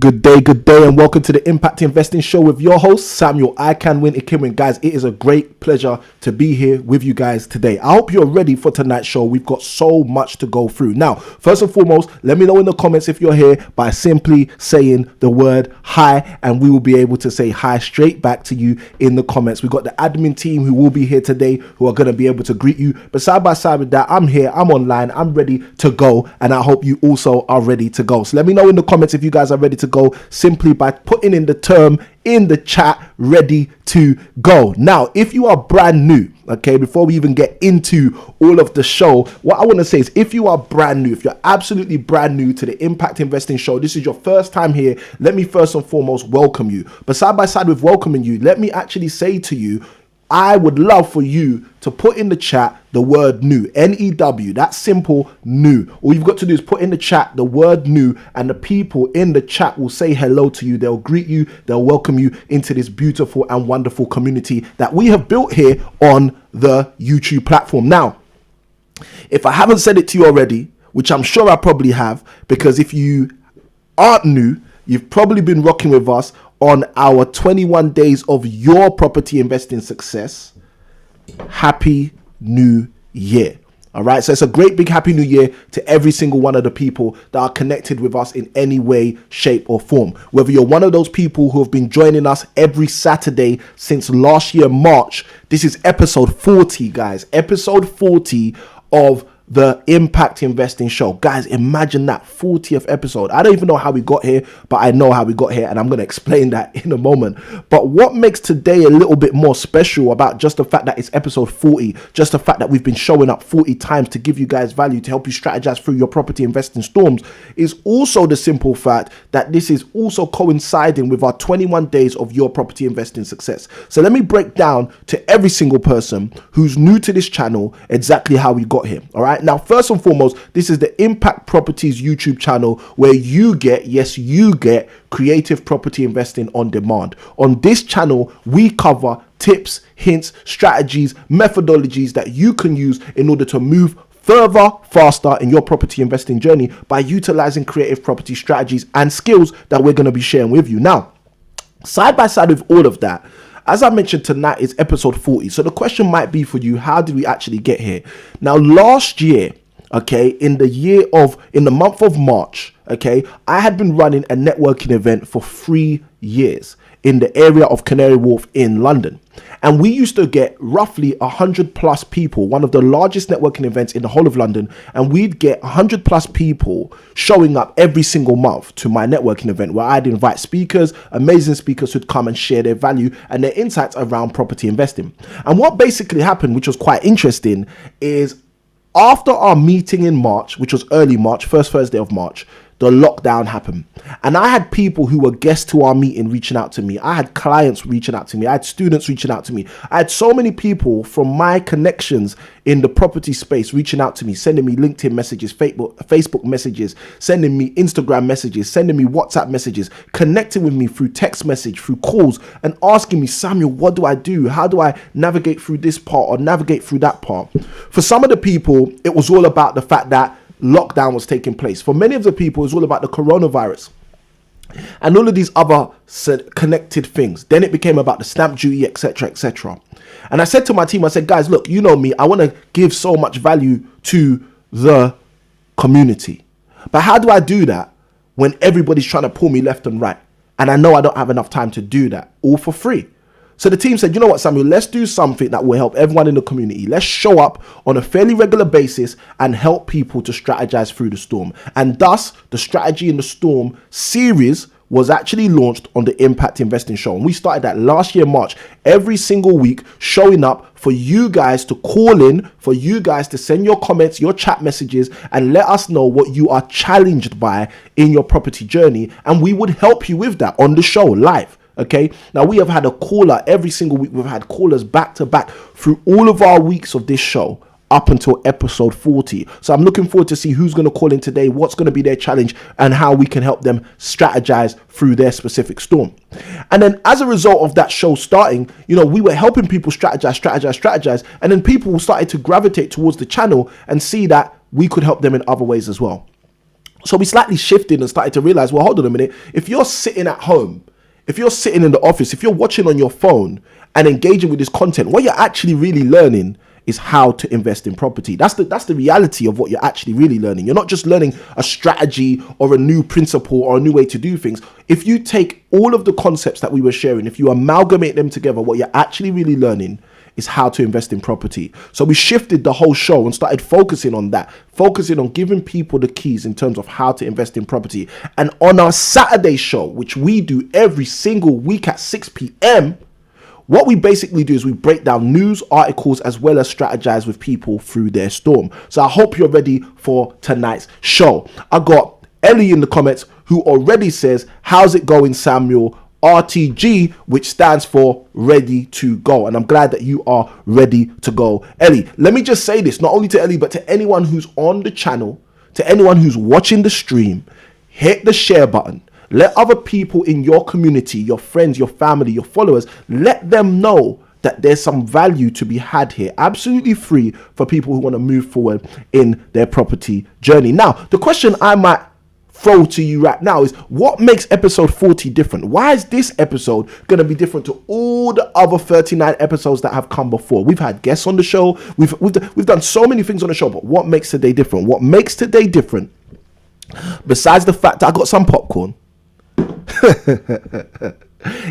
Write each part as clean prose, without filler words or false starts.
Good day, and welcome to the Impact Investing Show with your host, Samuel I Can Win Ikinwin. Guys, it is a great pleasure to be here with you guys today. I hope you're ready for tonight's show. We've got so much to go through. Now, first and foremost, let me know in the comments if you're here by simply saying the word hi, and we will be able to say hi straight back to you in the comments. We've got the admin team who will be here today who are going to be able to greet you. But side by side with that, I'm here, I'm online, I'm ready to go, and I hope you also are ready to go. So let me know in the comments if you guys are ready to go simply by putting in the term in the chat, ready to go. Now, if you are brand new, okay, before we even get into all of the show, what I want to say is if you are brand new, if you're absolutely brand new to the Impact Investing Show, this is your first time here, let me first and foremost welcome you. But side by side with welcoming you, let me actually say to you, I would love for you to put in the chat the word new, N-E-W, that's simple, new. All you've got to do is put in the chat the word new, and the people in the chat will say hello to you. They'll greet you, they'll welcome you into this beautiful and wonderful community that we have built here on the YouTube platform. Now, if I haven't said it to you already, which I'm sure I probably have, because if you aren't new, you've probably been rocking with us on our 21 days of your property investing success. Happy New Year. All right. So it's a great big happy new year to every single one of the people that are connected with us in any way, shape or form. Whether you're one of those people who have been joining us every Saturday since last year, March, this is episode 40, guys, episode 40 of the Impact Investing Show. Guys, imagine that 40th episode. I don't even know how we got here, but I know how we got here, and I'm going to explain that in a moment. But what makes today a little bit more special about just the fact that it's episode 40, just the fact that we've been showing up 40 times to give you guys value, to help you strategize through your property investing storms, is also the simple fact that this is also coinciding with our 21 days of your property investing success. So let me break down to every single person who's new to this channel exactly how we got here. All right. Now, first and foremost, this is the Impact Properties YouTube channel where you get, yes, you get creative property investing on demand. On this channel, we cover tips, hints, strategies, methodologies that you can use in order to move further, faster in your property investing journey by utilizing creative property strategies and skills that we're going to be sharing with you. Now, side by side with all of that, as I mentioned, tonight is episode 40. So the question might be for you, how did we actually get here? Now, last year, okay, in the month of March, okay, I had been running a networking event for 3 years in the area of Canary Wharf in London. And we used to get roughly 100 plus people, one of the largest networking events in the whole of London. And we'd get 100 plus people showing up every single month to my networking event where I'd invite speakers, amazing speakers who'd come and share their value and their insights around property investing. And what basically happened, which was quite interesting, is after our meeting in March, which was early March, first Thursday of March, the lockdown happened. And I had people who were guests to our meeting reaching out to me. I had clients reaching out to me. I had students reaching out to me. I had so many people from my connections in the property space reaching out to me, sending me LinkedIn messages, Facebook messages, sending me Instagram messages, sending me WhatsApp messages, connecting with me through text message, through calls, and asking me, Samuel, what do I do? How do I navigate through this part or navigate through that part? For some of the people, it was all about the fact that lockdown was taking place. For many of the people, it was all about the coronavirus and all of these other connected things. Then it became about the stamp duty, etc., etc. And I said to my team, I said, guys, look, you know me, I want to give so much value to the community. But how do I do that when everybody's trying to pull me left and right? And I know I don't have enough time to do that all for free. So the team said, you know what, Samuel, let's do something that will help everyone in the community. Let's show up on a fairly regular basis and help people to strategize through the storm. And thus, the Strategy in the Storm series was actually launched on the Impact Investing Show. And we started that last year, March, every single week, showing up for you guys to call in, for you guys to send your comments, your chat messages, and let us know what you are challenged by in your property journey. And we would help you with that on the show live. Okay, now we have had a caller every single week. We've had callers back to back through all of our weeks of this show up until episode 40. So I'm looking forward to see who's going to call in today, what's going to be their challenge, and how we can help them strategize through their specific storm. And then as a result of that show starting, you know, we were helping people strategize. And then people started to gravitate towards the channel and see that we could help them in other ways as well. So we slightly shifted and started to realize, well, hold on a minute. If you're sitting at home, if you're sitting in the office, if you're watching on your phone and engaging with this content, what you're actually really learning is how to invest in property. That's the reality of what you're actually really learning. You're not just learning a strategy or a new principle or a new way to do things. If you take all of the concepts that we were sharing, if you amalgamate them together, what you're actually really learning is how to invest in property. So we shifted the whole show and started focusing on that, focusing on giving people the keys in terms of how to invest in property. And on our Saturday show, which we do every single week at 6 p.m., what we basically do is we break down news articles as well as strategize with people through their storm. So I hope you're ready for tonight's show. I got Ellie in the comments who already says, how's it going, Samuel? RTG, which stands for ready to go. And I'm glad that you are ready to go. Ellie, let me just say this, not only to Ellie, but to anyone who's on the channel, to anyone who's watching the stream, hit the share button. Let other people in your community, your friends, your family, your followers, let them know that there's some value to be had here. Absolutely free for people who want to move forward in their property journey. Now, the question I might throw to you right now is, what makes episode 40 different? Why is this episode going to be different to all the other 39 episodes that have come before? We've had guests on the show. We've done so many things on the show, but what makes today different? What makes today different, besides the fact that I got some popcorn,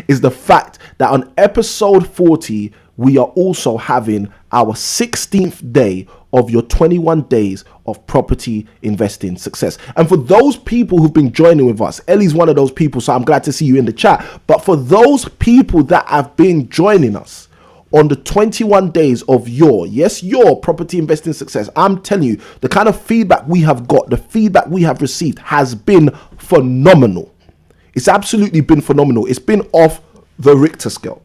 is the fact that on episode 40, we are also having our 16th day of your 21 days of property investing success. And for those people who've been joining with us, Ellie's one of those people, so I'm glad to see you in the chat. But for those people that have been joining us on the 21 days of your property investing success, I'm telling you, the kind of feedback we have got, the feedback we have received has been phenomenal. It's absolutely been phenomenal. It's been off the Richter scale.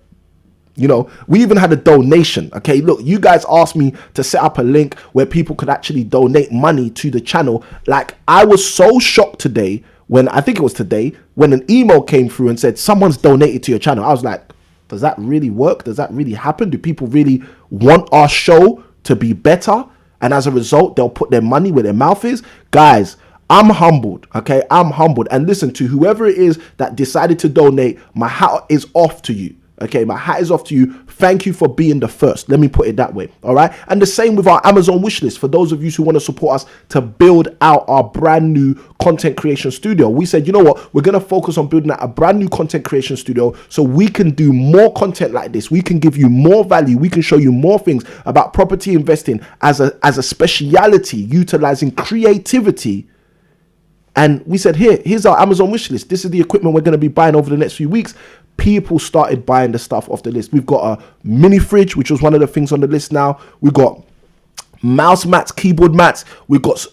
You know, we even had a donation. Okay, look, you guys asked me to set up a link where people could actually donate money to the channel. Like, I was so shocked today when, I think it was today, when an email came through and said, someone's donated to your channel. I was like, does that really work? Does that really happen? Do people really want our show to be better? And as a result, they'll put their money where their mouth is? Guys, I'm humbled, okay? I'm humbled. And listen, to whoever it is that decided to donate, my hat is off to you, okay? My hat is off to you. Thank you for being the first. Let me put it that way, all right? And the same with our Amazon wishlist. For those of you who want to support us to build out our brand new content creation studio, we said, you know what? We're going to focus on building out a brand new content creation studio so we can do more content like this. We can give you more value. We can show you more things about property investing as a speciality, utilizing creativity. And we said, here's our Amazon wish list. This is the equipment we're going to be buying over the next few weeks. People started buying the stuff off the list. We've got a mini fridge, which was one of the things on the list now. We've got mouse mats, keyboard mats. We got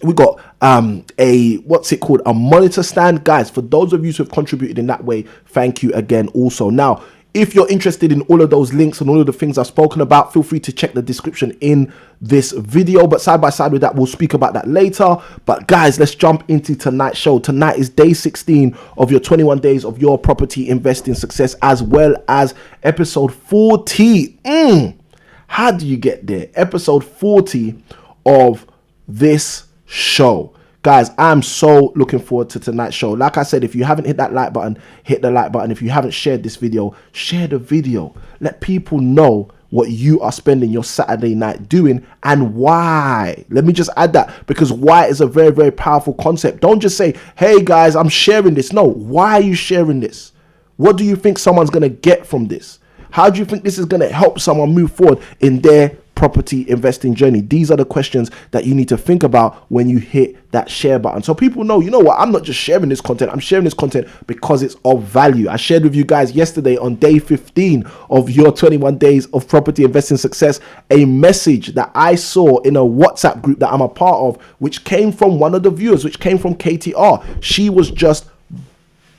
a, what's it called? A monitor stand. Guys, for those of you who have contributed in that way, thank you again also. Now, if you're interested in all of those links and all of the things I've spoken about, feel free to check the description in this video. But side by side with that, we'll speak about that later. But guys, let's jump into tonight's show. Tonight is day 16 of your 21 days of your property investing success, as well as episode 40. How do you get there? Episode 40 of this show. Guys, I'm so looking forward to tonight's show. Like I said, if you haven't hit that like button, hit the like button. If you haven't shared this video, share the video. Let people know what you are spending your Saturday night doing and why. Let me just add that, because why is a very, very powerful concept. Don't just say, hey guys, I'm sharing this. No, why are you sharing this? What do you think someone's going to get from this? How do you think this is going to help someone move forward in their property investing journey? These are the questions that you need to think about when you hit that share button, so people know, you know what, I'm not just sharing this content, I'm sharing this content because it's of value. I shared with you guys yesterday on day 15 of your 21 days of property investing success a message that I saw in a WhatsApp group that I'm a part of, which came from one of the viewers, which came from KTR. She was just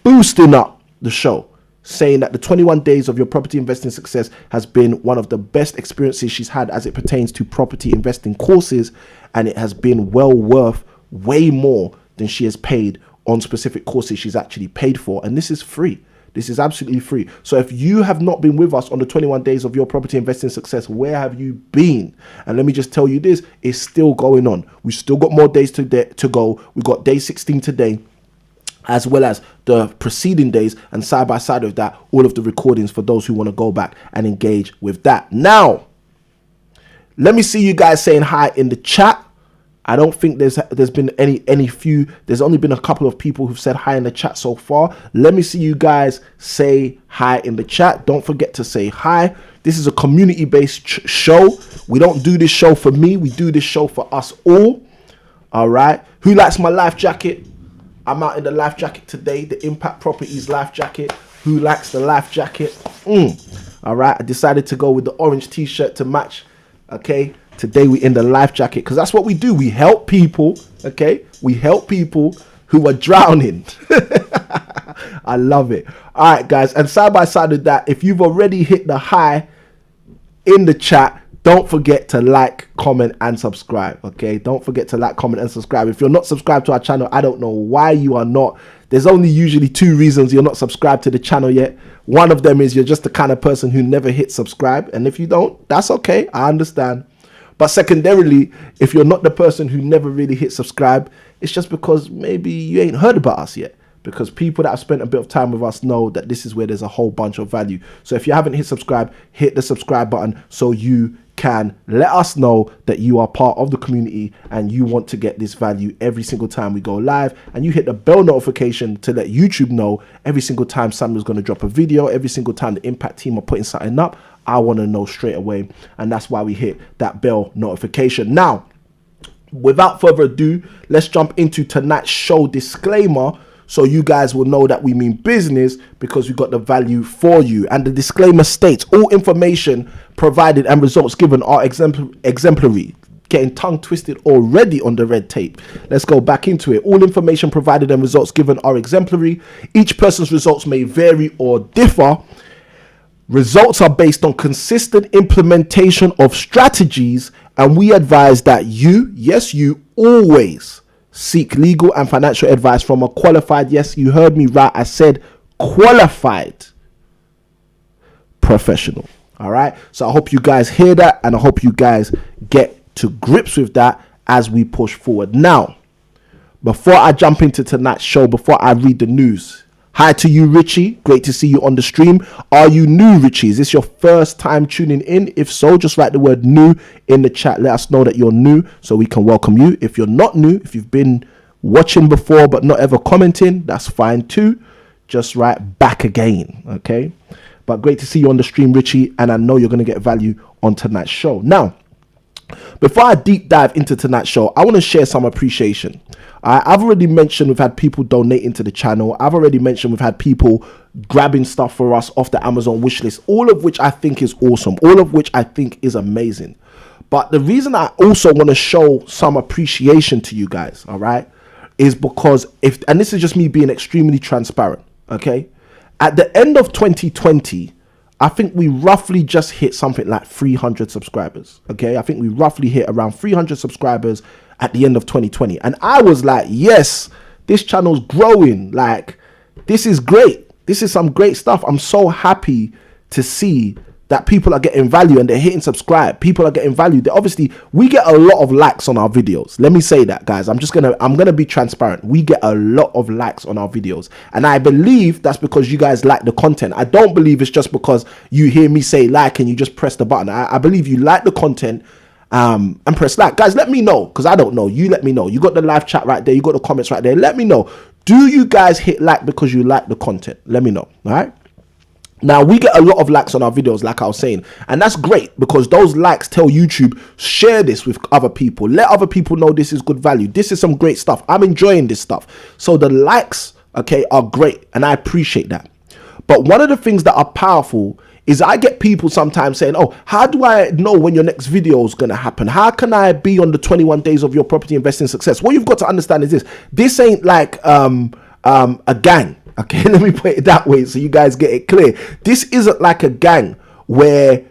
boosting up the show, saying that the 21 days of your property investing success has been one of the best experiences she's had as it pertains to property investing courses, and it has been well worth way more than she has paid on specific courses she's actually paid for. And this is free. This is absolutely free. So if you have not been with us on the 21 days of your property investing success, where have you been? And let me just tell you this, it's still going on. We've still got more days to go. We've got day 16 today, as well as the preceding days, and side by side with that, all of the recordings for those who want to go back and engage with that. Now, let me see you guys saying hi in the chat. I don't think there's been any few. There's only been a couple of people who've said hi in the chat so far. Let me see you guys say hi in the chat. Don't forget to say hi. This is a community-based show. We don't do this show for me. We do this show for us all. All right. Who likes my life jacket? I'm out in the life jacket today. The Impact Properties life jacket. Who likes the life jacket? All right. I decided to go with the orange t-shirt to match. Okay. Today we in the life jacket because that's what we do. We help people. Okay. We help people who are drowning. I love it. All right, guys. And side by side with that, if you've already hit the hi in the chat, don't forget to like, comment, and subscribe. Okay. Don't forget to like, comment, and subscribe. If you're not subscribed to our channel, I don't know why you are not. There's only usually 2 reasons you're not subscribed to the channel yet. One of them is you're just the kind of person who never hits subscribe. And if you don't, that's okay. I understand. But secondarily, if you're not the person who never really hit subscribe, it's just because maybe you ain't heard about us yet. Because people that have spent a bit of time with us know that this is where there's a whole bunch of value. So if you haven't hit subscribe, hit the subscribe button so you can let us know that you are part of the community and you want to get this value every single time we go live. And you hit the bell notification to let YouTube know every single time Samuel's going to drop a video, every single time the Impact team are putting something up. I want to know straight away. And that's why we hit that bell notification. Now, without further ado, let's jump into tonight's show disclaimer. So you guys will know that we mean business because we got the value for you. And the disclaimer states all information provided and results given are exemplary. Getting tongue twisted already on the red tape. Let's go back into it. All information provided and results given are exemplary. Each person's results may vary or differ. Results are based on consistent implementation of strategies, and we advise that you, yes, you always seek legal and financial advice from a qualified, yes, you heard me right, I said qualified professional. All right. So I hope you guys hear that, and I hope you guys get to grips with that as we push forward. Now, before I jump into tonight's show, before I read the news, hi to you, Richie. Great to see you on the stream. Are you new, Richie? Is this your first time tuning in? If so, just write the word new in the chat. Let us know that you're new so we can welcome you. If you're not new, if you've been watching before but not ever commenting, that's fine too. Just write back again, okay? But great to see you on the stream, Richie, and I know you're going to get value on tonight's show. Now, before I deep dive into tonight's show, I want to share some appreciation. I've already mentioned we've had people donating to the channel. I've already mentioned we've had people grabbing stuff for us off the Amazon wish list, all of which I think is awesome, all of which I think is amazing. But the reason I also want to show some appreciation to you guys, all right, is because and this is just me being extremely transparent, okay? At the end of 2020, I think we roughly just hit something like 300 subscribers, okay? I think we roughly hit around 300 subscribers at the end of 2020. And I was like, yes, this channel's growing. Like, this is great. This is some great stuff. I'm so happy to see that people are getting value and they're hitting subscribe. People are getting value. Obviously, we get a lot of likes on our videos. Let me say that, guys. I'm gonna be transparent. We get a lot of likes on our videos. And I believe that's because you guys like the content. I don't believe it's just because you hear me say like and you just press the button. I believe you like the content and press like. Guys, let me know, because I don't know. You let me know. You got the live chat right there. You got the comments right there. Let me know. Do you guys hit like because you like the content? Let me know. All right. Now, we get a lot of likes on our videos, like I was saying, and that's great because those likes tell YouTube, share this with other people. Let other people know this is good value. This is some great stuff. I'm enjoying this stuff. So the likes, okay, are great, and I appreciate that. But one of the things that are powerful is I get people sometimes saying, oh, how do I know when your next video is going to happen? How can I be on the 21 days of your property investing success? What you've got to understand is this ain't like a gang. Okay, let me put it that way so you guys get it clear. This isn't like a gang where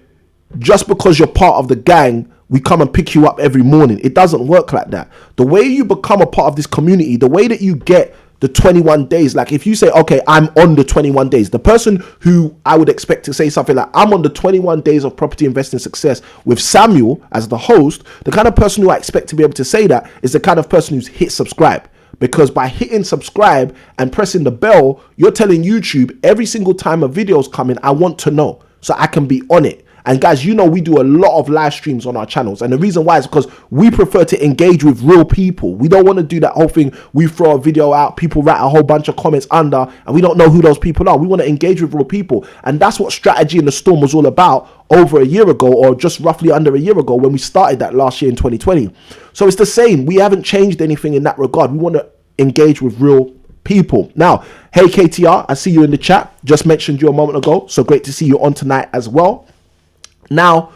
just because you're part of the gang, we come and pick you up every morning. It doesn't work like that. The way you become a part of this community, the way that you get the 21 days. Like if you say, okay, I'm on the 21 days, the person who I would expect to say something like, I'm on the 21 days of property investing success with Samuel as the host, the kind of person who I expect to be able to say that is the kind of person who's hit subscribe. Because by hitting subscribe and pressing the bell, you're telling YouTube every single time a video is coming, I want to know so I can be on it. And guys, you know, we do a lot of live streams on our channels. And the reason why is because we prefer to engage with real people. We don't want to do that whole thing. We throw a video out, people write a whole bunch of comments under, and we don't know who those people are. We want to engage with real people. And that's what Strategy in the Storm was all about over a year ago, or just roughly under a year ago when we started that last year in 2020. So it's the same. We haven't changed anything in that regard. We want to engage with real people. Now, hey KTR, I see you in the chat. Just mentioned you a moment ago. So great to see you on tonight as well. Now,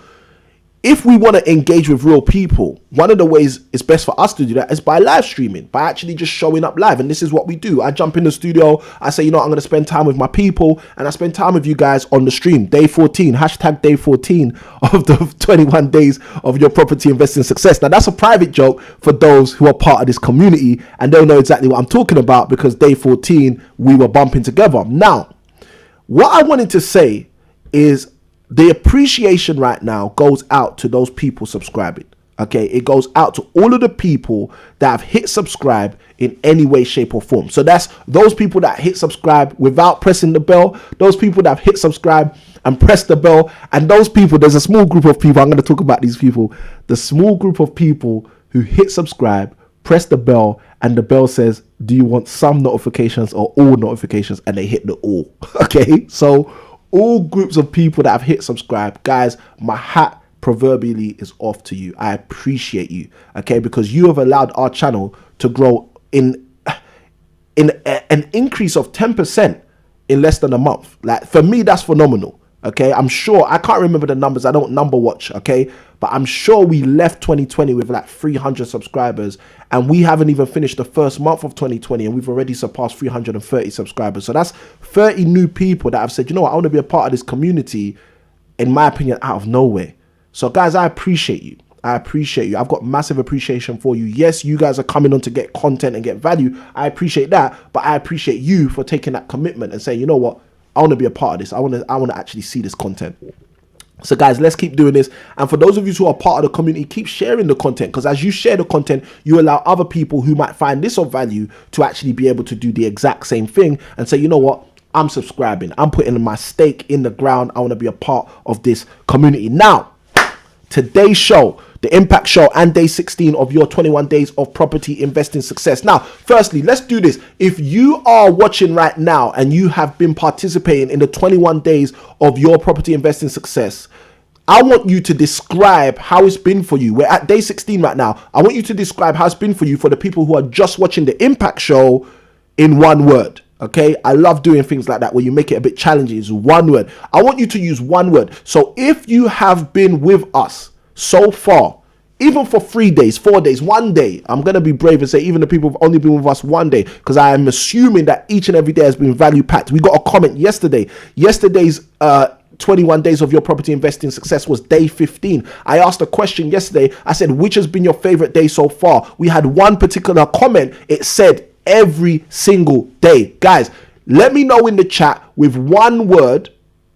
if we want to engage with real people, one of the ways it's best for us to do that is by live streaming, by actually just showing up live. And this is what we do. I jump in the studio. I say, you know, I'm going to spend time with my people, and I spend time with you guys on the stream. Day 14, hashtag day 14 of the 21 days of your property investing success. Now, that's a private joke for those who are part of this community, and they'll know exactly what I'm talking about because day 14, we were bumping together. Now, what I wanted to say is, the appreciation right now goes out to those people subscribing. Okay, it goes out to all of the people that have hit subscribe in any way, shape, or form. So that's those people that hit subscribe without pressing the bell, those people that have hit subscribe and press the bell, and those people, there's a small group of people, I'm going to talk about these people, the small group of people who hit subscribe, press the bell, and the bell says, do you want some notifications or all notifications? And they hit the all. Okay, so all groups of people that have hit subscribe, guys, my hat proverbially is off to you. I appreciate you, okay, because you have allowed our channel to grow in an increase of 10% in less than a month. Like, for me, that's phenomenal. Okay, I'm sure, I can't remember the numbers, I don't number watch, okay, but I'm sure we left 2020 with like 300 subscribers, and we haven't even finished the first month of 2020 and we've already surpassed 330 subscribers. So that's 30 new people that have said, you know what, I want to be a part of this community, in my opinion, out of nowhere. So guys, I appreciate you. I appreciate you. I've got massive appreciation for you. Yes, you guys are coming on to get content and get value. I appreciate that, but I appreciate you for taking that commitment and saying, you know what, I want to be a part of this. I want to actually see this content. So guys, let's keep doing this. And for those of you who are part of the community, keep sharing the content, because as you share the content, you allow other people who might find this of value to actually be able to do the exact same thing and say, you know what, I'm subscribing. I'm putting my stake in the ground. I want to be a part of this community. Now, today's show, the Impact Show, and day 16 of your 21 days of property investing success. Now, firstly, let's do this. If you are watching right now and you have been participating in the 21 days of your property investing success, I want you to describe how it's been for you. We're at day 16 right now. I want you to describe how it's been for you for the people who are just watching the Impact Show in one word. Okay, I love doing things like that where you make it a bit challenging. It's one word. I want you to use one word. So if you have been with us so far, even for 3 days, 4 days, 1 day, I'm going to be brave and say even the people who've only been with us 1 day, because I am assuming that each and every day has been value packed. We got a comment yesterday. Yesterday's 21 days of your property investing success was day 15. I asked a question yesterday. I said, which has been your favorite day so far? We had one particular comment. It said every single day. Guys, let me know in the chat with one word,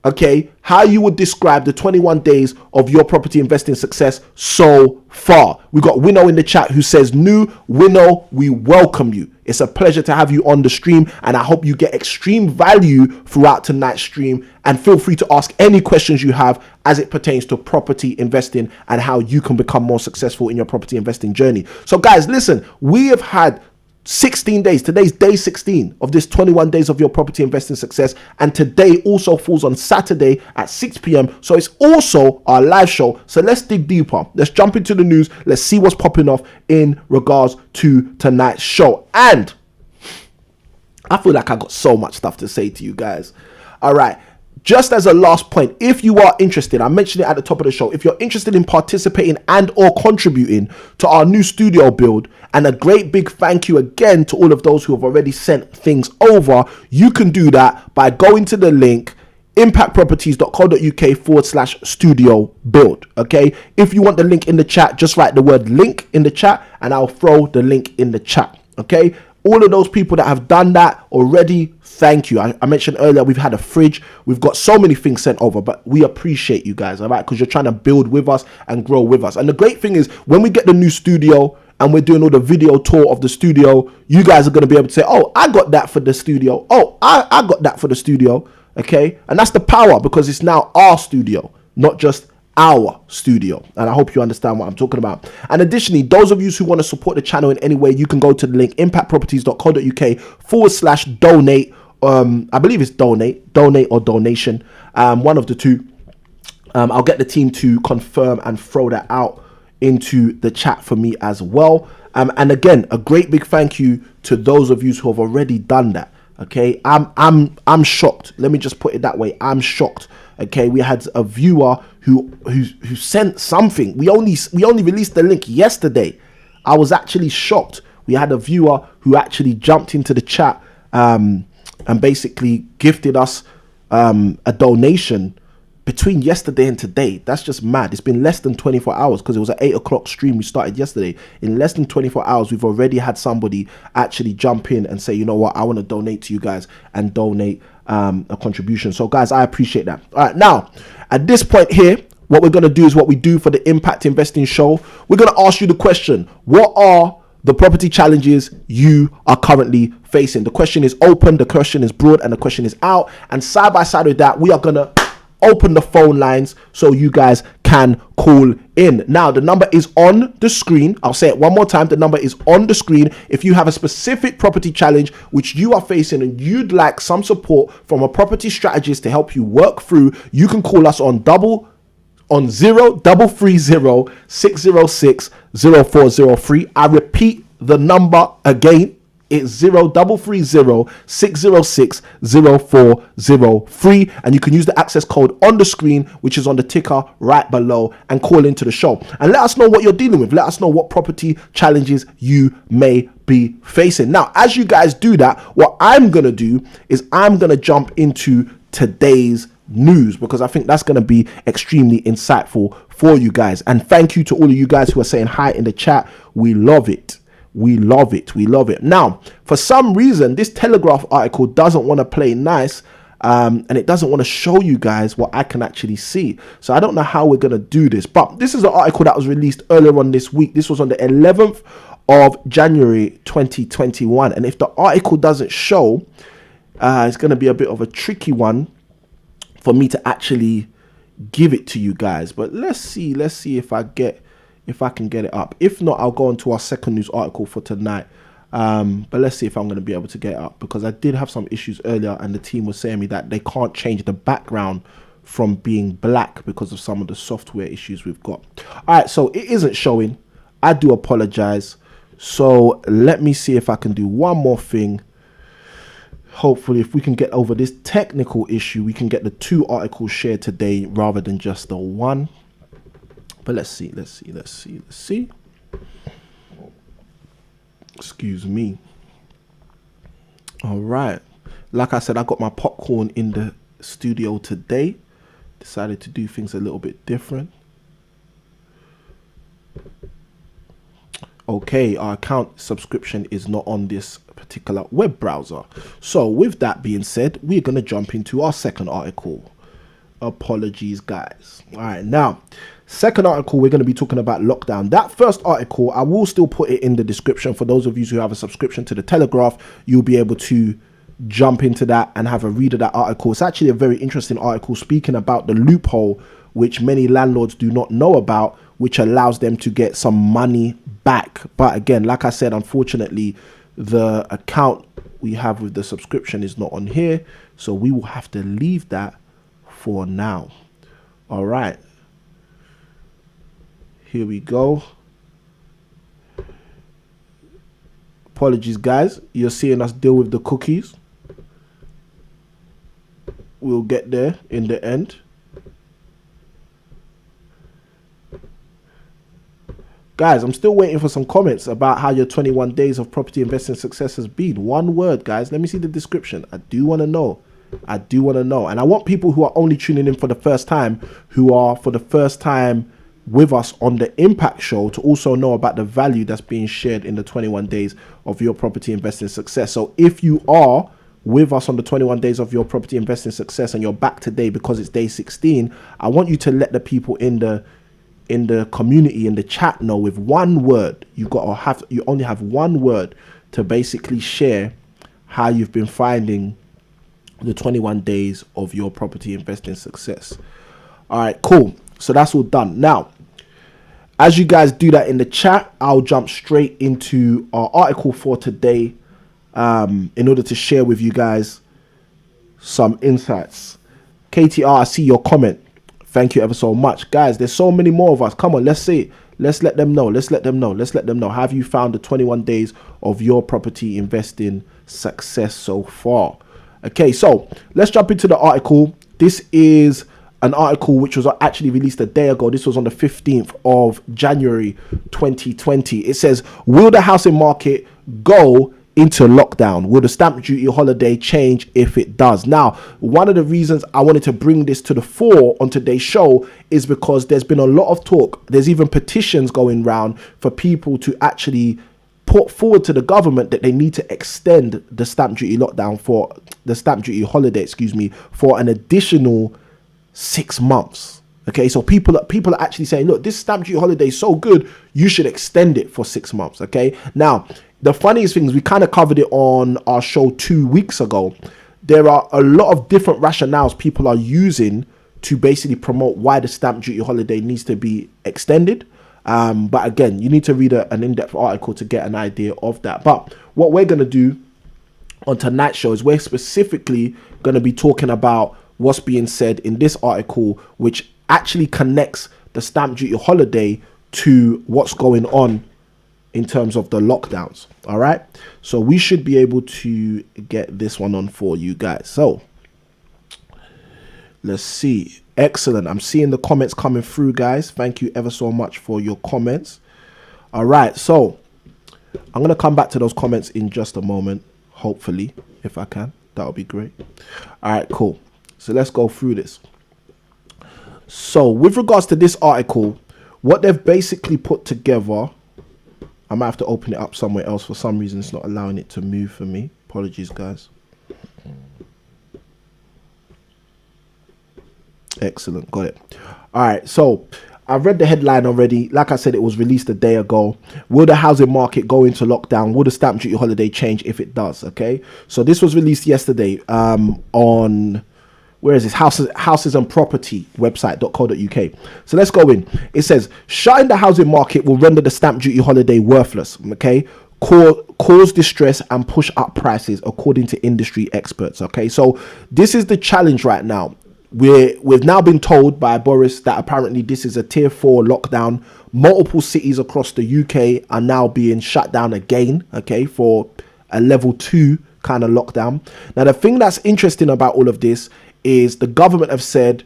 okay, how you would describe the 21 days of your property investing success so far. We got Winnow in the chat who says, new Winnow, we welcome you. It's a pleasure to have you on the stream, and I hope you get extreme value throughout tonight's stream. And feel free to ask any questions you have as it pertains to property investing and how you can become more successful in your property investing journey. So guys, listen, we have had 16 days. Today's day 16 of this 21 days of your property investing success. And today also falls on Saturday at 6 p.m. So it's also our live show. So let's dig deeper. Let's jump into the news. Let's see what's popping off in regards to tonight's show. And I feel like I got so much stuff to say to you guys. All right. Just as a last point, if you are interested, I mentioned it at the top of the show, if you're interested in participating and or contributing to our new studio build, and a great big thank you again to all of those who have already sent things over, you can do that by going to the link impactproperties.co.uk/studio build. Okay, if you want the link in the chat, just write the word link in the chat and I'll throw the link in the chat. Okay, All of those people that have done that already, thank you. I mentioned earlier, we've had a fridge. We've got so many things sent over, but we appreciate you guys, all right? Because you're trying to build with us and grow with us. And the great thing is, when we get the new studio and we're doing all the video tour of the studio, you guys are going to be able to say, oh, I got that for the studio. Oh, I got that for the studio, okay? And that's the power, because it's now our studio, not just our studio. And I hope you understand what I'm talking about. And additionally, those of you who want to support the channel in any way, you can go to the link impactproperties.co.uk/donate. I believe it's donate or donation, one of the two. I'll get the team to confirm and throw that out into the chat for me as well. And again, a great big thank you to those of you who have already done that. Okay, I'm shocked. Let me just put it that way. I'm shocked. Okay, we had a viewer who sent something. We only released the link yesterday. I was actually shocked. We had a viewer who actually jumped into the chat and basically gifted us a donation between yesterday and today. That's just mad. It's been less than 24 hours, because it was an 8 o'clock stream we started yesterday. In less than 24 hours, we've already had somebody actually jump in and say, you know what, I want to donate to you guys, and donate a contribution. So guys, I appreciate that. All right, now at this point here, what we're going to do is what we do for the Impact Investing Show. We're going to ask you the question: what are the property challenges you are currently facing? The question is open, the question is broad, and the question is out. And side by side with that, we are going to open the phone lines so you guys can call in. Now, the number is on the screen. I'll say it one more time. The number is on the screen. If you have a specific property challenge which you are facing and you'd like some support from a property strategist to help you work through, you can call us on 0330 606 0403. I repeat the number again. It's 0330 606 0403, and you can use the access code on the screen, which is on the ticker right below, and call into the show and let us know what you're dealing with. Let us know what property challenges you may be facing. Now, as you guys do that, what I'm gonna do is I'm gonna jump into today's news, because I think that's going to be extremely insightful for you guys. And thank you to all of you guys who are saying hi in the chat. We love it. We love it. We love it. Now, for some reason, this Telegraph article doesn't want to play nice, and it doesn't want to show you guys what I can actually see. So I don't know how we're going to do this, but this is an article that was released earlier on this week. This was on the 11th of January 2021. And if the article doesn't show, it's going to be a bit of a tricky one for me to actually give it to you guys. But let's see if I can get it up. If not, I'll go on to our second news article for tonight. But let's see if I'm going to be able to get it up, because I did have some issues earlier and the team was saying me that they can't change the background from being black because of some of the software issues we've got. All right, so it isn't showing. I do apologize. So let me see if I can do one more thing. Hopefully, if we can get over this technical issue, we can get the two articles shared today rather than just the one. But let's see. Excuse me. All right. Like I said, I got my popcorn in the studio today. Decided to do things a little bit different. Okay, our account subscription is not on this particular web browser. So with that being said, we're going to jump into our second article. Apologies, guys. All right, now, second article, we're going to be talking about lockdown. That first article, I will still put it in the description. For those of you who have a subscription to the Telegraph, you'll be able to jump into that and have a read of that article. It's actually a very interesting article speaking about the loophole, which many landlords do not know about, which allows them to get some money back. But again, like I said, unfortunately, the account we have with the subscription is not on here, so we will have to leave that for now. All right, here we go. Apologies, guys, you're seeing us deal with the cookies. We'll get there in the end. Guys, I'm still waiting for some comments about how your 21 days of property investing success has been. One word, guys. Let me see the description. I do want to know. I do want to know. And I want people who are only tuning in for the first time, who are for the first time with us on the Impact Show to also know about the value that's being shared in the 21 days of your property investing success. So if you are with us on the 21 days of your property investing success and you're back today because it's day 16, I want you to let the people in the community, in the chat, know with one word. You only have one word to basically share how you've been finding the 21 days of your property investing success. All right, cool. So that's all done. Now, as you guys do that in the chat, I'll jump straight into our article for today in order to share with you guys some insights. KTR, I see your comment. Thank you ever so much. Guys, there's so many more of us. Come on, let's see it. Let's let them know. Let's let them know. Have you found the 21 days of your property investing success so far? Okay, so let's jump into the article. This is an article which was actually released a day ago. This was on the 15th of January 2020. It says, will the housing market go into lockdown? Will the stamp duty holiday change if it does? Now, one of the reasons I wanted to bring this to the fore on today's show is because there's been a lot of talk. There's even petitions going around for people to actually put forward to the government that they need to extend the stamp duty lockdown for the stamp duty holiday, for an additional 6 months. Okay, so people are actually saying, look, this stamp duty holiday is so good, you should extend it for 6 months. Okay, now the funniest thing is we kind of covered it on our show 2 weeks ago. There are a lot of different rationales people are using to basically promote why the stamp duty holiday needs to be extended. But again, you need to read an in-depth article to get an idea of that. But what we're going to do on tonight's show is we're specifically going to be talking about what's being said in this article, which actually connects the stamp duty holiday to what's going on in terms of the lockdowns. All right, so we should be able to get this one on for you guys. So let's see. Excellent. I'm seeing the comments coming through, guys. Thank you ever so much for your comments. All right, so I'm going to come back to those comments in just a moment, hopefully, if I can. That would be great. All right, cool. So let's go through this. So with regards to this article, what they've basically put together, I might have to open it up somewhere else. For some reason, it's not allowing it to move for me. Apologies, guys. Excellent. Got it. All right. So I've read the headline already. Like I said, it was released a day ago. Will the housing market go into lockdown? Will the stamp duty holiday change if it does? Okay. So this was released yesterday on... where is this? Houses and Property website.co.uk. So let's go in. It says, shutting the housing market will render the stamp duty holiday worthless. Okay. Cause distress and push up prices, according to industry experts. Okay. So this is the challenge right now. We've now been told by Boris that apparently this is a tier 4 lockdown. Multiple cities across the UK are now being shut down again. Okay. For a level 2 kind of lockdown. Now, the thing that's interesting about all of this is the government have said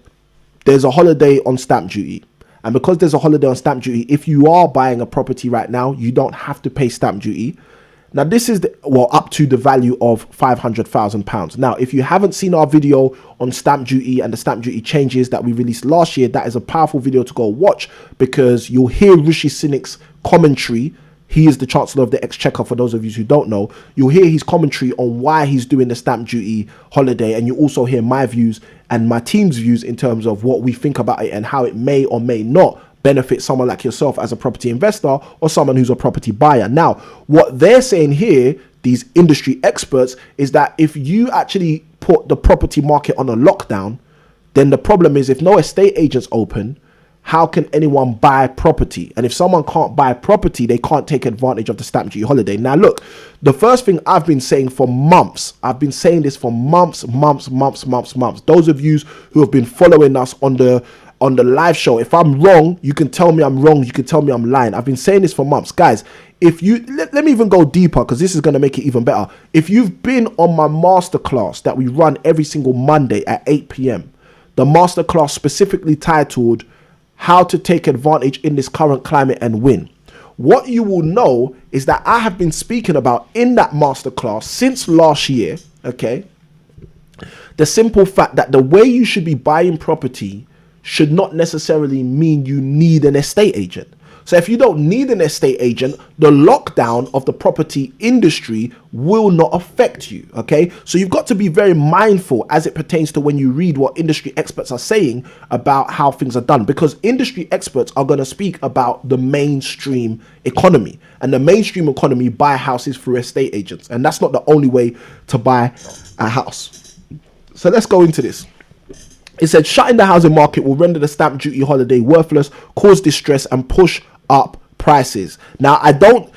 there's a holiday on stamp duty. And because there's a holiday on stamp duty, if you are buying a property right now, you don't have to pay stamp duty. Now, this is up to the value of £500,000. Now, if you haven't seen our video on stamp duty and the stamp duty changes that we released last year, that is a powerful video to go watch, because you'll hear Rishi Sunak's commentary. He is the Chancellor of the Exchequer, for those of you who don't know. You'll hear his commentary on why he's doing the stamp duty holiday, and you also hear my views and my team's views in terms of what we think about it and how it may or may not benefit someone like yourself as a property investor or someone who's a property buyer. Now, what they're saying here, these industry experts, is that if you actually put the property market on a lockdown, then the problem is if no estate agents open, how can anyone buy property? And if someone can't buy property, they can't take advantage of the stamp duty holiday. Now, look, the first thing I've been saying for months, I've been saying this for months. Those of you who have been following us on the live show, if I'm wrong, you can tell me I'm wrong. You can tell me I'm lying. I've been saying this for months. Guys, if you, let me even go deeper, because this is going to make it even better. If you've been on my masterclass that we run every single Monday at 8 p.m., the masterclass specifically titled How to Take Advantage in This Current Climate and Win. What you will know is that I have been speaking about in that masterclass since last year, okay, the simple fact that the way you should be buying property should not necessarily mean you need an estate agent. So if you don't need an estate agent, the lockdown of the property industry will not affect you, okay? So you've got to be very mindful as it pertains to when you read what industry experts are saying about how things are done, because industry experts are going to speak about the mainstream economy, and the mainstream economy buy houses through estate agents, and that's not the only way to buy a house. So let's go into this. It said shutting the housing market will render the stamp duty holiday worthless, cause distress and push up prices. Now, I don't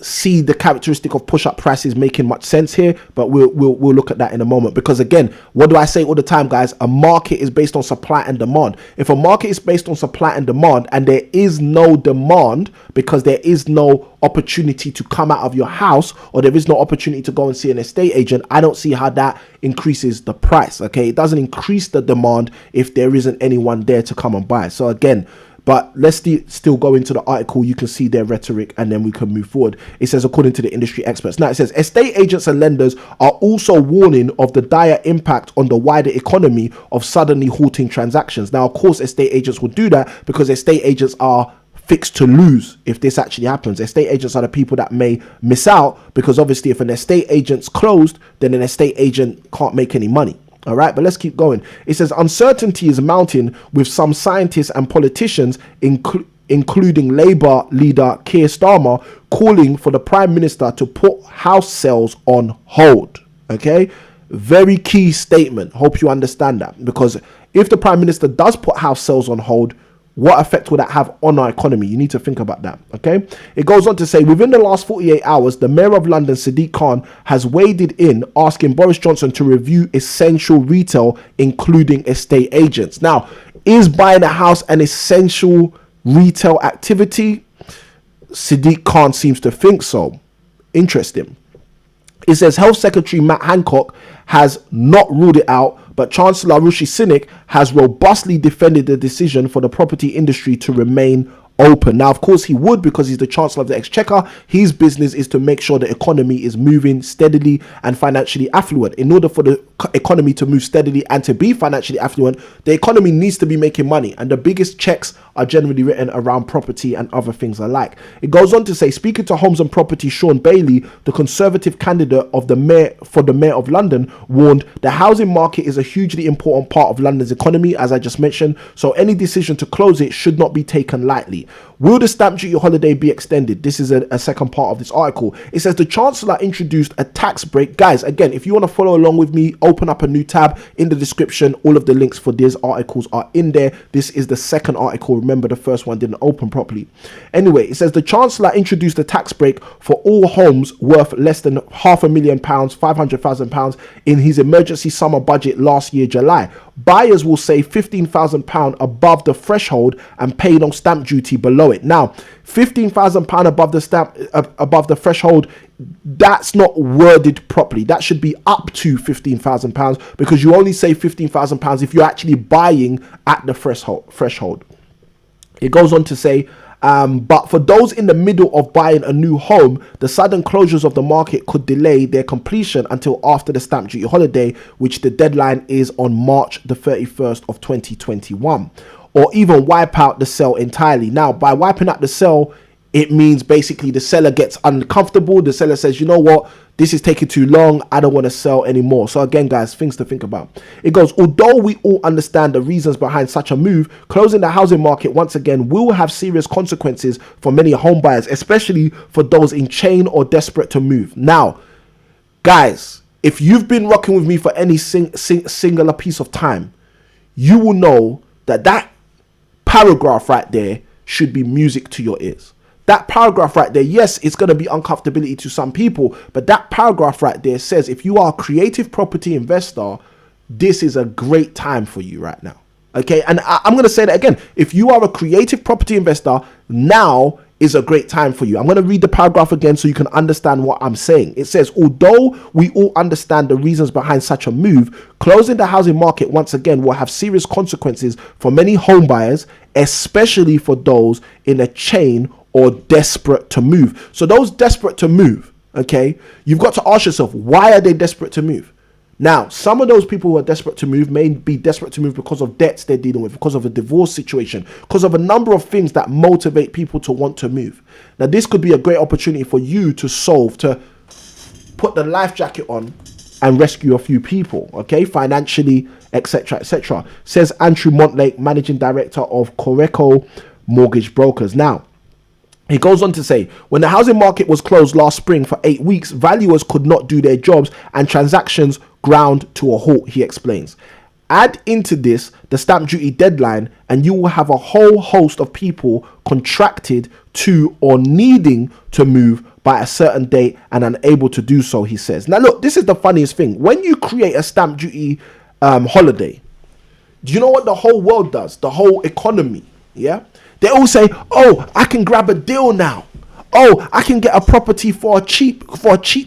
see the characteristic of push up prices making much sense here, but we'll look at that in a moment, because again, what do I say all the time, guys? A market is based on supply and demand. If a market is based on supply and demand, and there is no demand because there is no opportunity to come out of your house, or there is no opportunity to go and see an estate agent, I don't see how that increases the price. Okay, it doesn't increase the demand if there isn't anyone there to come and buy. So again, but let's still go into the article. You can see their rhetoric and then we can move forward. It says, according to the industry experts. Now it says, estate agents and lenders are also warning of the dire impact on the wider economy of suddenly halting transactions. Now, of course, estate agents will do that because estate agents are fixed to lose if this actually happens. Estate agents are the people that may miss out, because obviously if an estate agent's closed, then an estate agent can't make any money. All right, but let's keep going. It says uncertainty is mounting, with some scientists and politicians, including Labour leader Keir Starmer, calling for the Prime Minister to put house sales on hold. Okay, very key statement. Hope you understand that, because if the Prime Minister does put house sales on hold, what effect will that have on our economy? You need to think about that, okay? It goes on to say, within the last 48 hours, the Mayor of London, Sadiq Khan, has waded in, asking Boris Johnson to review essential retail, including estate agents. Now, is buying a house an essential retail activity? Sadiq Khan seems to think so. Interesting. It says Health Secretary Matt Hancock has not ruled it out, but Chancellor Rishi Sunak has robustly defended the decision for the property industry to remain open. Now, of course, he would, because he's the Chancellor of the Exchequer. His business is to make sure the economy is moving steadily and financially affluent. In order for the economy to move steadily and to be financially affluent, the economy needs to be making money, and the biggest checks are generally written around property and other things alike. It goes on to say, speaking to Homes and Property, Sean Bailey, the Conservative candidate of the mayor of London, warned the housing market is a hugely important part of London's economy, as I just mentioned, so any decision to close it should not be taken lightly. Will the stamp duty holiday be extended? This is a second part of this article. It says the Chancellor introduced a tax break. Guys, again, if you want to follow along with me, open up a new tab in the description. All of the links for these articles are in there. This is the second article. Remember, the first one didn't open properly. Anyway, it says the Chancellor introduced a tax break for all homes worth less than £500,000, £500,000 in his emergency summer budget last year, July. Buyers will save £15,000 above the threshold and pay no stamp duty below it. Now, £15,000 above the threshold, that's not worded properly. That should be up to £15,000, because you only save £15,000 if you're actually buying at the threshold. It goes on to say, but for those in the middle of buying a new home, the sudden closures of the market could delay their completion until after the stamp duty holiday, which the deadline is on March the 31st of 2021, or even wipe out the sale entirely. Now, by wiping out the sale, it means basically the seller gets uncomfortable. The seller says, you know what, this is taking too long, I don't want to sell anymore. So again, guys, things to think about. It goes, although we all understand the reasons behind such a move, closing the housing market once again will have serious consequences for many home buyers, especially for those in chain or desperate to move. Now, guys, if you've been rocking with me for any singular piece of time, you will know that that paragraph right there should be music to your ears. That paragraph right there, yes, it's going to be uncomfortability to some people, but that paragraph right there says if you are a creative property investor, this is a great time for you right now. Okay, and I'm going to say that again. If you are a creative property investor, now is a great time for you. I'm going to read the paragraph again so you can understand what I'm saying. It says, although we all understand the reasons behind such a move, closing the housing market once again will have serious consequences for many home buyers, especially for those in a chain or desperate to move. So those desperate to move, okay, you've got to ask yourself, why are they desperate to move? Now, some of those people who are desperate to move may be desperate to move because of debts they're dealing with, because of a divorce situation, because of a number of things that motivate people to want to move. Now, this could be a great opportunity for you to put the life jacket on and rescue a few people, okay, financially, etc., etc. Says Andrew Montlake, managing director of Coreco Mortgage Brokers. Now, he goes on to say, when the housing market was closed last spring for 8 weeks, valuers could not do their jobs and transactions ground to a halt, he explains. Add into this the stamp duty deadline and you will have a whole host of people contracted to or needing to move by a certain date and unable to do so, he says. Now look, this is the funniest thing. When you create a stamp duty holiday, do you know what the whole world does? The whole economy, yeah? They all say, oh, I can grab a deal now. Oh, I can get a property for a cheap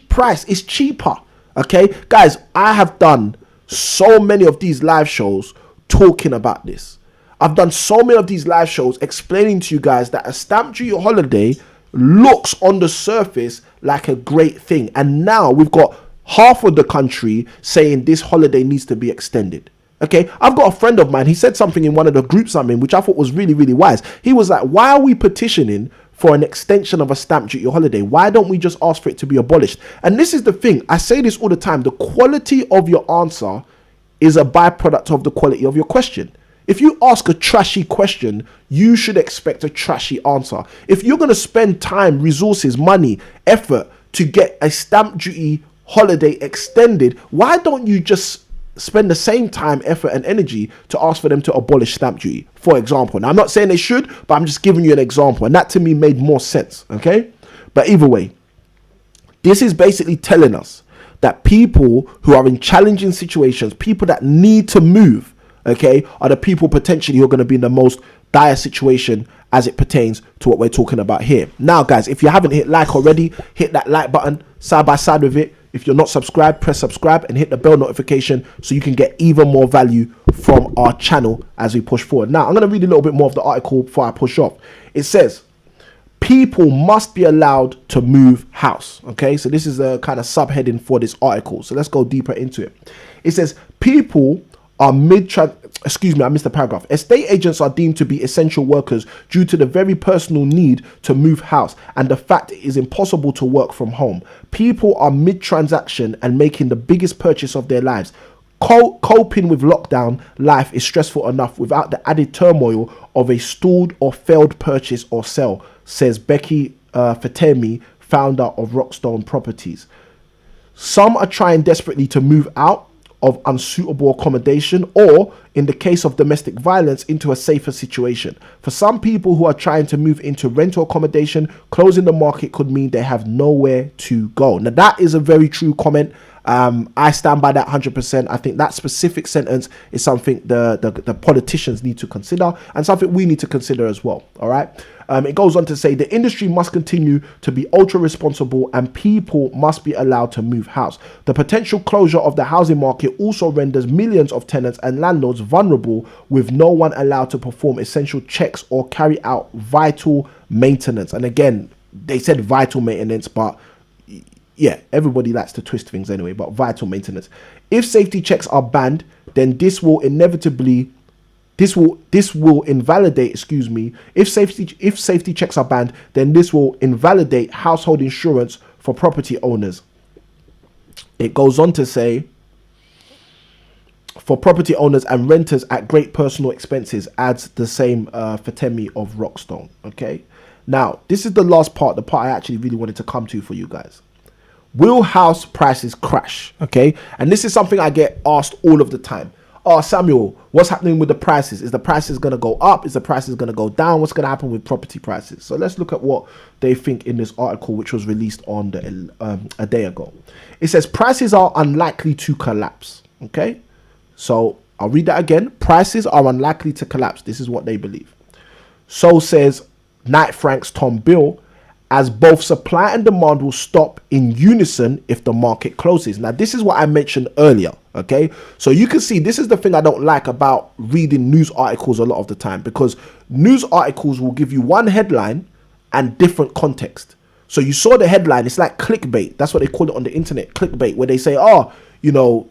price. It's cheaper. Okay, guys, I have done so many of these live shows talking about this. I've done so many of these live shows explaining to you guys that a stamp duty holiday looks on the surface like a great thing. And now we've got half of the country saying this holiday needs to be extended. Okay, I've got a friend of mine, he said something in one of the groups I'm in, which I thought was really, really wise. He was like, why are we petitioning for an extension of a stamp duty holiday? Why don't we just ask for it to be abolished? And this is the thing, I say this all the time, the quality of your answer is a byproduct of the quality of your question. If you ask a trashy question, you should expect a trashy answer. If you're going to spend time, resources, money, effort to get a stamp duty holiday extended, why don't you just spend the same time, effort and energy to ask for them to abolish stamp duty, for example? Now, I'm not saying they should, but I'm just giving you an example, and that to me made more sense, okay? But either way, this is basically telling us that people who are in challenging situations, people that need to move, okay, are the people potentially who are going to be in the most dire situation as it pertains to what we're talking about here. Now, guys, if you haven't hit like already, hit that like button side by side with it. If you're not subscribed, press subscribe and hit the bell notification so you can get even more value from our channel as we push forward. Now, I'm going to read a little bit more of the article before I push off. It says, people must be allowed to move house. Okay, so this is a kind of subheading for this article. So let's go deeper into it. It says, people are I missed the paragraph. Estate agents are deemed to be essential workers due to the very personal need to move house and the fact it is impossible to work from home. People are mid-transaction and making the biggest purchase of their lives. Coping with lockdown life is stressful enough without the added turmoil of a stalled or failed purchase or sale, says Becky Fatemi, founder of Rockstone Properties. Some are trying desperately to move out of unsuitable accommodation or, in the case of domestic violence, into a safer situation. For some people who are trying to move into rental accommodation, closing the market could mean they have nowhere to go. Now, that is a very true comment. I stand by that 100%. I think that specific sentence is something the politicians need to consider and something we need to consider as well. All right. It goes on to say the industry must continue to be ultra responsible and people must be allowed to move house. The potential closure of the housing market also renders millions of tenants and landlords vulnerable with no one allowed to perform essential checks or carry out vital maintenance. And again, they said vital maintenance, but yeah, everybody likes to twist things anyway, but vital maintenance. If safety checks are banned, then this will invalidate, if safety checks are banned, then this will invalidate household insurance for property owners. It goes on to say, for property owners and renters at great personal expenses, adds the same Fatemi of Rockstone. Okay. Now, this is the last part, the part I actually really wanted to come to for you guys. Will house prices crash? Okay. And this is something I get asked all of the time. Oh, Samuel, what's happening with the prices? Is the prices going to go up? Is the prices going to go down? What's going to happen with property prices? So let's look at what they think in this article, which was released on a day ago. It says prices are unlikely to collapse. Okay. So I'll read that again. Prices are unlikely to collapse. This is what they believe. So says Knight Frank's Tom Bill, as both supply and demand will stop in unison if the market closes. Now, this is what I mentioned earlier, okay? So you can see this is the thing I don't like about reading news articles a lot of the time, because news articles will give you one headline and different context. So you saw the headline, it's like clickbait. That's what they call it on the internet, clickbait, where they say, oh, you know,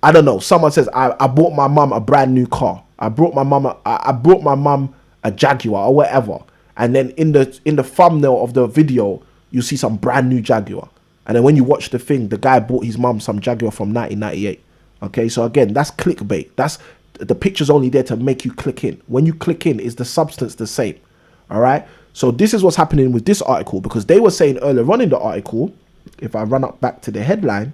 I don't know, someone says, I bought my mum a brand new car. I brought my mum a Jaguar or whatever. And then in the thumbnail of the video, you see some brand new Jaguar. And then when you watch the thing, the guy bought his mum some Jaguar from 1998. Okay, so again, that's clickbait. The picture's only there to make you click in. When you click in, is the substance the same? All right. So this is what's happening with this article, because they were saying earlier on in the article, if I run up back to the headline,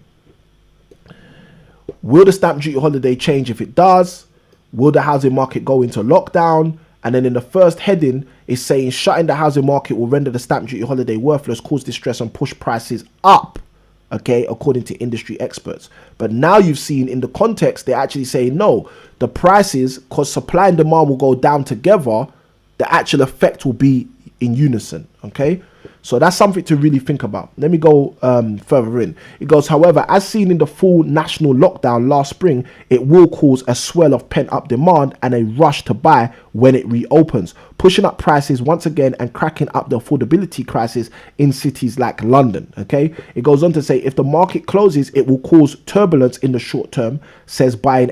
will the stamp duty holiday change? If it does, will the housing market go into lockdown? And then in the first heading is saying shutting the housing market will render the stamp duty holiday worthless, cause distress and push prices up. Okay, according to industry experts. But now you've seen in the context, they're actually saying no, the prices, because supply and demand will go down together, the actual effect will be in unison. Okay, so that's something to really think about. Let me go further in. It goes, however, as seen in the full national lockdown last spring, it will cause a swell of pent-up demand and a rush to buy when it reopens, pushing up prices once again and cracking up the affordability crisis in cities like London. Okay, it goes on to say, if the market closes, it will cause turbulence in the short term, says buying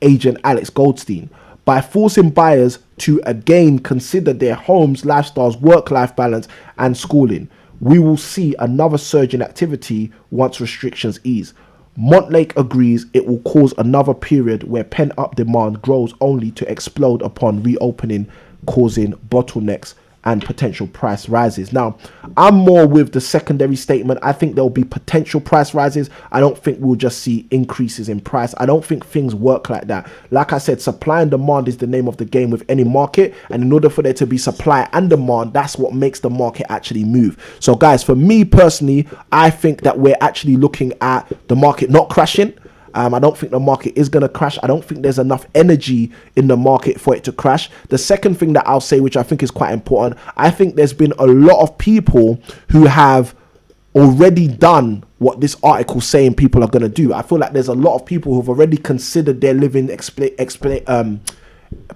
agent Alex Goldstein. By forcing buyers to again consider their homes, lifestyles, work-life balance and schooling, we will see another surge in activity once restrictions ease. Montlake agrees it will cause another period where pent-up demand grows only to explode upon reopening, causing bottlenecks and potential price rises. Now, I'm more with the secondary statement. I think there'll be potential price rises. I don't think we'll just see increases in price. I don't think things work like that. Like I said, supply and demand is the name of the game with any market. And in order for there to be supply and demand, that's what makes the market actually move. So guys, for me personally, I think that we're actually looking at the market not crashing. I don't think the market is going to crash. I don't think there's enough energy in the market for it to crash. The second thing that I'll say, which I think is quite important, I think there's been a lot of people who have already done what this article is saying people are going to do. I feel like there's a lot of people who've already considered their living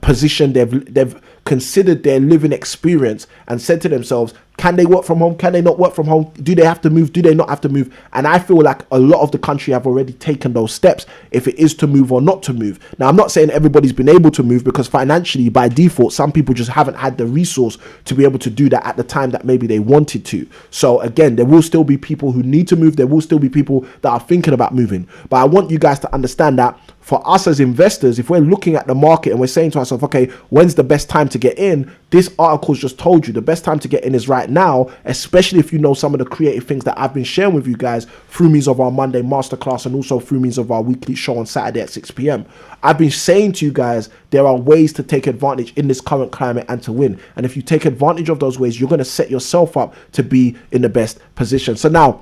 position. They've considered their living experience and said to themselves, can they work from home? Can they not work from home? Do they have to move? Do they not have to move? And I feel like a lot of the country have already taken those steps, if it is to move or not to move. Now, I'm not saying everybody's been able to move, because financially, by default, some people just haven't had the resource to be able to do that at the time that maybe they wanted to. So again, there will still be people who need to move. There will still be people that are thinking about moving. But I want you guys to understand that for us as investors, if we're looking at the market and we're saying to ourselves, okay, when's the best time to get in? This article's just told you the best time to get in is right now, especially if you know some of the creative things that I've been sharing with you guys through means of our Monday Masterclass and also through means of our weekly show on Saturday at 6 p.m. I've been saying to you guys, there are ways to take advantage in this current climate and to win. And if you take advantage of those ways, you're going to set yourself up to be in the best position. So now,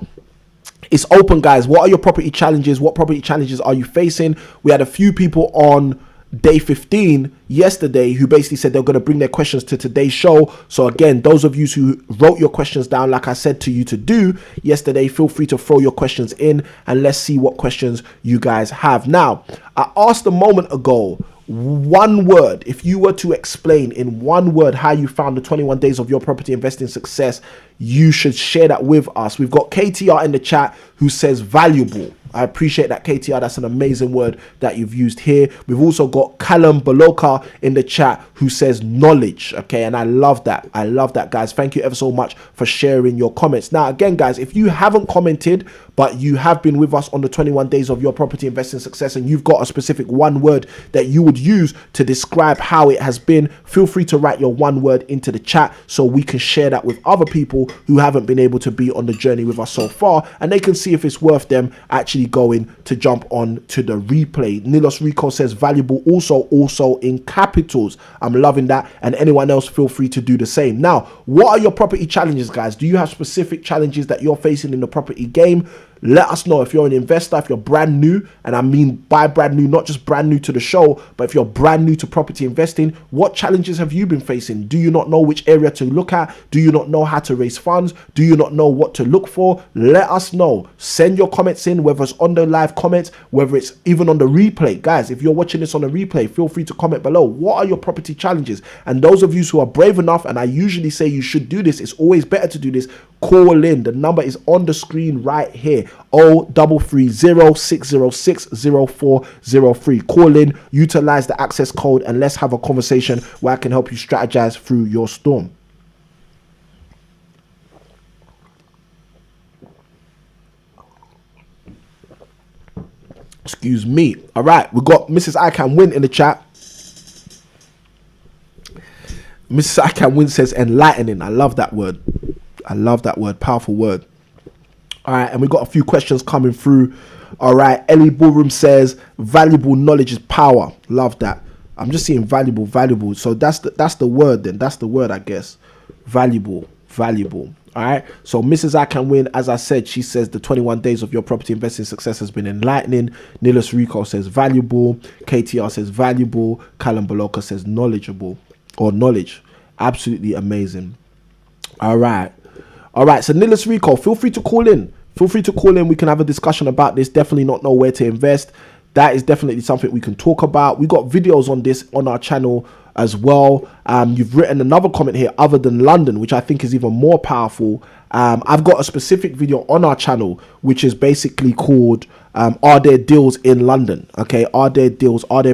it's open, guys. What are your property challenges? What property challenges are you facing? We had a few people on day 15 yesterday who basically said they're going to bring their questions to today's show. So again, those of you who wrote your questions down, like I said to you to do yesterday, feel free to throw your questions in and let's see what questions you guys have. Now, I asked a moment ago, one word, if you were to explain in one word how you found the 21 days of your property investing success, you should share that with us. We've got KTR in the chat who says valuable. I appreciate that, KTR. That's an amazing word that you've used here. We've also got Callum Baloka in the chat who says knowledge. Okay, and I love that. I love that, guys. Thank you ever so much for sharing your comments. Now, again, guys, if you haven't commented, but you have been with us on the 21 days of your property investing success and you've got a specific one word that you would use to describe how it has been, feel free to write your one word into the chat so we can share that with other people who haven't been able to be on the journey with us so far, and they can see if it's worth them actually going to jump on to the replay. Nilos Rico says valuable, also in capitals. I'm loving that, and anyone else feel free to do the same. Now, what are your property challenges, guys? Do you have specific challenges that you're facing in the property game? Let us know. If you're an investor, if you're brand new, and I mean by brand new, not just brand new to the show, but if you're brand new to property investing, what challenges have you been facing? Do you not know which area to look at? Do you not know how to raise funds? Do you not know what to look for? Let us know. Send your comments in, whether it's on the live comments, whether it's even on the replay. Guys, if you're watching this on the replay, feel free to comment below. What are your property challenges? And those of you who are brave enough, and I usually say you should do this, it's always better to do this, call in. The number is on the screen right here. 0330-606-0403. Call in, utilize the access code, and let's have a conversation where I can help you strategize through your storm. Excuse me. All right, we got Mrs. I Can Win in the chat. Mrs. I Can Win says enlightening. I love that word. I love that word. Powerful word. All right, and we got a few questions coming through. All right, Ellie Ballroom says valuable knowledge is power. Love that. I'm just seeing valuable. So that's the word then. That's the word, I guess. Valuable. All right, so Mrs. I Can Win, as I said, she says the 21 days of your property investing success has been enlightening. Nilis Rico says valuable. KTR says valuable. Callum Baloka says knowledgeable or knowledge. Absolutely amazing. All right. So Nilis Rico, feel free to call in. We can have a discussion about this. Definitely not know where to invest. That is definitely something we can talk about. We got videos on this on our channel as well. You've written another comment here, other than London, which I think is even more powerful. I've got a specific video on our channel which is basically called are there deals in London? Okay, are there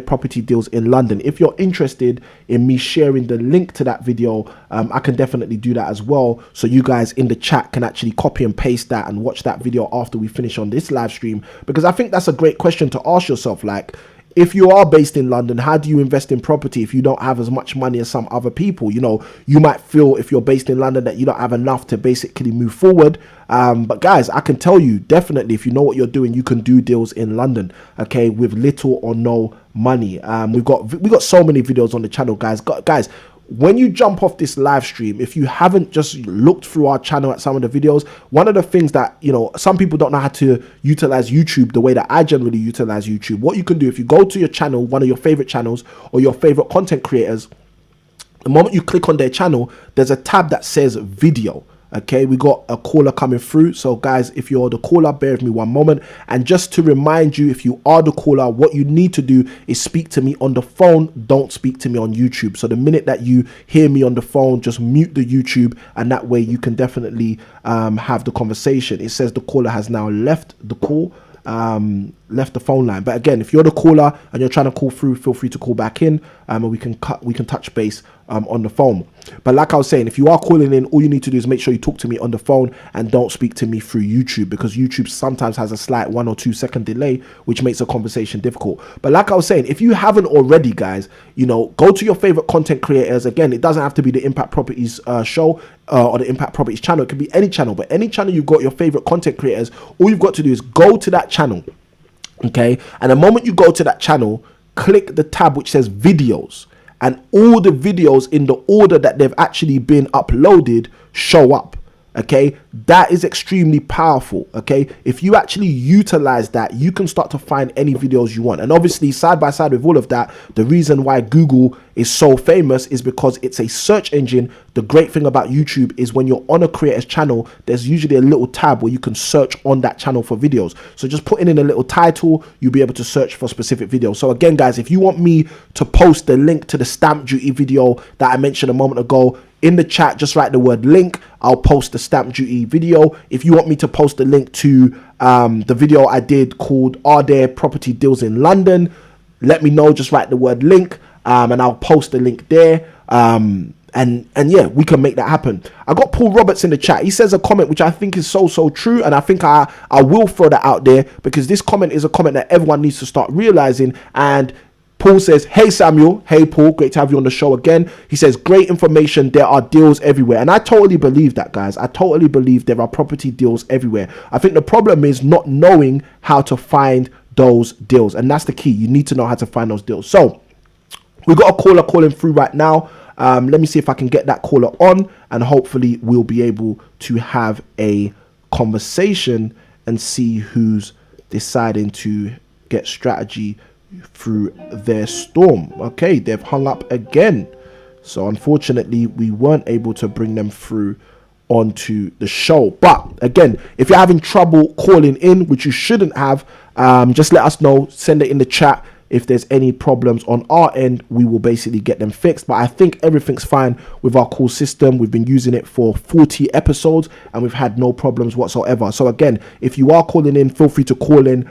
property deals in London? If you're interested in me sharing the link to that video, I can definitely do that as well, so you guys in the chat can actually copy and paste that and watch that video after we finish on this live stream, because I think that's a great question to ask yourself. Like, if you are based in London, how do you invest in property if you don't have as much money as some other people? You know, you might feel if you're based in London that you don't have enough to basically move forward. But guys, I can tell you definitely, if you know what you're doing, you can do deals in London, okay, with little or no money. We got so many videos on the channel, guys. When you jump off this live stream, if you haven't just looked through our channel at some of the videos, one of the things that, you know, some people don't know how to utilize YouTube the way that I generally utilize YouTube. What you can do, if you go to your channel, one of your favorite channels or your favorite content creators, the moment you click on their channel, there's a tab that says video. Okay, we got a caller coming through. So guys, if you're the caller, bear with me one moment. And just to remind you, if you are the caller, what you need to do is speak to me on the phone. Don't speak to me on YouTube. So the minute that you hear me on the phone, just mute the YouTube, and that way you can definitely have the conversation. It says the caller has now left the call. Left the phone line. But again, if you're the caller and you're trying to call through, feel free to call back in, and we can touch base on the phone. But like I was saying, if you are calling in, all you need to do is make sure you talk to me on the phone and don't speak to me through YouTube, because YouTube sometimes has a slight 1 or 2 second delay, which makes a conversation difficult. But like I was saying, if you haven't already, guys, you know, go to your favorite content creators. Again, it doesn't have to be the Impact Properties show or the Impact Properties channel. It could be any channel, but any channel you've got your favorite content creators, all you've got to do is go to that channel. Okay, and the moment you go to that channel, click the tab which says videos, and all the videos in the order that they've actually been uploaded show up. Okay, that is extremely powerful. Okay, if you actually utilize that, you can start to find any videos you want. And obviously, side by side with all of that, the reason why Google is so famous is because it's a search engine. The great thing about YouTube is when you're on a creator's channel, there's usually a little tab where you can search on that channel for videos. So just putting in a little title, you'll be able to search for specific videos. So again, guys, if you want me to post the link to the stamp duty video that I mentioned a moment ago, in the chat, just write the word link. I'll post the stamp duty video. If you want me to post the link to the video I did called Are There Property Deals in London, let me know. Just write the word link, and I'll post the link there. And yeah, we can make that happen. I got Paul Roberts in the chat. He says a comment which I think is so true, and I think I will throw that out there, because this comment is a comment that everyone needs to start realizing. And Paul says, hey Samuel, hey Paul, great to have you on the show again. He says, great information, there are deals everywhere. And I totally believe that, guys. I totally believe there are property deals everywhere. I think the problem is not knowing how to find those deals, and that's the key. You need to know how to find those deals. So we've got a caller calling through right now. Let me see if I can get that caller on, and hopefully we'll be able to have a conversation and see who's deciding to get strategy through their storm. Okay, they've hung up again, so unfortunately we weren't able to bring them through onto the show. But again, if you're having trouble calling in, which you shouldn't have, just let us know. Send it in the chat if there's any problems on our end, we will basically get them fixed. But I think everything's fine with our call system. We've been using it for 40 episodes and we've had no problems whatsoever. So again, if you are calling in, feel free to call in.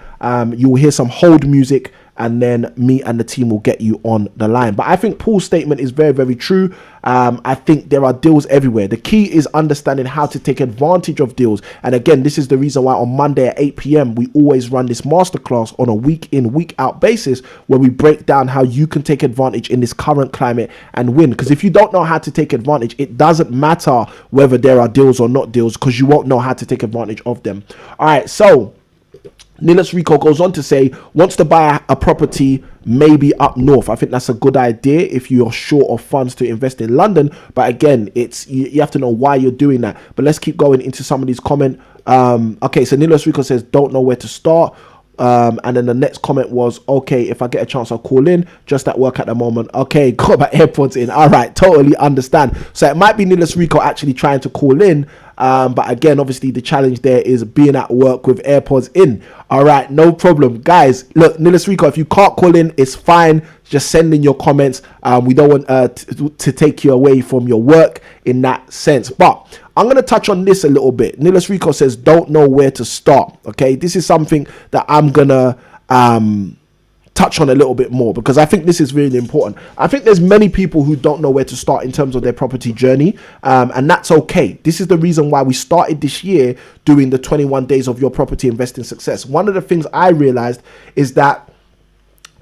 You will hear some hold music, and then me and the team will get you on the line. But I think Paul's statement is very, very true. I think there are deals everywhere. The key is understanding how to take advantage of deals. And again, this is the reason why on Monday at 8 p.m. we always run this masterclass on a week in, week out basis, where we break down how you can take advantage in this current climate and win. Because if you don't know how to take advantage, it doesn't matter whether there are deals or not deals, because you won't know how to take advantage of them. All right, so Nicholas Rico goes on to say, wants to buy a property maybe up north. I think that's a good idea if you're short of funds to invest in London. But again, it's you have to know why you're doing that. But let's keep going into some of these comments. Okay, so Nicholas Rico says, don't know where to start. And then the next comment was, okay, if I get a chance, I'll call in. Just at work at the moment. Okay, got my AirPods in. All right, totally understand. So it might be Nicholas Rico actually trying to call in. But again, obviously the challenge there is being at work with AirPods in. All right, no problem. Guys, look, Nicholas Rico, if you can't call in, it's fine. Just send in your comments. We don't want to take you away from your work in that sense. But I'm going to touch on this a little bit. Nicholas Rico says, don't know where to start. Okay, this is something that I'm going to touch on a little bit more, because I think this is really important. I think there's many people who don't know where to start in terms of their property journey, and that's okay. This is the reason why we started this year doing the 21 days of your property investing success. One of the things I realized is that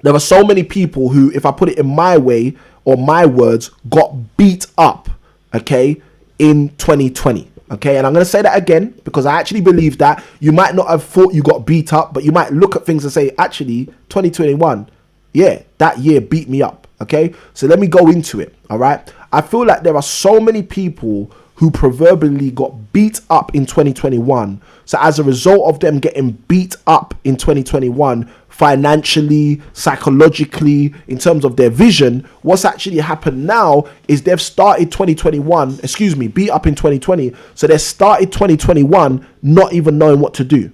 there are so many people who, if I put it in my way or my words, got beat up, okay, in 2020. Okay, and I'm going to say that again, because I actually believe that you might not have thought you got beat up, but you might look at things and say, actually, 2021, yeah, that year beat me up. Okay, so let me go into it. All right, I feel like there are so many people who proverbially got beat up in 2021. So as a result of them getting beat up in 2021, financially, psychologically, in terms of their vision, what's actually happened now is they've started beat up in 2020. So they started 2021 not even knowing what to do.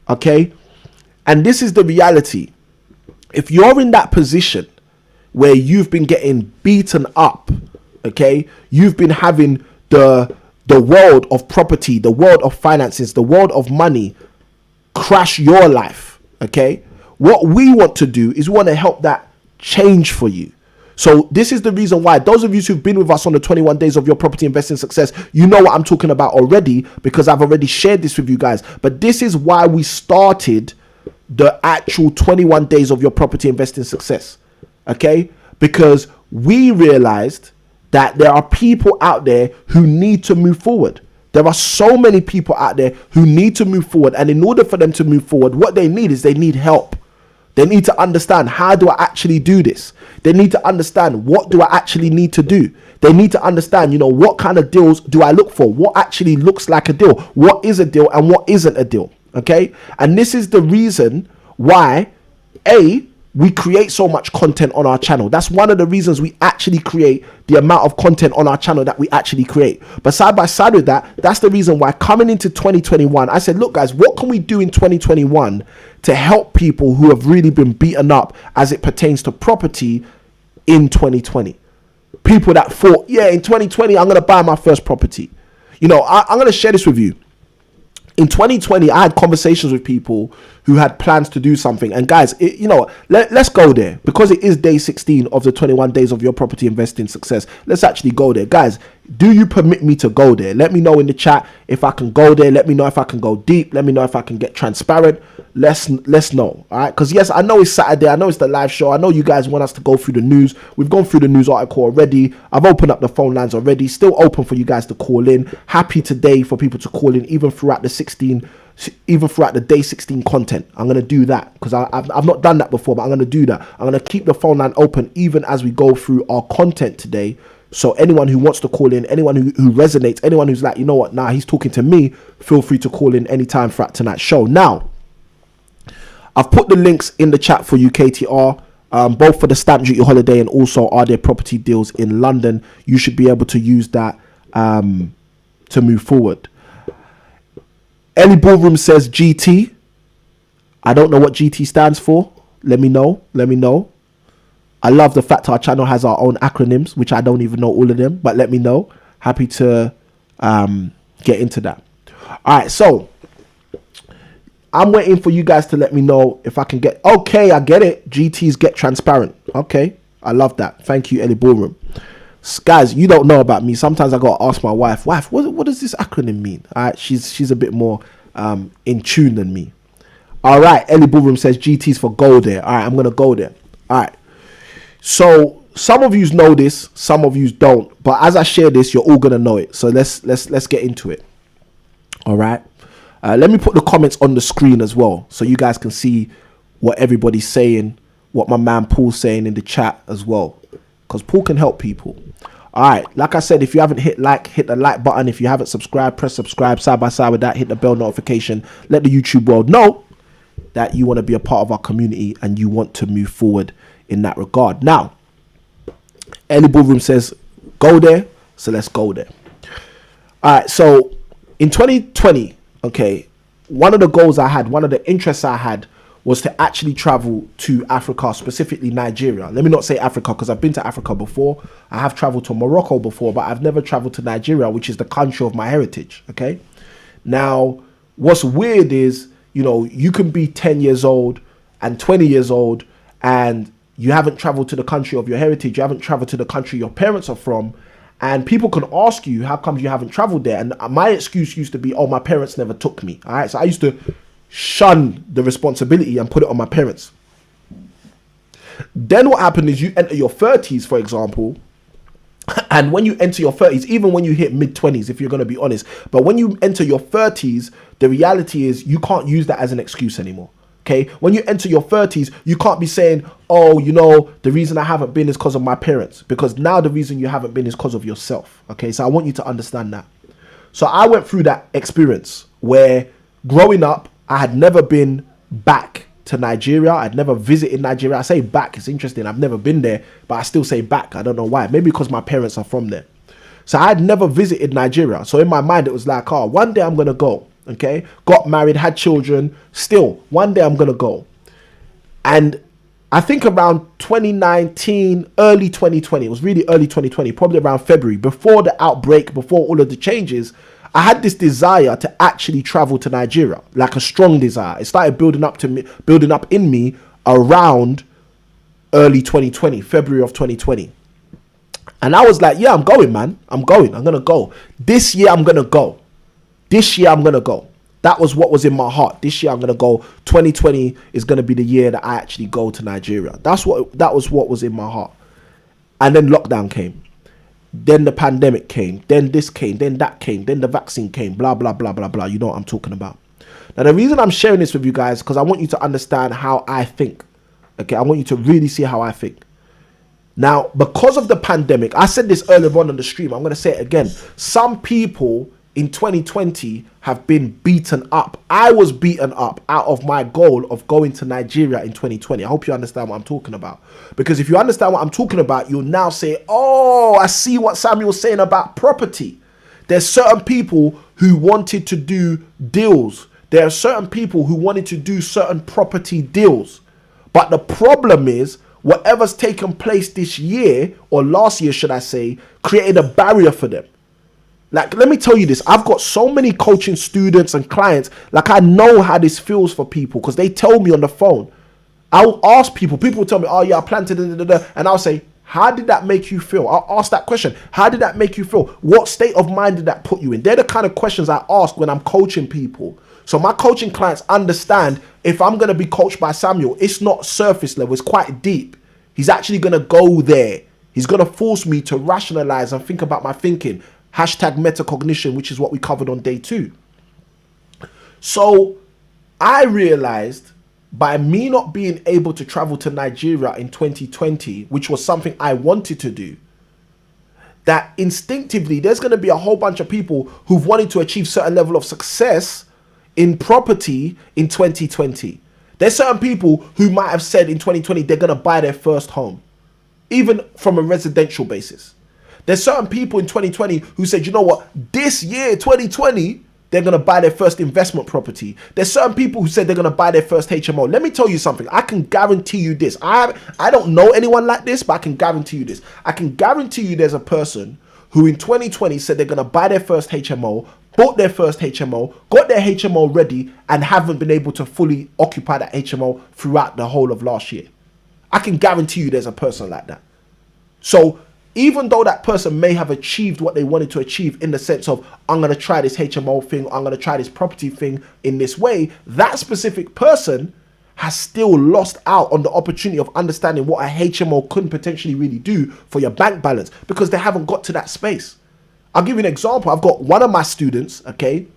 Okay. And this is the reality. If you're in that position where you've been getting beaten up, okay, you've been having the world of property, the world of finances, the world of money crash your life, okay? What we want to do is we want to help that change for you. So this is the reason why those of you who've been with us on the 21 days of your property investing success, you know what I'm talking about already, because I've already shared this with you guys. But this is why we started the actual 21 days of your property investing success, okay? Because we realized that there are people out there who need to move forward. There are so many people out there who need to move forward. And in order for them to move forward, what they need is they need help. They need to understand, how do I actually do this? They need to understand, what do I actually need to do? They need to understand, what kind of deals do I look for? What actually looks like a deal? What is a deal and what isn't a deal? Okay. And this is the reason why, we create so much content on our channel. That's one of the reasons we actually create the amount of content on our channel that we actually create. But side by side with that, that's the reason why coming into 2021, I said, look guys, what can we do in 2021 to help people who have really been beaten up as it pertains to property in 2020? People that thought, yeah, in 2020, I'm going to buy my first property. I'm going to share this with you. In 2020, I had conversations with people who had plans to do something. And guys, let's go there, because it is day 16 of the 21 days of your property investing success. Let's actually go there. Guys, do you permit me to go there? Let me know in the chat if I can go there. Let me know if I can go deep. Let me know if I can get transparent. Let's know. All right. Because yes, I know it's Saturday. I know it's the live show. I know you guys want us to go through the news. We've gone through the news article already. I've opened up the phone lines already. Still open for you guys to call in. Happy today for people to call in, even throughout the day 16 content. I'm going to do that because I've not done that before, but I'm going to do that. I'm going to keep the phone line open even as we go through our content today. So anyone who wants to call in, anyone who resonates, anyone who's like, he's talking to me, feel free to call in anytime throughout tonight's show. Now, I've put the links in the chat for you, KTR, both for the stamp duty holiday and also are there property deals in London. You should be able to use that to move forward. Ellie Ballroom says GT. I don't know what GT stands for. Let me know. Let me know. I love the fact our channel has our own acronyms, which I don't even know all of them, but let me know. Happy to get into that. All right, so I'm waiting for you guys to let me know if I can get... Okay, I get it. GTs get transparent. Okay, I love that. Thank you, Ellie Ballroom. Guys, you don't know about me. Sometimes I got to ask my wife, what does this acronym mean? All right, she's a bit more in tune than me. All right, Ellie Ballroom says GTs for go there. All right, I'm going to go there. All right. So some of you know this, some of you don't. But as I share this, you're all going to know it. So let's get into it. All right. Let me put the comments on the screen as well, so you guys can see what everybody's saying, what my man Paul's saying in the chat as well, because Paul can help people. All right, like I said, if you haven't hit the like button. If you haven't subscribed, press subscribe. Side by side with that, hit the bell notification. Let the YouTube world know that you want to be a part of our community and you want to move forward in that regard. Now, Ellie Ballroom says go there, so let's go there. All right, so in 2020, okay, one of the goals I had, one of the interests I had was to actually travel to Africa, specifically Nigeria. Let me not say Africa, because I've been to Africa before. I have traveled to Morocco before, but I've never traveled to Nigeria, which is the country of my heritage, okay? Now, what's weird is, you know, you can be 10 years old and 20 years old and you haven't traveled to the country of your heritage, you haven't traveled to the country your parents are from, and people can ask you, how come you haven't traveled there? And my excuse used to be, oh, my parents never took me, all right? So I used to shun the responsibility and put it on my parents. Then what happened is you enter your 30s, for example, and when you enter your 30s, even when you hit mid-20s, if you're going to be honest, but when you enter your 30s, the reality is you can't use that as an excuse anymore. Okay, when you enter your 30s, you can't be saying, oh, you know, the reason I haven't been is because of my parents, because now the reason you haven't been is because of yourself. Okay, so I want you to understand that. So I went through that experience where growing up, I had never been back to Nigeria. I'd never visited Nigeria. I say back, it's interesting. I've never been there, but I still say back. I don't know why. Maybe because my parents are from there. So I had never visited Nigeria. So in my mind, it was like, oh, one day I'm going to go. Okay, got married, had children. Still, one day I'm going to go. And I think around 2019, early 2020, it was really early 2020, probably around February, before the outbreak, before all of the changes, I had this desire to actually travel to Nigeria, like a strong desire. It started building up in me around early 2020, February of 2020. And I was like, yeah, I'm going, man. I'm going to go. This year, I'm going to go. This year, I'm going to go. That was what was in my heart. This year, I'm going to go. 2020 is going to be the year that I actually go to Nigeria. That was what was in my heart. And then lockdown came. Then the pandemic came. Then this came. Then that came. Then the vaccine came. Blah, blah, blah, blah, blah. You know what I'm talking about. Now, the reason I'm sharing this with you guys, because I want you to understand how I think. Okay, I want you to really see how I think. Now, because of the pandemic, I said this earlier on the stream. I'm going to say it again. Some people in 2020 have been beaten up. I was beaten up out of my goal of going to Nigeria in 2020. I hope you understand what I'm talking about. Because if you understand what I'm talking about, you'll now say, oh, I see what Samuel's saying about property. There's certain people who wanted to do deals. There are certain people who wanted to do certain property deals. But the problem is, whatever's taken place this year, or last year, should I say, created a barrier for them. Like, let me tell you this. I've got so many coaching students and clients. Like, I know how this feels for people because they tell me on the phone. I'll ask people. People will tell me, oh, yeah, I planted it. And I'll say, how did that make you feel? I'll ask that question. How did that make you feel? What state of mind did that put you in? They're the kind of questions I ask when I'm coaching people. So my coaching clients understand if I'm going to be coached by Samuel, it's not surface level. It's quite deep. He's actually going to go there. He's going to force me to rationalize and think about my thinking. Hashtag metacognition, which is what we covered on day 2. So I realized by me not being able to travel to Nigeria in 2020, which was something I wanted to do, that instinctively there's going to be a whole bunch of people who've wanted to achieve certain level of success in property in 2020. There's certain people who might have said in 2020 they're going to buy their first home, even from a residential basis. There's certain people in 2020 who said, you know what, this year, 2020, they're going to buy their first investment property. There's certain people who said they're going to buy their first HMO. Let me tell you something. I can guarantee you this. I don't know anyone like this, but I can guarantee you this. I can guarantee you there's a person who in 2020 said they're going to buy their first HMO, bought their first HMO, got their HMO ready, and haven't been able to fully occupy that HMO throughout the whole of last year. I can guarantee you there's a person like that. So even though that person may have achieved what they wanted to achieve in the sense of, I'm going to try this HMO thing, I'm going to try this property thing in this way, that specific person has still lost out on the opportunity of understanding what a HMO could potentially really do for your bank balance because they haven't got to that space. I'll give you an example. I've got one of my students, okay,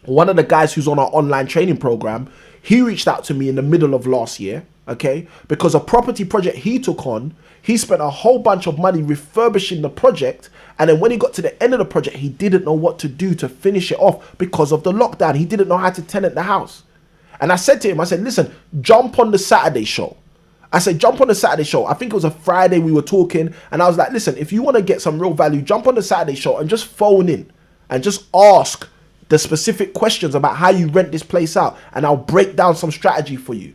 one of the guys who's on our online training program, he reached out to me in the middle of last year, okay, because a property project he took on, he spent a whole bunch of money refurbishing the project, and then when he got to the end of the project, he didn't know what to do to finish it off because of the lockdown. He didn't know how to tenant the house. And I said to him, I said, listen, jump on the Saturday show. I said, jump on the Saturday show. I think it was a Friday we were talking, and I was like, listen, if you want to get some real value, jump on the Saturday show and just phone in and just ask the specific questions about how you rent this place out, and I'll break down some strategy for you.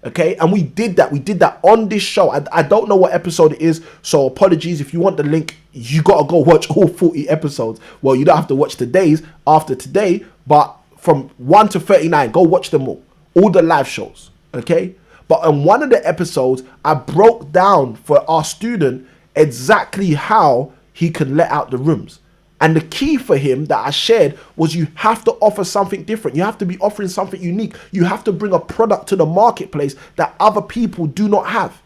Okay, and we did that. We did that on this show. I don't know what episode it is, so apologies. If you want the link, you got to go watch all 40 episodes. Well, you don't have to watch today's after today, but from 1 to 39, go watch them all the live shows. Okay, but on one of the episodes, I broke down for our student exactly how he can let out the rooms. And the key for him that I shared was you have to offer something different. You have to be offering something unique. You have to bring a product to the marketplace that other people do not have.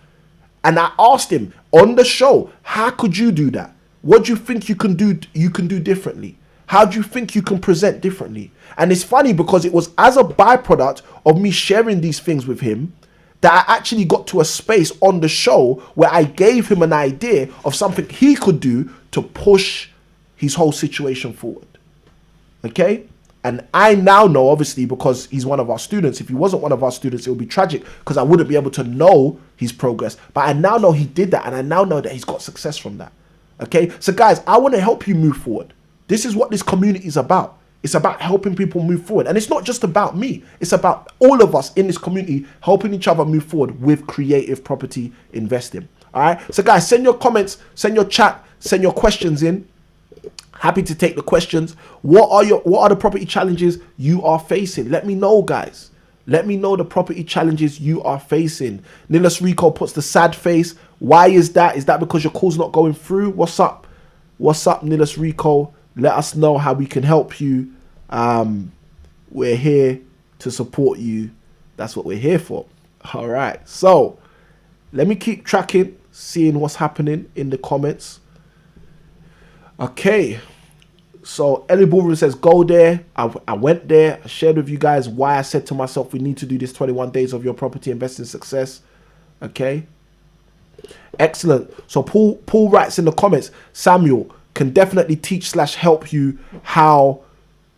And I asked him on the show, how could you do that? What do you think you can do differently? How do you think you can present differently? And it's funny because it was as a byproduct of me sharing these things with him that I actually got to a space on the show where I gave him an idea of something he could do to push his whole situation forward. Okay? And I now know, obviously, because he's one of our students. If he wasn't one of our students, it would be tragic because I wouldn't be able to know his progress. But I now know he did that, and I now know that he's got success from that. Okay? So guys, I want to help you move forward. This is what this community is about. It's about helping people move forward. And it's not just about me. It's about all of us in this community helping each other move forward with creative property investing. All right? So guys, send your comments, send your chat, send your questions in. Happy to take the questions. What are the property challenges you are facing? Let me know, guys. Let me know the property challenges you are facing. Nilas Rico puts the sad face. Why is that? Is that because your call's not going through? What's up? What's up, Nilas Rico? Let us know how we can help you. We're here to support you. That's what we're here for. All right. So let me keep tracking, seeing what's happening in the comments. Okay, so Ellie Baldwin says, go there. I went there. I shared with you guys why I said to myself, we need to do this 21 days of your property investing success. Okay, excellent. So Paul writes in the comments, Samuel can definitely teach / help you how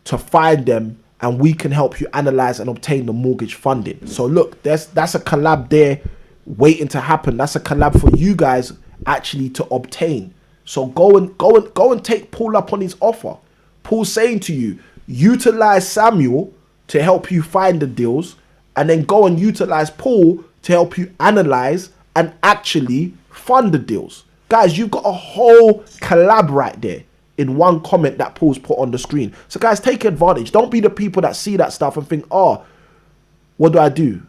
to find them, and we can help you analyze and obtain the mortgage funding. So look, that's a collab there waiting to happen. That's a collab for you guys actually to obtain. So go and take Paul up on his offer. Paul's saying to you, utilize Samuel to help you find the deals, and then go and utilize Paul to help you analyze and actually fund the deals. Guys, you've got a whole collab right there in one comment that Paul's put on the screen. So guys, take advantage. Don't be the people that see that stuff and think, oh, what do I do?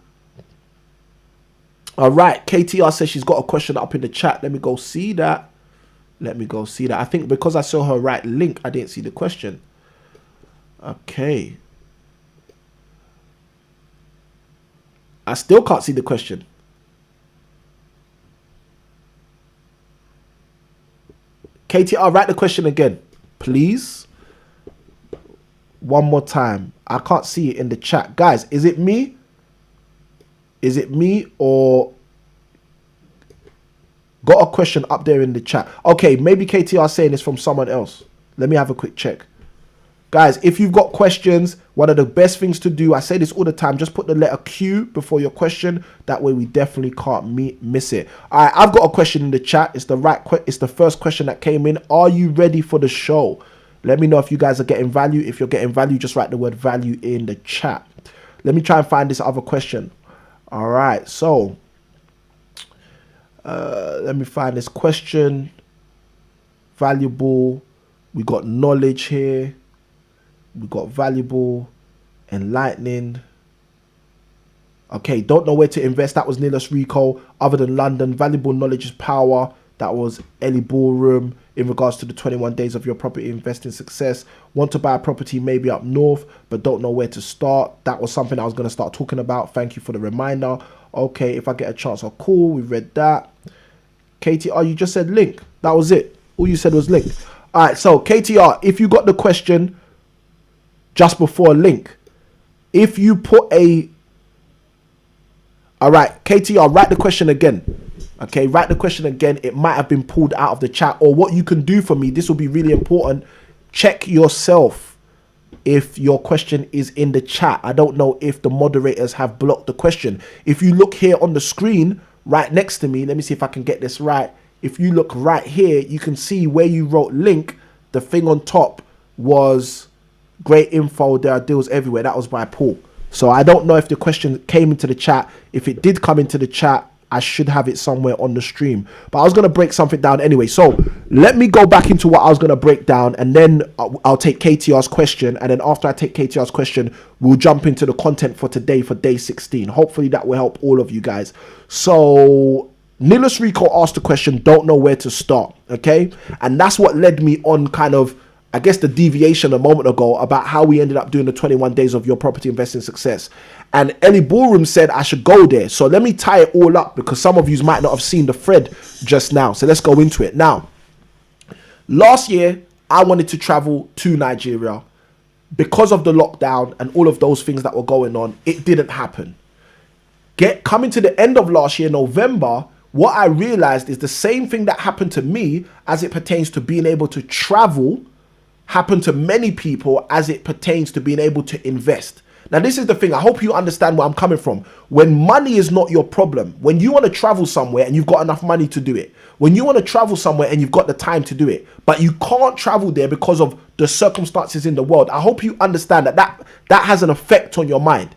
All right, KTR says she's got a question up in the chat. Let me go see that. I think because I saw her right link, I didn't see the question. Okay. I still can't see the question. KTR, write the question again, please. One more time. I can't see it in the chat. Guys, is it me? Is it me or... Got a question up there in the chat. Okay, maybe KTR saying it's from someone else. Let me have a quick check. Guys, if you've got questions, one of the best things to do, I say this all the time, just put the letter Q before your question. That way we definitely can't miss it. All right, I've got a question in the chat. It's the first question that came in. Are you ready for the show? Let me know if you guys are getting value. If you're getting value, just write the word value in the chat. Let me try and find this other question. All right, so let me find this question. Valuable. We got knowledge here. We got valuable, enlightening. Okay, don't know where to invest. That was Nilos Rico. Other than London, valuable knowledge is power. That was Ellie Ballroom. In regards to the 21 days of your property investing success. Want to buy a property maybe up north, but don't know where to start. That was something I was going to start talking about. Thank you for the reminder. Okay, if I get a chance, I'll call. We read that. KTR, you just said link. That was it. All you said was link. All right, so KTR, if you got the question just before link, if you put a... All right, KTR, write the question again. Okay, write the question again. It might have been pulled out of the chat. Or what you can do for me, this will be really important. Check yourself if your question is in the chat. I don't know if the moderators have blocked the question. If you look here on the screen right next to me, let me see if I can get this right. If you look right here, you can see where you wrote link. The thing on top was great info. There are deals everywhere. That was by Paul. So I don't know if the question came into the chat. If it did come into the chat, I should have it somewhere on the stream. But I was going to break something down anyway. So let me go back into what I was going to break down. And then I'll take KTR's question. And then after I take KTR's question, we'll jump into the content for today for day 16. Hopefully that will help all of you guys. So Nilos Rico asked the question, don't know where to start. Okay. And that's what led me on kind of, I guess, the deviation a moment ago about how we ended up doing the 21 days of your property investing success. And Ellie Ballroom said I should go there. So let me tie it all up because some of you might not have seen the thread just now. So let's go into it. Now, last year, I wanted to travel to Nigeria. Because of the lockdown and all of those things that were going on, it didn't happen. Coming to the end of last year, November, what I realized is the same thing that happened to me as it pertains to being able to travel happened to many people as it pertains to being able to invest. Now, this is the thing. I hope you understand where I'm coming from. When money is not your problem, when you want to travel somewhere and you've got enough money to do it, when you want to travel somewhere and you've got the time to do it, but you can't travel there because of the circumstances in the world, I hope you understand that has an effect on your mind.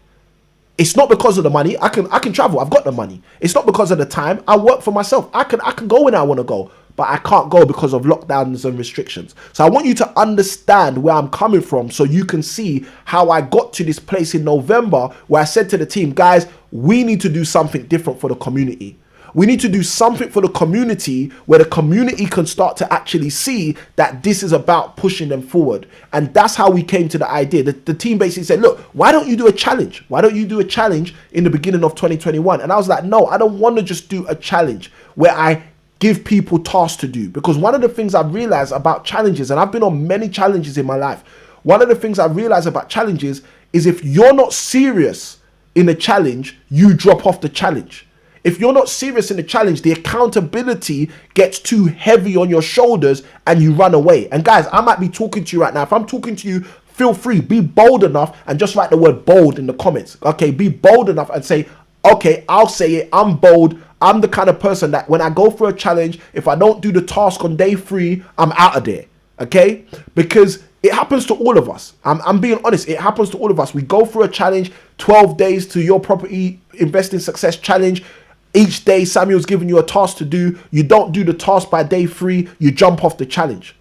It's not because of the money. I can travel. I've got the money. It's not because of the time. I work for myself. I can go when I want to go, but I can't go because of lockdowns and restrictions. So I want you to understand where I'm coming from so you can see how I got to this place in November where I said to the team, guys, we need to do something different for the community. We need to do something for the community where the community can start to actually see that this is about pushing them forward. And that's how we came to the idea. The team basically said, look, why don't you do a challenge? Why don't you do a challenge in the beginning of 2021? And I was like, no, I don't want to just do a challenge where I give people tasks to do. Because one of the things I've realized about challenges, and I've been on many challenges in my life, one of the things I realized about challenges is if you're not serious in a challenge, you drop off the challenge. If you're not serious in the challenge, the accountability gets too heavy on your shoulders and you run away. And guys, I might be talking to you right now. If I'm talking to you, feel free, be bold enough and just write the word bold in the comments. Okay, be bold enough and say, okay, I'll say it. I'm bold. I'm the kind of person that when I go for a challenge, if I don't do the task on day 3, I'm out of there. Okay, because it happens to all of us. I'm being honest. It happens to all of us. We go through a challenge, 12 days to your property investing success challenge. Each day, Samuel's giving you a task to do. You don't do the task by day 3, you jump off the challenge.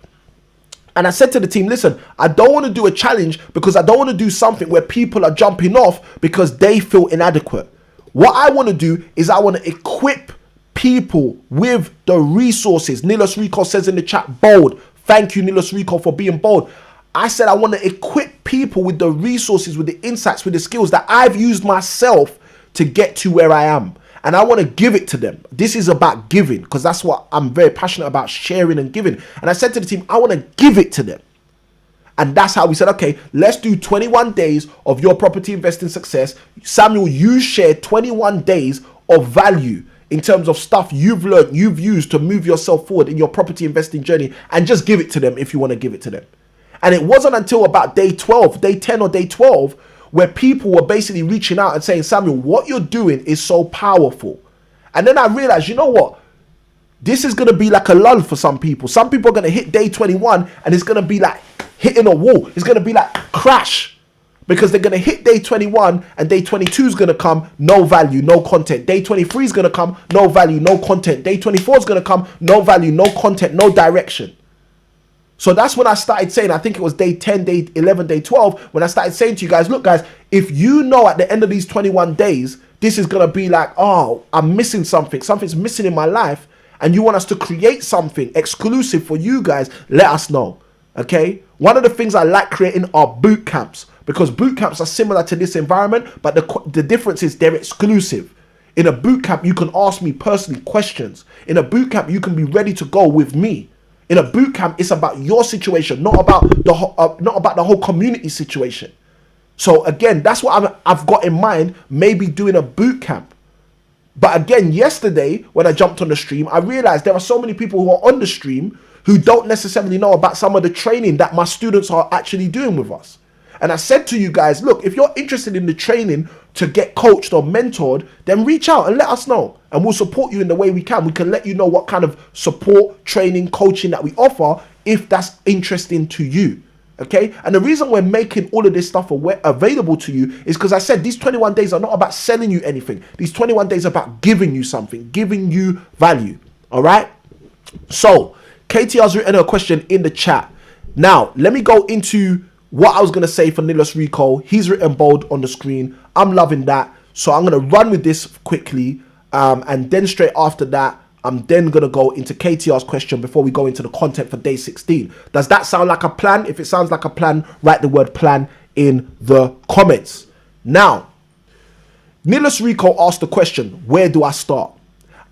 And I said to the team, listen, I don't want to do a challenge because I don't want to do something where people are jumping off because they feel inadequate. What I want to do is I want to equip people with the resources. Nilos Rico says in the chat, bold. Thank you, Nilos Rico, for being bold. I said I want to equip people with the resources, with the insights, with the skills that I've used myself to get to where I am. And I want to give it to them. This is about giving because that's what I'm very passionate about, sharing and giving. And I said to the team, I want to give it to them. And that's how we said, okay, let's do 21 days of your property investing success. Samuel, you shared 21 days of value in terms of stuff you've learned, you've used to move yourself forward in your property investing journey, and just give it to them if you want to give it to them. And it wasn't until about day 12, day 10 or day 12, where people were basically reaching out and saying, Samuel, what you're doing is so powerful. And then I realized, you know what? this is going to be like a lull for some people. Some people are going to hit day 21 and it's going to be like hitting a wall. It's going to be like crash, because they're going to hit day 21 and day 22 is going to come, no value, no content. Day 23 is going to come, no value, no content. Day 24 is going to come, no value, no content, no direction. So that's when I started saying, I think it was day 10, day 11, day 12, when I started saying to you guys, look guys, if you know at the end of these 21 days, this is going to be like, oh, I'm missing something. Something's missing in my life. And you want us to create something exclusive for you guys, let us know. Okay. One of the things I like creating are boot camps, because boot camps are similar to this environment, but the difference is they're exclusive. In a boot camp, you can ask me personally questions. In a boot camp, you can be ready to go with me. In a boot camp, it's about your situation, not about the whole community situation. So again, that's what I've got in mind, maybe doing a boot camp. But again, yesterday when I jumped on the stream, I realized there are so many people who are on the stream who don't necessarily know about some of the training that my students are actually doing with us. And I said to you guys, look, if you're interested in the training to get coached or mentored, then reach out and let us know. And we'll support you in the way we can. We can let you know what kind of support, training, coaching that we offer, if that's interesting to you. Okay? And the reason we're making all of this stuff available to you is because I said these 21 days are not about selling you anything. These 21 days are about giving you something, giving you value. All right? So, KTR's written a question in the chat. Now, let me go into what I was going to say for Nilos Rico. He's written bold on the screen. I'm loving that. So I'm going to run with this quickly. And then straight after that, I'm then going to go into KTR's question before we go into the content for day 16. Does that sound like a plan? If it sounds like a plan, write the word plan in the comments. Now, Nilos Rico asked the question, where do I start?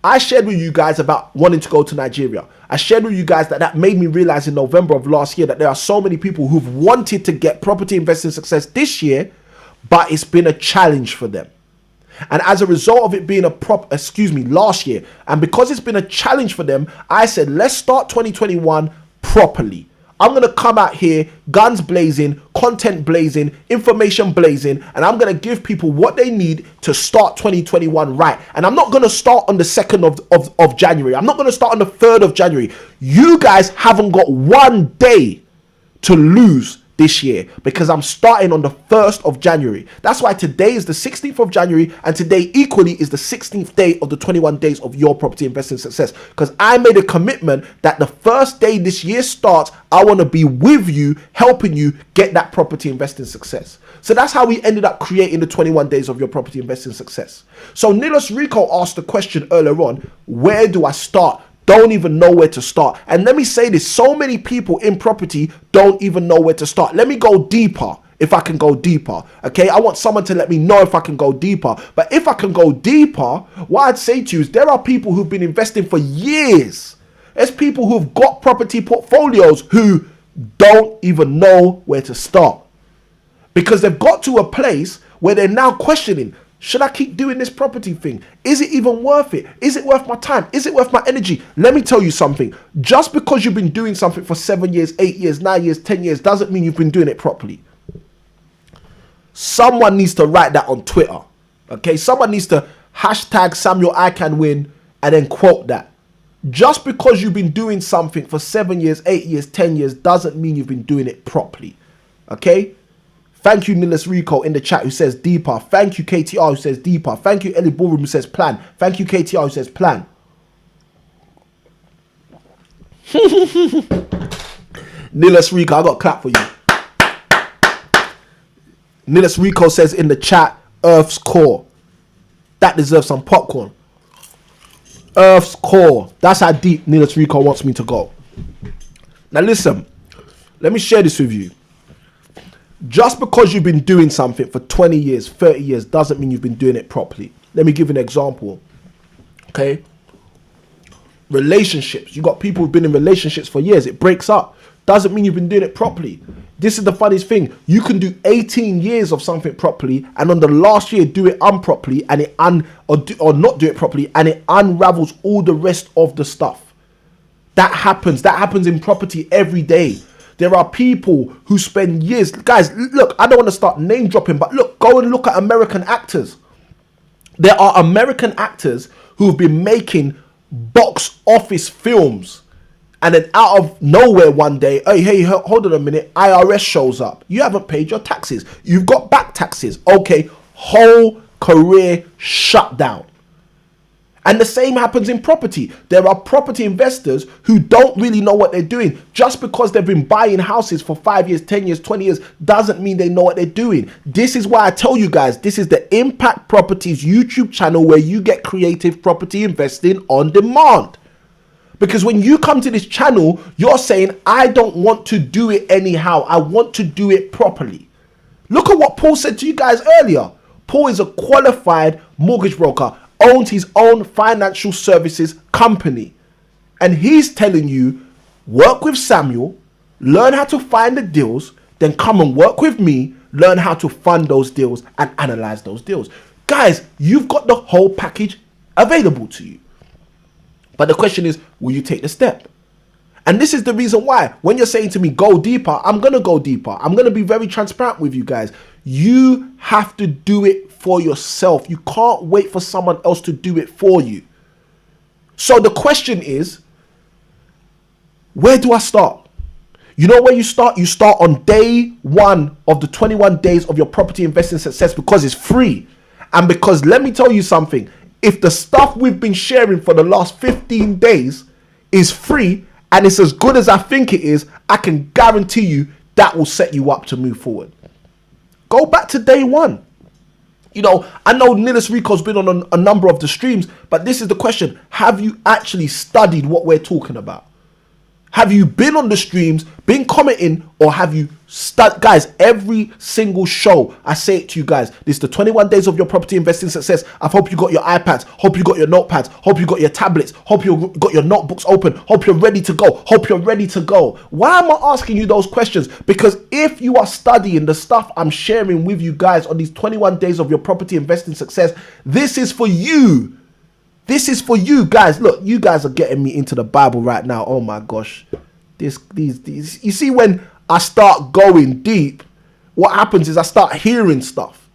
I shared with you guys about wanting to go to Nigeria. I shared with you guys that made me realize in November of last year that there are so many people who've wanted to get property investing success this year, but it's been a challenge for them. And as a result of it being last year, and because it's been a challenge for them, I said, let's start 2021 properly. I'm going to come out here, guns blazing, content blazing, information blazing, and I'm going to give people what they need to start 2021 right. And I'm not going to start on the 2nd of January. I'm not going to start on the 3rd of January. You guys haven't got one day to lose this year, because I'm starting on the 1st of January. That's why today is the 16th of January, and today equally is the 16th day of the 21 days of your property investing success, because I made a commitment that the first day this year starts, I want to be with you, helping you get that property investing success. So that's how we ended up creating the 21 days of your property investing success. So Nilos Rico asked the question earlier on, where do I start? Don't even know where to start. And let me say this, so many people in property don't even know where to start. Let me go deeper, if I can go deeper. Okay, I want someone to let me know if I can go deeper. But if I can go deeper, what I'd say to you is there are people who've been investing for years. There's people who've got property portfolios who don't even know where to start, because they've got to a place where they're now questioning, should I keep doing this property thing? Is it even worth it? Is it worth my time? Is it worth my energy? Let me tell you something. Just because you've been doing something for 7 years, 8 years, 9 years, 10 years, doesn't mean you've been doing it properly. Someone needs to write that on Twitter. Okay? Someone needs to hashtag Samuel I Can Win and then quote that. Just because you've been doing something for 7 years, 8 years, 10 years, doesn't mean you've been doing it properly. Okay? Thank you, Nilos Rico in the chat who says deeper. Thank you, KTR who says deeper. Thank you, Ellie Ballroom who says plan. Thank you, KTR who says plan. Nilos Rico, I got a clap for you. Nilos Rico says in the chat, Earth's core. That deserves some popcorn. Earth's core. That's how deep Nilos Rico wants me to go. Now listen, let me share this with you. Just because you've been doing something for 20 years, 30 years, doesn't mean you've been doing it properly. Let me give you an example. Okay? Relationships. You got people who've been in relationships for years. It breaks up. Doesn't mean you've been doing it properly. This is the funniest thing. You can do 18 years of something properly, and on the last year do it improperly, and or not do it properly, and it unravels all the rest of the stuff. That happens. That happens in property every day. There are people who spend years. Guys, look, I don't want to start name dropping, but look, go and look at American actors. There are American actors who've been making box office films. And then out of nowhere one day, hey, hold on a minute, IRS shows up. You haven't paid your taxes. You've got back taxes. Okay, whole career shut down. And the same happens in property. There are property investors who don't really know what they're doing. Just because they've been buying houses for 5 years, 10 years, 20 years doesn't mean they know what they're doing. This is why I tell you guys, this is the Impact Properties YouTube channel where you get creative property investing on demand. Because when you come to this channel, you're saying, I don't want to do it anyhow. I want to do it properly. Look at what Paul said to you guys earlier. Paul is a qualified mortgage broker, owns his own financial services company. And he's telling you, work with Samuel, learn how to find the deals, then come and work with me, learn how to fund those deals and analyze those deals. Guys, you've got the whole package available to you. But the question is, will you take the step? And this is the reason why, when you're saying to me, go deeper, I'm going to go deeper. I'm going to be very transparent with you guys. You have to do it for yourself. You can't wait for someone else to do it for you. So the question is, where do I start? You know where you start? You start on day 1 of the 21 days of your property investing success, because it's free. And because, let me tell you something, if the stuff we've been sharing for the last 15 days is free and it's as good as I think it is, I can guarantee you that will set you up to move forward. Go back to day 1. You know, I know Nilis Rico's been on a number of the streams, but this is the question. Have you actually studied what we're talking about? Have you been on the streams, been commenting, or have you studied? Guys, every single show, I say it to you guys. This is the 21 days of your property investing success. I hope you got your iPads. Hope you got your notepads. Hope you got your tablets. Hope you got your notebooks open. Hope you're ready to go. Hope you're ready to go. Why am I asking you those questions? Because if you are studying the stuff I'm sharing with you guys on these 21 days of your property investing success, this is for you. This is for you guys. Look, you guys are getting me into the Bible right now. Oh my gosh. These. You see, when I start going deep, what happens is I start hearing stuff.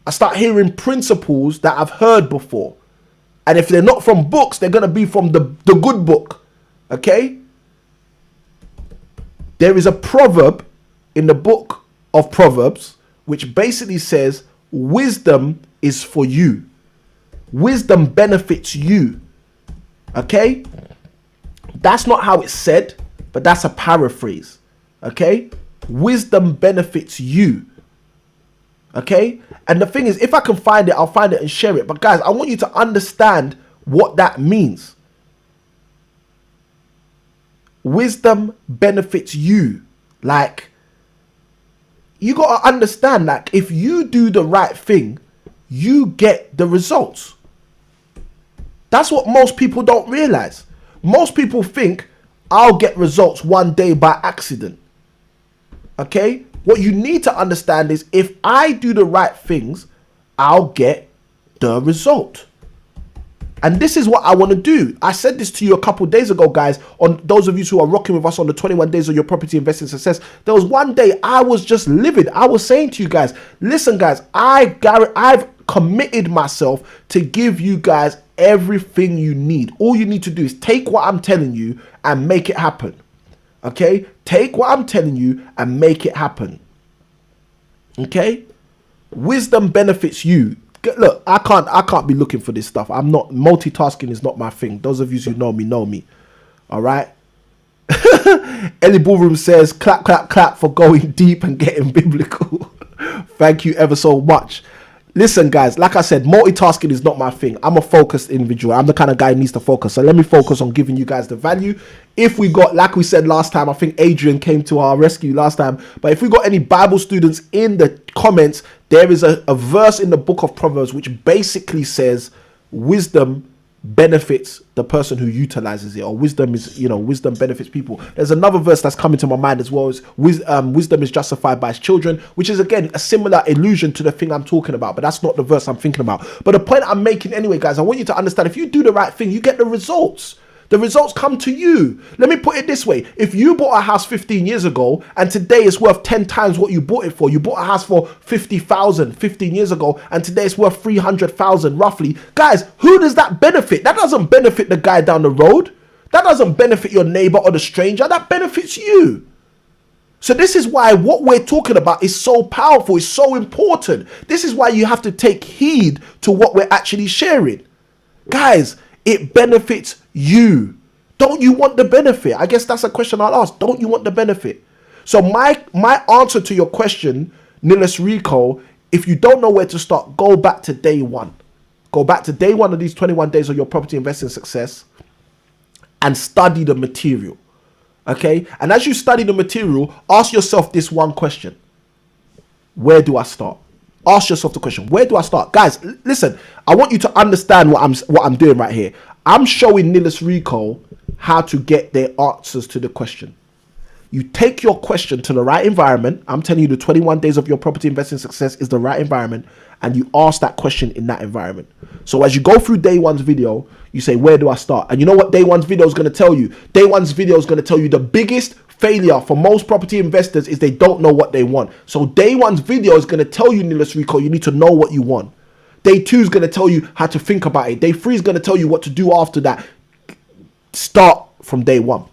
I start hearing principles that I've heard before. And if they're not from books, they're going to be from the good book. Okay? There is a proverb in the book of Proverbs which basically says, wisdom is for you. Wisdom benefits you. Okay? That's not how it's said, but that's a paraphrase. Okay? Wisdom benefits you. Okay? And the thing is, if I can find it, I'll find it and share it. But guys, I want you to understand what that means. Wisdom benefits you. Like, you got to understand, like, if you do the right thing, you get the results. That's what most people don't realize. Most people think, I'll get results one day by accident. Okay? What you need to understand is, if I do the right things, I'll get the result. And this is what I want to do. I said this to you a couple days ago, guys, on those of you who are rocking with us on the 21 days of your property investing success. There was one day I was just livid. I was saying to you guys, listen guys, I've committed myself to give you guys everything you need. All you need to do is take what I'm telling you and make it happen. Okay? Take what I'm telling you and make it happen. Okay? Wisdom benefits you. Look, I can't be looking for this stuff. I'm not, multitasking is not my thing. Those of you who know me. All right? Ellie Ballroom says, clap, clap, clap for going deep and getting biblical. Thank you ever so much. Listen, guys, like I said, multitasking is not my thing. I'm a focused individual. I'm the kind of guy who needs to focus. So let me focus on giving you guys the value. If we got, like we said last time, I think Adrian came to our rescue last time. But if we got any Bible students in the comments, there is a verse in the book of Proverbs which basically says wisdom benefits the person who utilizes it, or wisdom is, wisdom benefits people. There's another verse that's coming to my mind as well, is wisdom is justified by its children, which is again a similar allusion to the thing I'm talking about, but that's not the verse I'm thinking about. But the point I'm making anyway, guys, I want you to understand, if you do the right thing, you get the results. The results come to you. Let me put it this way. If you bought a house 15 years ago and today it's worth 10 times what you bought it for, you bought a house for 50,000 15 years ago and today it's worth 300,000 roughly. Guys, who does that benefit? That doesn't benefit the guy down the road. That doesn't benefit your neighbor or the stranger. That benefits you. So this is why what we're talking about is so powerful. It's so important. This is why you have to take heed to what we're actually sharing. Guys, it benefits you. Don't you want the benefit? I guess that's a question I'll ask. Don't you want the benefit? So my answer to your question, Nilis Rico, if you don't know where to start, go back to day one. Go back to day one of these 21 days of your property investing success and study the material. Okay? And as you study the material, ask yourself this one question. Where do I start? Ask yourself the question, where do I start? Guys, listen, I want you to understand what I'm doing right here. I'm showing Nilis Rico how to get their answers to the question. You take your question to the right environment. I'm telling you, the 21 days of your property investing success is the right environment, and you ask that question in that environment. So as you go through day one's video, you say, where do I start? And you know what day one's video is going to tell you? Day one's video is going to tell you the biggest failure for most property investors is they don't know what they want. So day one's video is going to tell you, Nilis Rico, you need to know what you want. Day two is going to tell you how to think about it. Day three is going to tell you what to do after that. Start from day one.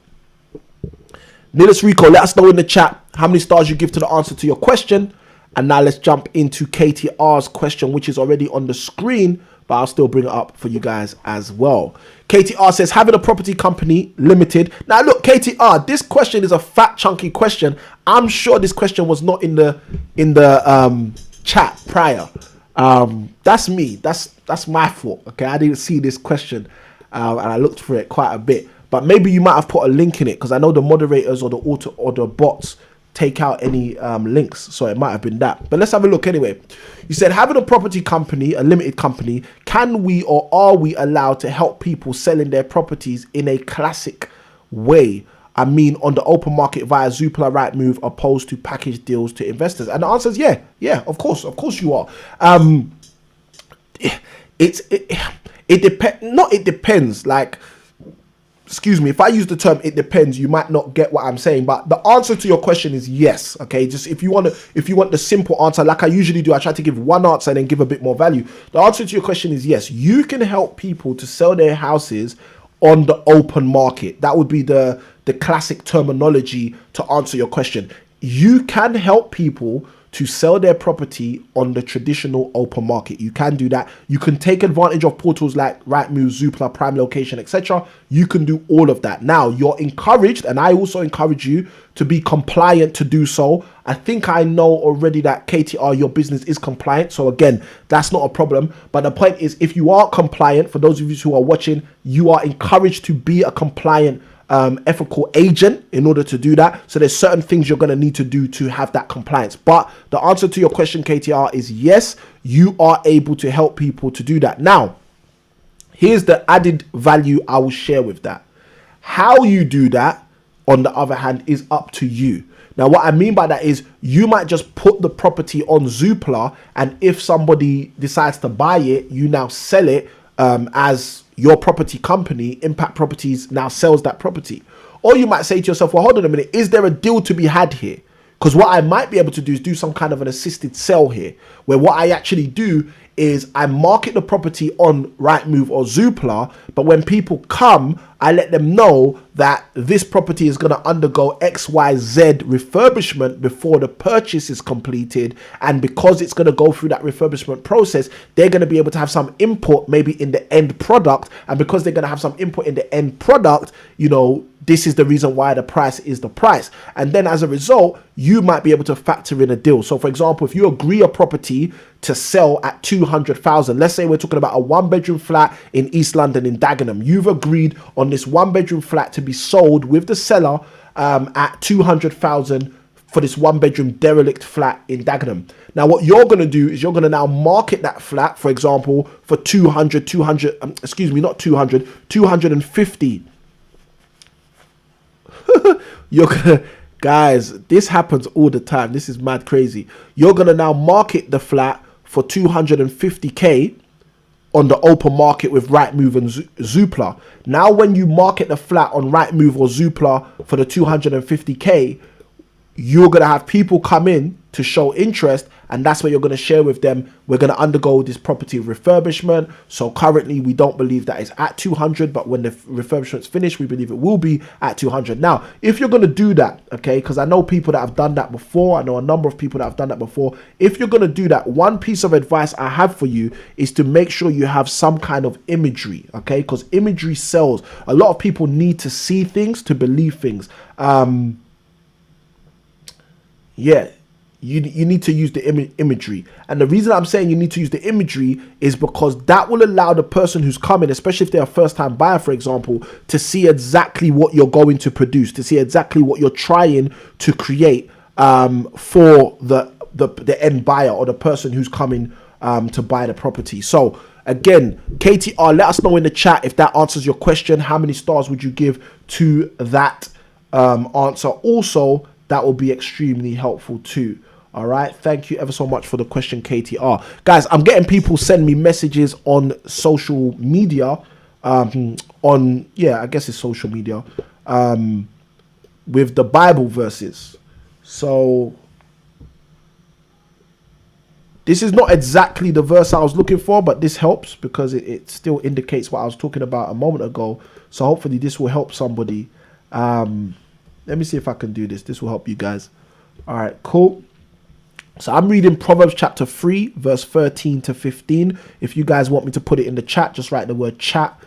Nilis Rico, let us know in the chat how many stars you give to the answer to your question. And now let's jump into KTR's question, which is already on the screen, but I'll still bring it up for you guys as well. KTR says, having a property company limited. Now look, KTR, this question is a fat chunky question. I'm sure this question was not in the chat prior. That's me. That's my fault. Okay, I didn't see this question, and I looked for it quite a bit. But maybe you might have put a link in it, because I know the moderators or the bots take out any links, so it might have been that. But let's have a look anyway. You said, having a property company, a limited company, can we or are we allowed to help people selling their properties in a classic way? I mean, on the open market via Zoopla, Rightmove, opposed to package deals to investors? And the answer is yeah, of course you are. It depends. Like, excuse me, if I use the term it depends, you might not get what I'm saying, but the answer to your question is yes. Okay, just if you want the simple answer, like I usually do, I try to give one answer and then give a bit more value. The answer to your question is yes. You can help people to sell their houses on the open market. That would be the classic terminology to answer your question. You can help people to sell their property on the traditional open market. You can do that. You can take advantage of portals like Rightmove, Zoopla, Prime Location, etc. You can do all of that. Now, you're encouraged, and I also encourage you to be compliant to do so. I think I know already that KTR, your business is compliant. So again, that's not a problem. But the point is, if you are compliant, for those of you who are watching, you are encouraged to be a compliant ethical agent in order to do that. So there's certain things you're going to need to do to have that compliance. But the answer to your question, KTR, is yes, you are able to help people to do that. Now, here's the added value I will share with that. How you do that, on the other hand, is up to you. Now, what I mean by that is you might just put the property on Zoopla, and if somebody decides to buy it, you now sell it as your property company. Impact Properties now sells that property. Or you might say to yourself, well, hold on a minute, is there a deal to be had here? Because what I might be able to do is do some kind of an assisted sell here, where what I actually do is I market the property on Rightmove or Zoopla, but when people come, I let them know that this property is going to undergo XYZ refurbishment before the purchase is completed. And because it's going to go through that refurbishment process, they're going to be able to have some input maybe in the end product. And because they're going to have some input in the end product, you know, this is the reason why the price is the price. And then as a result, you might be able to factor in a deal. So for example, if you agree a property to sell at 200,000, let's say we're talking about a 1-bedroom flat in East London in Dagenham. You've agreed on this 1-bedroom flat to be sold with the seller at 200,000 for this 1-bedroom derelict flat in Dagenham. Now, what you're going to do is you're going to now market that flat, for example, for 250. You're gonna, guys, this happens all the time. This is mad crazy. You're gonna now market the flat for 250k on the open market with Rightmove and Zoopla. Now, when you market the flat on Rightmove or Zoopla for the 250k, you're going to have people come in to show interest, and that's what you're going to share with them. We're going to undergo this property refurbishment. So currently we don't believe that it's at 200, but when the refurbishment's finished, we believe it will be at 200. Now, if you're going to do that, okay, because I know people that have done that before. I know a number of people that have done that before. If you're going to do that, one piece of advice I have for you is to make sure you have some kind of imagery, okay, because imagery sells. A lot of people need to see things to believe things. Yeah, you need to use the imagery. And the reason I'm saying you need to use the imagery is because that will allow the person who's coming, especially if they're a first-time buyer, for example, to see exactly what you're going to produce, to see exactly what you're trying to create for the end buyer or the person who's coming to buy the property. So again, KTR, let us know in the chat if that answers your question. How many stars would you give to that answer? Also, that will be extremely helpful too. All right, thank you ever so much for the question, KTR. Guys, I'm getting people send me messages on social media, I guess it's social media, with the Bible verses. So this is not exactly the verse I was looking for, but this helps because it still indicates what I was talking about a moment ago. So hopefully this will help somebody. Let me see if I can do this. This will help you guys. All right, cool. So I'm reading Proverbs chapter 3, verse 13 to 15. If you guys want me to put it in the chat, just write the word chat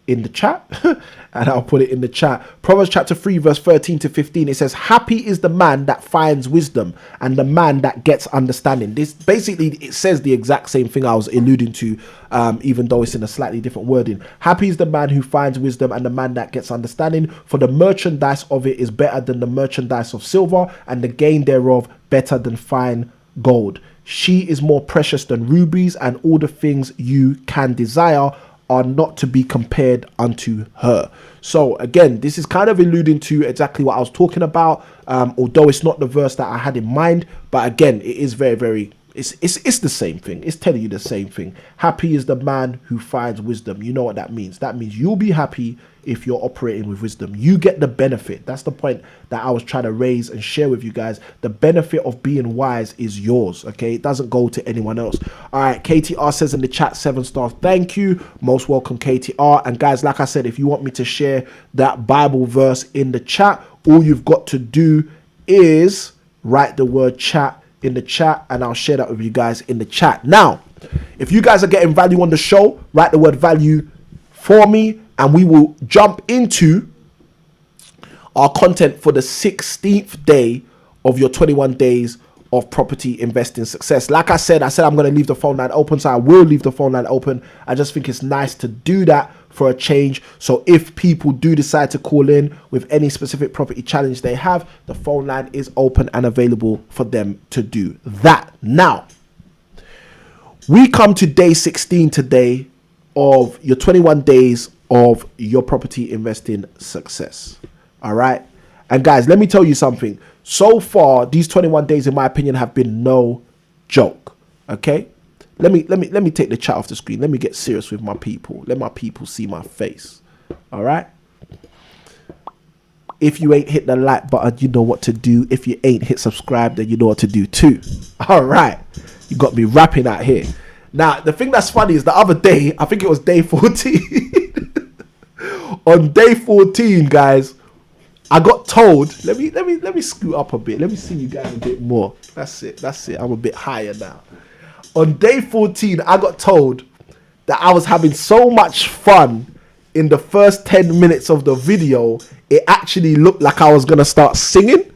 in the chat and I'll put it in the chat. Proverbs chapter 3, verse 13 to 15. It says, happy is the man that finds wisdom and the man that gets understanding. This basically, it says the exact same thing I was alluding to, even though it's in a slightly different wording. Happy is the man who finds wisdom and the man that gets understanding, for the merchandise of it is better than the merchandise of silver, and the gain thereof better than fine gold. She is more precious than rubies, and all the things you can desire are not to be compared unto her. So again, this is kind of alluding to exactly what I was talking about, although it's not the verse that I had in mind, but again, it is very, very, it's the same thing. It's telling you the same thing. Happy is the man who finds wisdom. You know what that means. That means you'll be happy if you're operating with wisdom. You get the benefit. That's the point that I was trying to raise and share with you guys. The benefit of being wise is yours, okay? It doesn't go to anyone else. All right, KTR says in the chat, 7 stars. Thank you. Most welcome, KTR. And guys, like I said, if you want me to share that Bible verse in the chat, all you've got to do is write the word chat in the chat and I'll share that with you guys in the chat. Now, if you guys are getting value on the show, write the word value for me and we will jump into our content for the 16th day of your 21 days of property investing success. Like I said I'm going to leave the phone line open, so I will leave the phone line open. I just think it's nice to do that for a change. So if people do decide to call in with any specific property challenge they have, the phone line is open and available for them to do that. Now, we come to day 16 today of your 21 days of your property investing success. All right. And guys, let me tell you something. So far, these 21 days, in my opinion, have been no joke. Okay. Let me take the chat off the screen. Let me get serious with my people. Let my people see my face. All right. If you ain't hit the like button, you know what to do. If you ain't hit subscribe, then you know what to do too. All right. You got me rapping out here. Now, the thing that's funny is the other day, I think it was day 14. On day 14, guys, I got told, let me scoot up a bit. Let me see you guys a bit more. That's it. I'm a bit higher now. On day 14, I got told that I was having so much fun in the first 10 minutes of the video, it actually looked like I was going to start singing.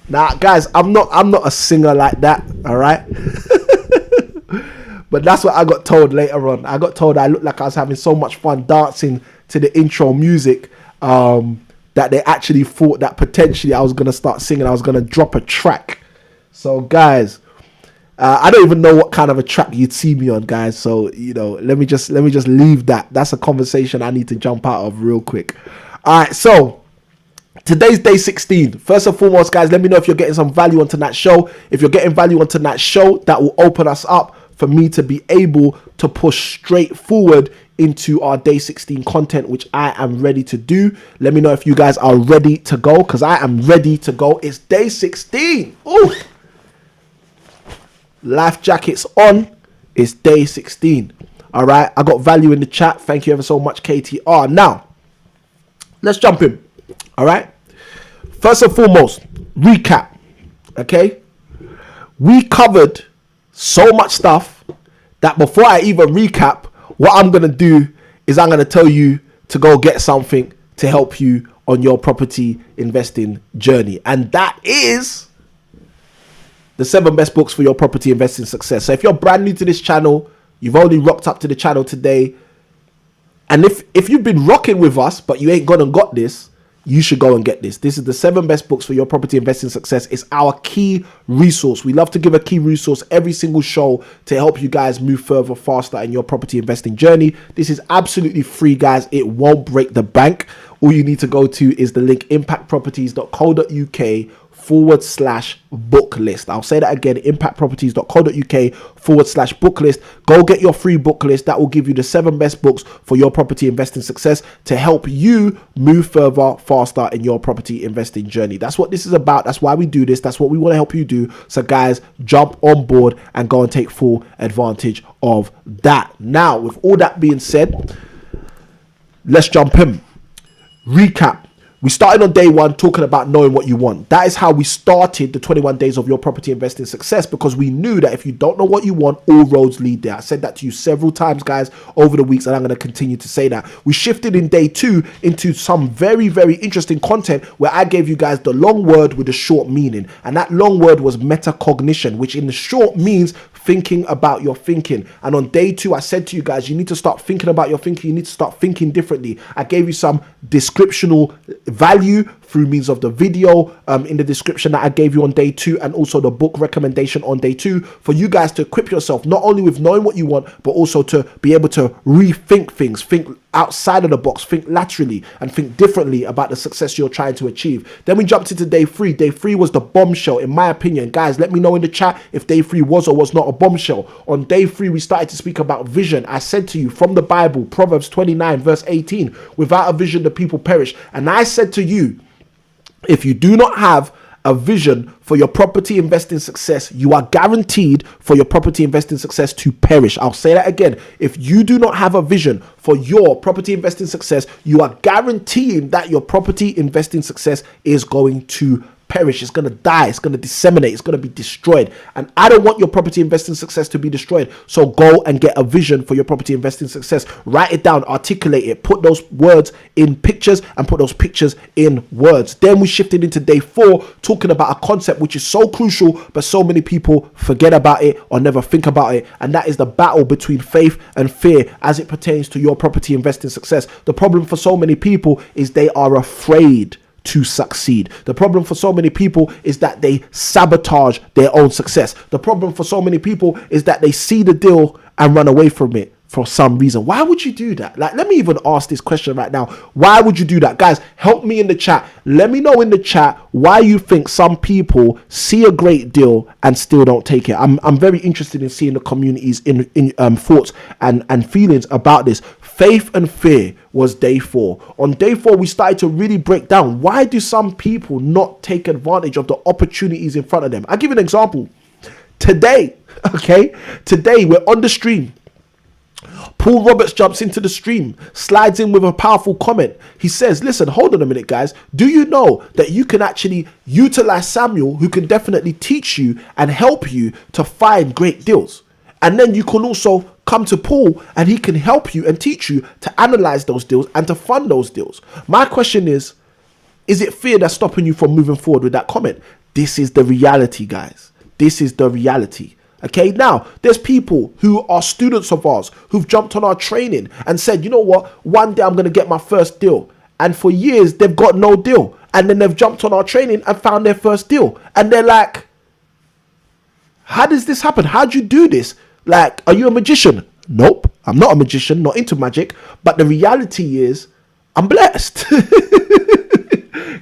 Now, guys, I'm not a singer like that, all right? But that's what I got told later on. I got told I looked like I was having so much fun dancing to the intro music that they actually thought that potentially I was going to start singing. I was going to drop a track. So, guys, I don't even know what kind of a track you'd see me on, guys. So, let me just leave that. That's a conversation I need to jump out of real quick. All right, so today's day 16. First and foremost, guys, let me know if you're getting some value on tonight's show. If you're getting value on tonight's show, that will open us up for me to be able to push straight forward into our day 16 content, which I am ready to do. Let me know if you guys are ready to go, because I am ready to go. It's day 16. Oh, life jackets on. It's day 16. All right, I got value in the chat. Thank you ever so much, KTR. Now, let's jump in. All right, first and foremost, recap. Okay, we covered so much stuff that before I even recap, what I'm going to do is I'm going to tell you to go get something to help you on your property investing journey. And that is the 7 best books for your property investing success. So if you're brand new to this channel, you've only rocked up to the channel today, and if you've been rocking with us, but you ain't gone and got this, you should go and get this. This is the 7 best books for your property investing success. It's our key resource. We love to give a key resource every single show to help you guys move further, faster in your property investing journey. This is absolutely free, guys. It won't break the bank. All you need to go to is the link impactproperties.co.uk/book list. I'll say that again, impactproperties.co.uk/book list. Go get your free book list. That will give you the 7 best books for your property investing success to help you move further, faster in your property investing journey. That's what this is about. That's why we do this. That's what we want to help you do. So guys, jump on board and go and take full advantage of that. Now, with all that being said, let's jump in. Recap. We started on day 1 talking about knowing what you want. That is how we started the 21 days of your property investing success, because we knew that if you don't know what you want, all roads lead there. I said that to you several times, guys, over the weeks, and I'm going to continue to say that. We shifted in day 2 into some very, very interesting content where I gave you guys the long word with the short meaning. And that long word was metacognition, which in the short means thinking about your thinking. And on day 2, I said to you guys, you need to start thinking about your thinking. You need to start thinking differently. I gave you some descriptional value through means of the video in the description that I gave you on day 2, and also the book recommendation on day 2, for you guys to equip yourself not only with knowing what you want, but also to be able to rethink things, think outside of the box, think laterally, and think differently about the success you're trying to achieve. Then we jumped into day 3. Day 3 was the bombshell, in my opinion. Guys, let me know in the chat if day 3 was or was not a bombshell. On day 3, we started to speak about vision. I said to you from the Bible, Proverbs 29 verse 18, without a vision the people perish. And I said to you, if you do not have a vision for your property investing success, you are guaranteed for your property investing success to perish. I'll say that again. If you do not have a vision for your property investing success, you are guaranteeing that your property investing success is going to perish. It's going to die. It's going to disseminate. It's going to be destroyed. And I don't want your property investing success to be destroyed. So go and get a vision for your property investing success. Write it down, articulate it, put those words in pictures and put those pictures in words. Then we shifted into day 4, talking about a concept which is so crucial, but so many people forget about it or never think about it. And that is the battle between faith and fear as it pertains to your property investing success. The problem for so many people is they are afraid to succeed. The problem for so many people is that they sabotage their own success. The problem for so many people is that they see the deal and run away from it for some reason. Why would you do that? Like, let me even ask this question right now. Why would you do that? Guys, help me in the chat. Let me know in the chat why you think some people see a great deal and still don't take it. I'm very interested in seeing the community's in thoughts and feelings about this. Faith and fear was day 4. On day 4, we started to really break down, why do some people not take advantage of the opportunities in front of them? I'll give you an example. Today, we're on the stream. Paul Roberts jumps into the stream, slides in with a powerful comment. He says, listen, hold on a minute, guys. Do you know that you can actually utilize Samuel, who can definitely teach you and help you to find great deals? And then you can also come to Paul and he can help you and teach you to analyze those deals and to fund those deals. My question is it fear that's stopping you from moving forward with that comment? This is the reality, guys. This is the reality. Okay, now there's people who are students of ours who've jumped on our training and said, you know what, one day I'm going to get my first deal. And for years, they've got no deal. And then they've jumped on our training and found their first deal. And they're like, how does this happen? How'd you do this? Like, are you a magician? Nope, I'm not a magician, not into magic. But the reality is, I'm blessed.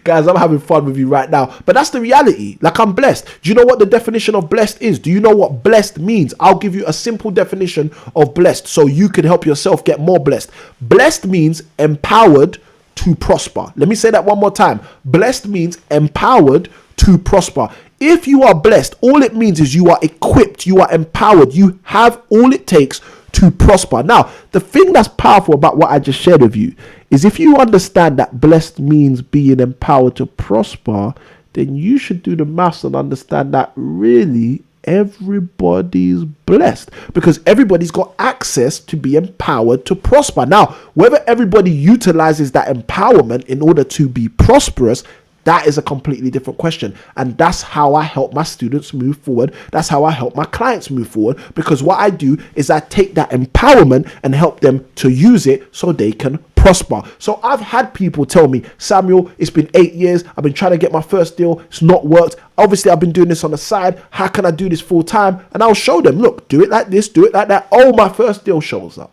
Guys, I'm having fun with you right now. But that's the reality. Like, I'm blessed. Do you know what the definition of blessed is? Do you know what blessed means? I'll give you a simple definition of blessed so you can help yourself get more blessed. Blessed means empowered to prosper. Let me say that one more time. Blessed means empowered to prosper. If you are blessed, all it means is you are equipped, you are empowered, you have all it takes to prosper. Now, the thing that's powerful about what I just shared with you is if you understand that blessed means being empowered to prosper, then you should do the maths and understand that really everybody's blessed, because everybody's got access to be empowered to prosper. Now, whether everybody utilizes that empowerment in order to be prosperous, that is a completely different question. And that's how I help my students move forward. That's how I help my clients move forward, because what I do is I take that empowerment and help them to use it so they can prosper. So I've had people tell me, Samuel, it's been 8 years. I've been trying to get my first deal. It's not worked. Obviously, I've been doing this on the side. How can I do this full time? And I'll show them, look, do it like this, do it like that. Oh, my first deal shows up.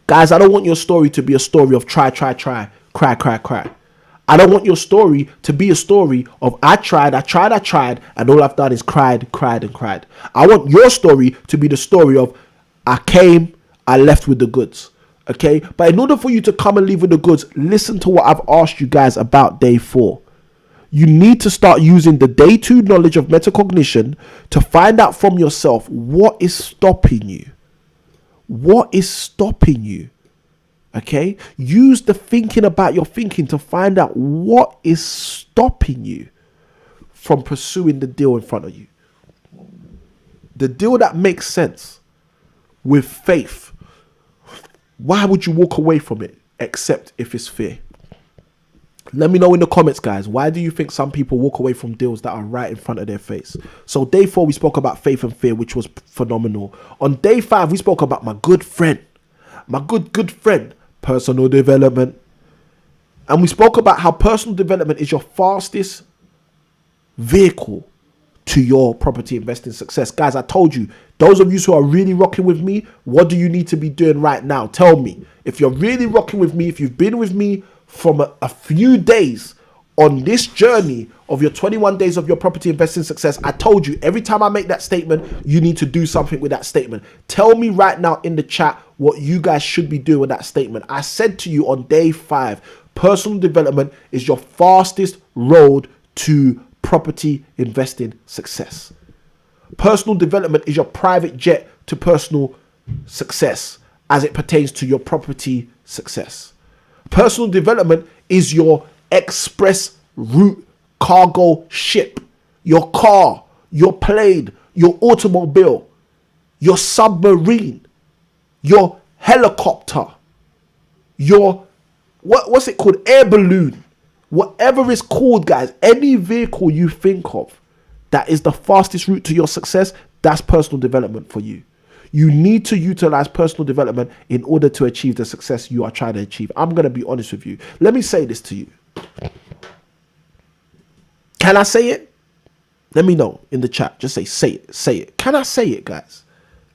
Guys, I don't want your story to be a story of try, cry. I don't want your story to be a story of I tried, and all I've done is cried. I want your story to be the story of I came, I left with the goods. Okay? But in order for you to come and leave with the goods, listen to what I've asked you guys about day 4. You need to start using the day 2 knowledge of metacognition to find out from yourself what is stopping you. What is stopping you? Okay, use the thinking about your thinking to find out what is stopping you from pursuing the deal in front of you. The deal that makes sense with faith. Why would you walk away from it except if it's fear? Let me know in the comments, guys. Why do you think some people walk away from deals that are right in front of their face? So day 4, we spoke about faith and fear, which was phenomenal. On day 5, we spoke about my good friend, personal development. And we spoke about how personal development is your fastest vehicle to your property investing success. Guys, I told you, those of you who are really rocking with me, what do you need to be doing right now? Tell me. If you're really rocking with me, if you've been with me from a few days on this journey of your 21 days of your property investing success, I told you, every time I make that statement, you need to do something with that statement. Tell me right now in the chat what you guys should be doing with that statement. I said to you on day 5, personal development is your fastest road to property investing success. Personal development is your private jet to personal success as it pertains to your property success. Personal development is your express route cargo ship, your car, your plane, your automobile, your submarine, your helicopter, your what's it called, air balloon, whatever it's called, guys. Any vehicle you think of that is the fastest route to your success, that's personal development for you. You need to utilize personal development in order to achieve the success you are trying to achieve. I'm going to be honest with you. Let me say this to you. Can I say it? Let me know in the chat. Just say it. Can I say it, guys?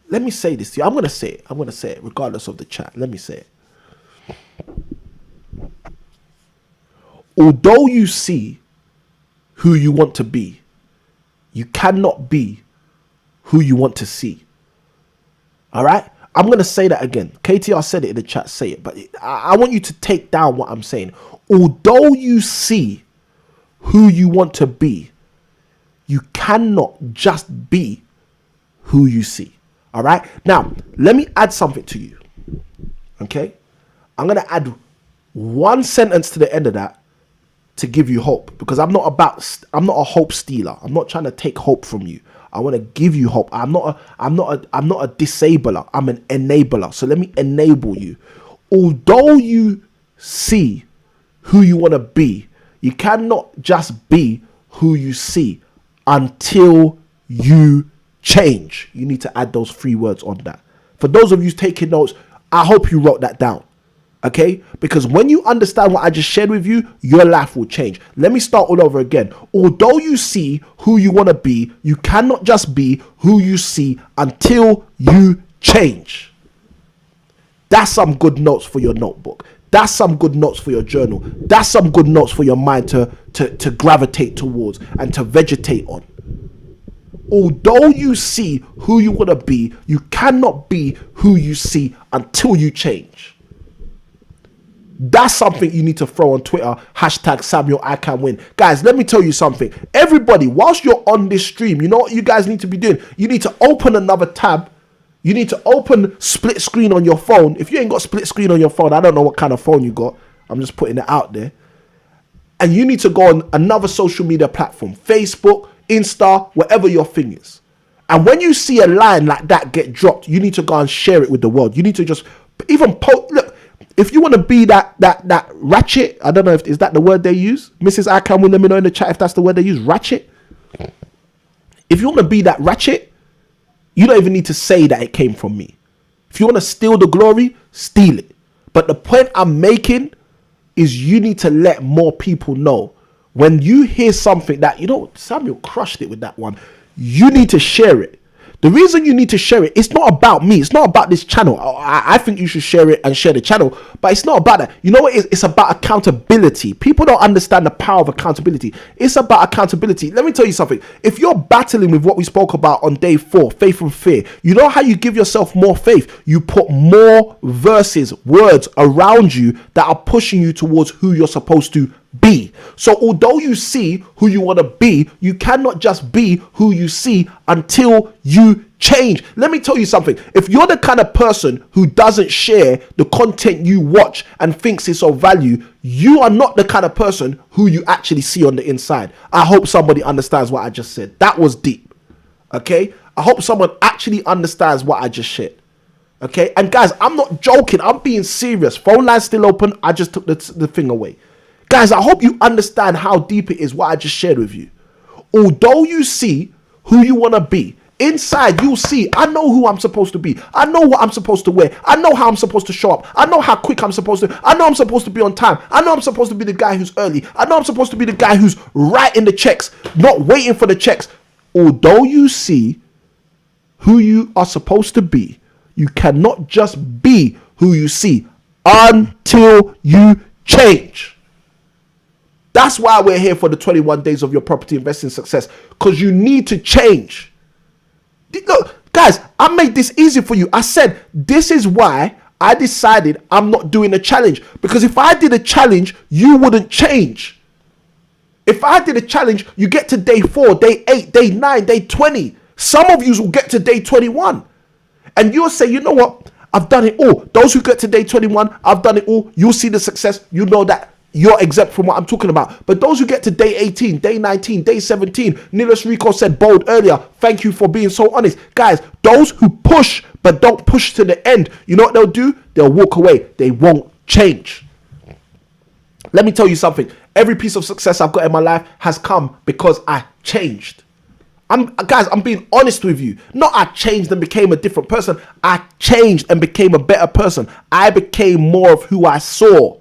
Let me say this to you. I'm going to say it regardless of the chat. Let me say it. Although you see who you want to be, you cannot be who you want to see. All right? I'm going to say that again. KTR said it in the chat. Say it. But I want you to take down what I'm saying. Although you see who you want to be, you cannot just be who you see. All right? Now, let me add something to you. Okay? I'm going to add one sentence to the end of that to give you hope, because I'm not a hope stealer. I'm not trying to take hope from you. I want to give you hope. I'm not a disabler. I'm an enabler. So let me enable you. Although you see who you want to be, you cannot just be who you see until you change. You need to add those 3 words on that. For those of you taking notes, I hope you wrote that down. Okay? Because when you understand what I just shared with you, your life will change. Let me start all over again. Although you see who you want to be, you cannot just be who you see until you change. That's some good notes for your notebook. That's some good notes for your journal. That's some good notes for your mind to gravitate towards and to vegetate on. Although you see who you want to be, you cannot be who you see until you change. That's something you need to throw on Twitter. Hashtag Samuel I Can Win. Guys, let me tell you something. Everybody, whilst you're on this stream, you know what you guys need to be doing? You need to open another tab. You need to open split screen on your phone. If you ain't got split screen on your phone, I don't know what kind of phone you got. I'm just putting it out there. And you need to go on another social media platform. Facebook, Insta, whatever your thing is. And when you see a line like that get dropped, you need to go and share it with the world. You need to just even post. Look, if you want to be that ratchet, I don't know if is that the word they use. Mrs. I Can Win, let me know in the chat if that's the word they use. Ratchet. If you want to be that ratchet, you don't even need to say that it came from me. If you want to steal the glory, steal it. But the point I'm making is you need to let more people know. When you hear something that, you know, Samuel crushed it with that one, you need to share it. The reason you need to share it, it's not about me. It's not about this channel. I think you should share it and share the channel, but it's not about that. You know what it is? It's about accountability. People don't understand the power of accountability. It's about accountability. Let me tell you something. If you're battling with what we spoke about on day 4, faith and fear, you know how you give yourself more faith? You put more verses, words around you that are pushing you towards who you're supposed to be. So although you see who you want to be, you cannot just be who you see until you change. Let me tell you something. If you're the kind of person who doesn't share the content you watch and thinks it's of value, you are not the kind of person who you actually see on the inside. I hope somebody understands what I just said. That was deep. Okay? I hope someone actually understands what I just shared. Okay? And guys, I'm not joking. I'm being serious. Phone line's still open. I just took the thing away. Guys, I hope you understand how deep it is what I just shared with you. Although you see who you want to be, inside you'll see, I know who I'm supposed to be. I know what I'm supposed to wear. I know how I'm supposed to show up. I know how quick I'm supposed to. I know I'm supposed to be on time. I know I'm supposed to be the guy who's early. I know I'm supposed to be the guy who's writing the checks, not waiting for the checks. Although you see who you are supposed to be, you cannot just be who you see until you change. That's why we're here for the 21 days of your property investing success, because you need to change. Look, guys, I made this easy for you. I said, this is why I decided I'm not doing a challenge, because if I did a challenge, you wouldn't change. If I did a challenge, you get to day 4, day 8, day 9, day 20. Some of you will get to day 21 and you'll say, you know what? I've done it all. Those who get to day 21, I've done it all. You'll see the success. You know that you're exempt from what I'm talking about. But those who get to day 18, day 19, day 17, Nilos Rico said bold earlier, thank you for being so honest. Guys, those who push but don't push to the end, you know what they'll do? They'll walk away. They won't change. Let me tell you something. Every piece of success I've got in my life has come because I changed. Guys, I'm being honest with you. Not I changed and became a different person. I changed and became a better person. I became more of who I saw.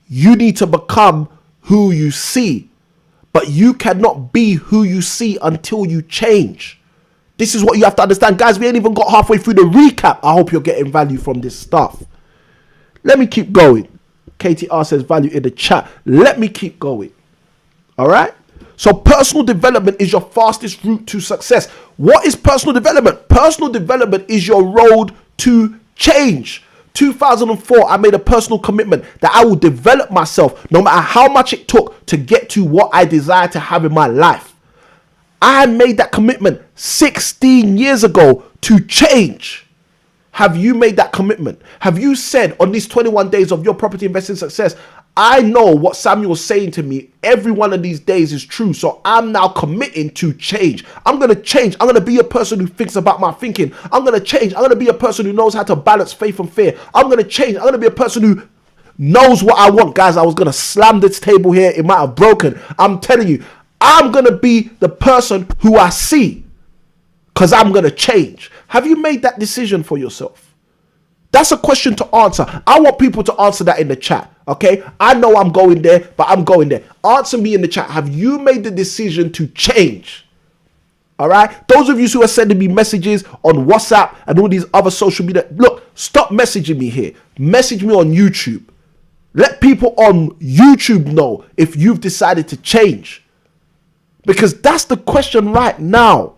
You need to become who you see, but you cannot be who you see until you change. This is what you have to understand. Guys, we ain't even got halfway through the recap. I hope you're getting value from this stuff. Let me keep going. KTR says value in the chat. Let me keep going. All right. So personal development is your fastest route to success. What is personal development? Personal development is your road to change. 2004, I made a personal commitment that I will develop myself no matter how much it took to get to what I desire to have in my life. I made that commitment 16 years ago to change. Have you made that commitment? Have you said on these 21 days of your property investing success, I know what Samuel's saying to me every one of these days is true, so I'm now committing to change. I'm going to change. I'm going to be a person who thinks about my thinking. I'm going to change. I'm going to be a person who knows how to balance faith and fear. I'm going to change. I'm going to be a person who knows what I want. Guys, I was going to slam this table here. It might have broken. I'm telling you, I'm going to be the person who I see because I'm going to change. Have you made that decision for yourself? That's a question to answer. I want people to answer that in the chat. Okay, I know I'm going there, but I'm going there. Answer me in the chat. Have you made the decision to change? All right. Those of you who are sending me messages on WhatsApp and all these other social media, look, stop messaging me here. Message me on YouTube. Let people on YouTube know if you've decided to change. Because that's the question right now.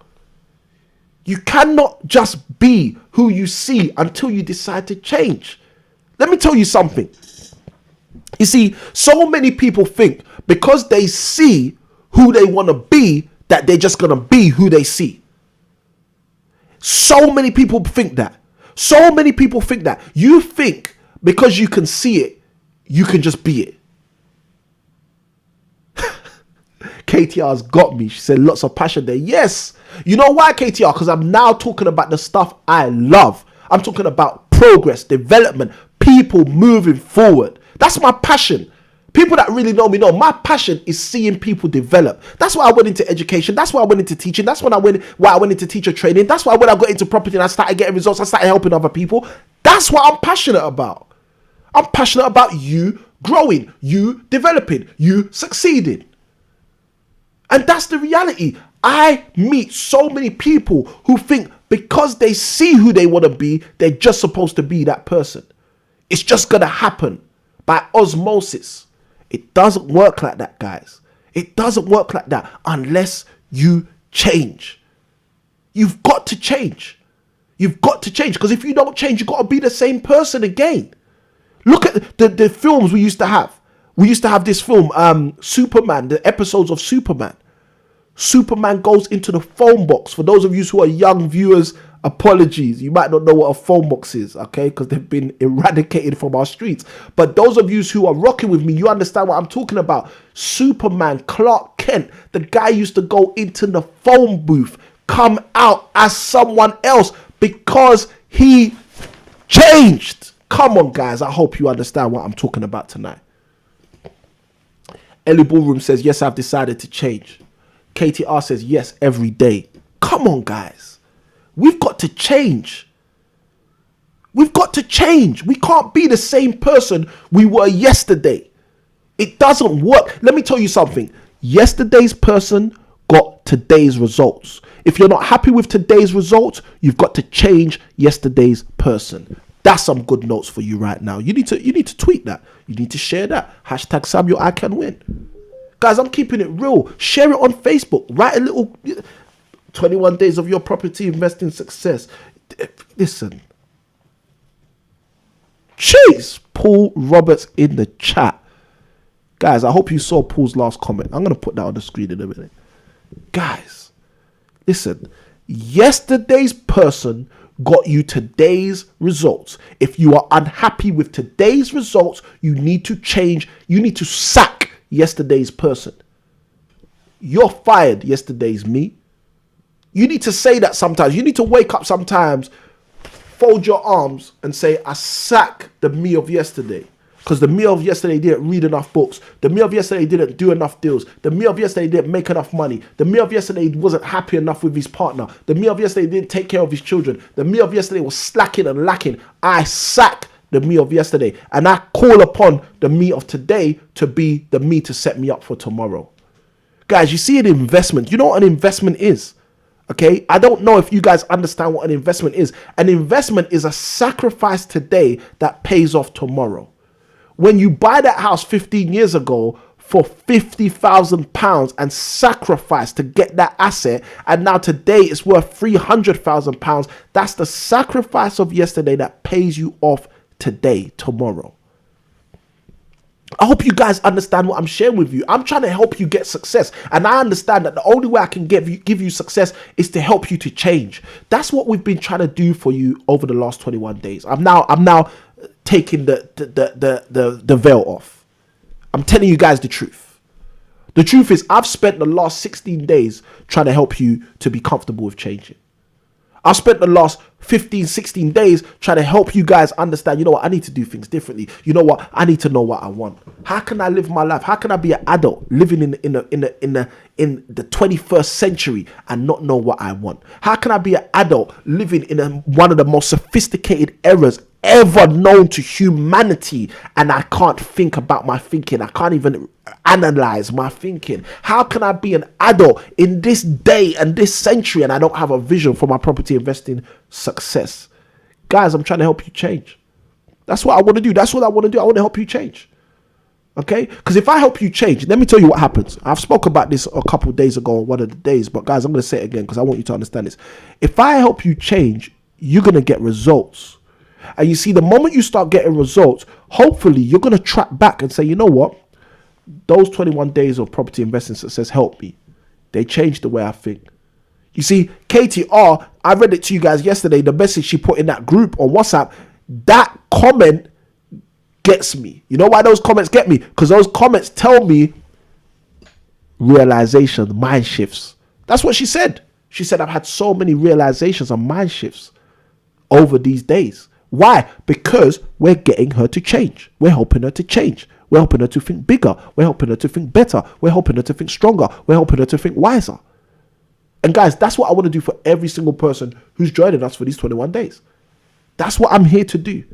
You cannot just be who you see until you decide to change. Let me tell you something. You see, so many people think because they see who they want to be, that they're just going to be who they see. So many people think that. So many people think that. You think because you can see it, you can just be it. KTR's got me. She said lots of passion there. Yes. You know why, KTR? Because I'm now talking about the stuff I love. I'm talking about progress, development, people moving forward. That's my passion. People that really know me know my passion is seeing people develop. That's why I went into education. That's why I went into teaching. That's why I went into teacher training. That's why when I got into property and I started getting results, I started helping other people. That's what I'm passionate about. I'm passionate about you growing, you developing, you succeeding. And that's the reality. I meet so many people who think because they see who they want to be, they're just supposed to be that person. It's just going to happen by osmosis. It doesn't work like that, guys. It doesn't work like that unless you change. You've got to change. You've got to change, because if you don't change, you've got to be the same person again. Look at the films we used to have. We used to have this film, Superman, the episodes of Superman. Superman goes into the phone box. For those of you who are young viewers, apologies. You might not know what a phone box is, okay? Because they've been eradicated from our streets. But those of you who are rocking with me, you understand what I'm talking about. Superman, Clark Kent, the guy used to go into the phone booth, come out as someone else because he changed. Come on, guys. I hope you understand what I'm talking about tonight. Ellie Ballroom says, yes, I've decided to change. KTR says, yes, every day. Come on, guys. We've got to change. We've got to change. We can't be the same person we were yesterday. It doesn't work. Let me tell you something. Yesterday's person got today's results. If you're not happy with today's results, you've got to change yesterday's person. That's some good notes for you right now. You need to tweet that. You need to share that. Hashtag Samuel I Can Win. Guys, I'm keeping it real. Share it on Facebook. Write a little 21 days of your property investing success. Listen. Jeez. Paul Roberts in the chat. Guys, I hope you saw Paul's last comment. I'm going to put that on the screen in a minute. Guys, listen. Yesterday's person got you today's results. If you are unhappy with today's results, you need to change. You need to sack yesterday's person. You're fired, yesterday's me. You need to say that sometimes. You need to wake up sometimes, fold your arms and say, I sack the me of yesterday. Because the me of yesterday didn't read enough books. The me of yesterday didn't do enough deals. The me of yesterday didn't make enough money. The me of yesterday wasn't happy enough with his partner. The me of yesterday didn't take care of his children. The me of yesterday was slacking and lacking. I sack the me of yesterday. And I call upon the me of today to be the me to set me up for tomorrow. Guys, you see an investment. You know what an investment is? Okay, I don't know if you guys understand what an investment is. An investment is a sacrifice today that pays off tomorrow. When you buy that house 15 years ago for £50,000 and sacrifice to get that asset, and now today it's worth £300,000, that's the sacrifice of yesterday that pays you off today, tomorrow. I hope you guys understand what I'm sharing with you. I'm trying to help you get success. And I understand that the only way I can give you success is to help you to change. That's what we've been trying to do for you over the last 21 days. I'm now taking the veil off. I'm telling you guys the truth. The truth is I've spent the last 16 days trying to help you to be comfortable with changing. I've spent the last 15, 16 days trying to help you guys understand, you know what, I need to do things differently. You know what, I need to know what I want. How can I live my life? How can I be an adult living in the 21st century and not know what I want? How can I be an adult living in one of the most sophisticated eras ever known to humanity, and I can't think about my thinking? I can't even analyze my thinking. How can I be an adult in this day and this century and I don't have a vision for my property investing success? Guys, I'm trying to help you change. That's what I want to do. That's what I want to do. I want to help you change. Okay? Because if I help you change, let me tell you what happens. I've spoken about this a couple of days ago on one of the days, but guys, I'm going to say it again because I want you to understand this. If I help you change, you're going to get results. And you see, the moment you start getting results, hopefully you're going to track back and say, you know what? Those 21 days of property investing success helped me. They changed the way I think. You see, KTR, I read it to you guys yesterday, the message she put in that group on WhatsApp, that comment gets me. You know why those comments get me? Because those comments tell me realization, mind shifts. That's what she said. She said, I've had so many realizations and mind shifts over these days. Why? Because we're getting her to change. We're helping her to change. We're helping her to think bigger. We're helping her to think better. We're helping her to think stronger. We're helping her to think wiser. And guys, that's what I want to do for every single person who's joining us for these 21 days. That's what I'm here to do.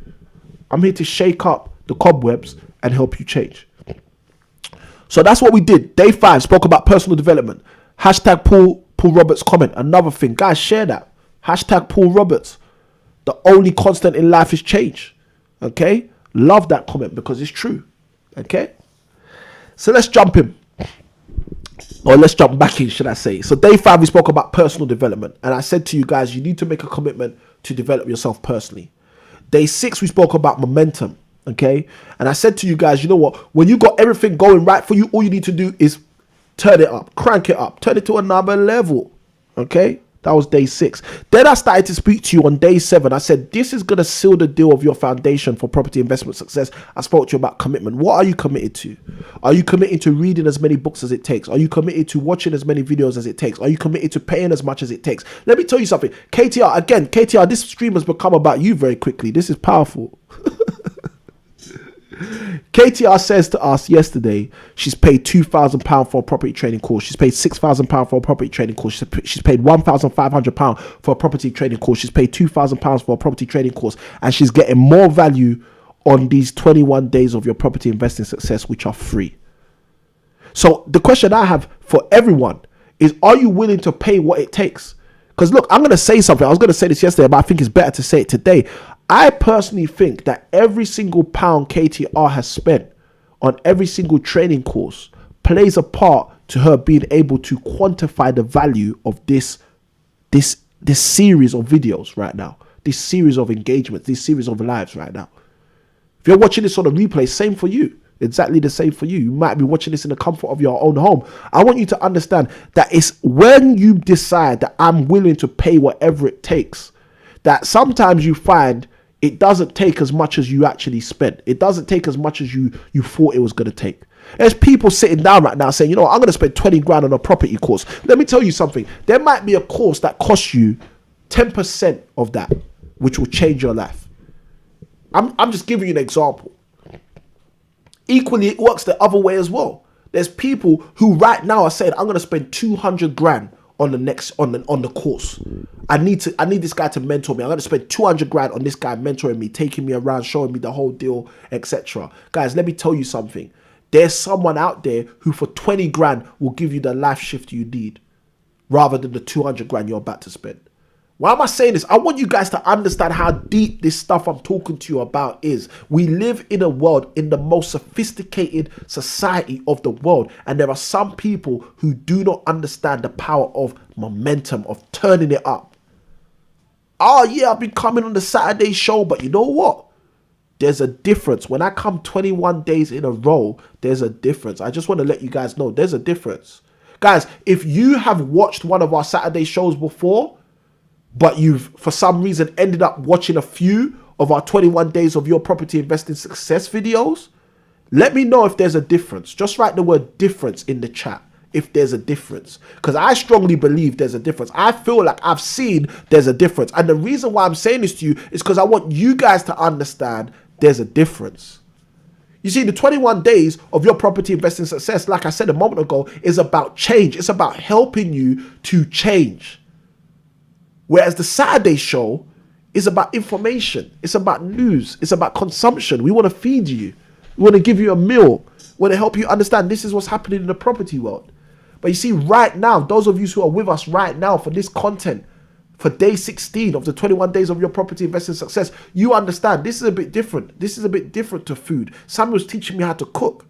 I'm here to shake up the cobwebs and help you change. So that's what we did. Day 5 spoke about personal development. Hashtag Paul Roberts comment. Another thing. Guys, share that. Hashtag Paul Roberts. The only constant in life is change. Okay? Love that comment because it's true. Okay? So let's jump in. Or let's jump back in, should I say. So day 5, we spoke about personal development. And I said to you guys, you need to make a commitment to develop yourself personally. Day 6, we spoke about momentum. Okay? And I said to you guys, you know what? When you got everything going right for you, all you need to do is turn it up, crank it up, turn it to another level. Okay? That was day 6. Then I started to speak to you on day 7. I said, this is going to seal the deal of your foundation for property investment success. I spoke to you about commitment. What are you committed to? Are you committed to reading as many books as it takes? Are you committed to watching as many videos as it takes? Are you committed to paying as much as it takes? Let me tell you something. KTR, this stream has become about you very quickly. This is powerful. KTR says to us yesterday she's paid £2,000 for a property training course. She's paid £6,000 for a property training course. She's paid £1,500 for a property training course. She's paid £2,000 for a property training course, and she's getting more value on these 21 days of your property investing success, which are free. So the question I have for everyone is, are you willing to pay what it takes? Because look, I'm going to say something. I was going to say this yesterday, but I think it's better to say it today. I personally think that every single pound KTR has spent on every single training course plays a part to her being able to quantify the value of this series of videos right now, this series of engagements, this series of lives right now. If you're watching this on a replay, same for you. Exactly the same for you. You might be watching this in the comfort of your own home. I want you to understand that it's when you decide that I'm willing to pay whatever it takes, that sometimes you find it doesn't take as much as you actually spent. It doesn't take as much as you thought it was going to take. There's people sitting down right now saying, you know what, I'm going to spend 20 grand on a property course. Let me tell you something. There might be a course that costs you 10% of that, which will change your life. I'm just giving you an example. Equally, it works the other way as well. There's people who right now are saying, I'm going to spend 200 grand on the course. I need this guy to mentor me. I'm going to spend 200 grand on this guy mentoring me, taking me around, showing me the whole deal, etc. Guys, let me tell you something. There's someone out there who for 20 grand will give you the life shift you need rather than the 200 grand you're about to spend. Why am I saying this? I want you guys to understand how deep this stuff I'm talking to you about is. We live in a world, in the most sophisticated society of the world. And there are some people who do not understand the power of momentum, of turning it up. Oh yeah, I've been coming on the Saturday show, but you know what? There's a difference. When I come 21 days in a row, there's a difference. I just want to let you guys know there's a difference. Guys, if you have watched one of our Saturday shows before, but you've for some reason ended up watching a few of our 21 days of your property investing success videos, let me know if there's a difference. Just write the word difference in the chat if there's a difference, because I strongly believe there's a difference. I feel like I've seen there's a difference, and the reason why I'm saying this to you is because I want you guys to understand there's a difference. You see, the 21 days of your property investing success, like I said a moment ago, is about change. It's about helping you to change. Whereas the Saturday show is about information. It's about news. It's about consumption. We want to feed you. We want to give you a meal. We want to help you understand this is what's happening in the property world. But you see, right now, those of you who are with us right now for this content, for day 16 of the 21 days of your property investing success, you understand this is a bit different. This is a bit different to food. Samuel's teaching me how to cook.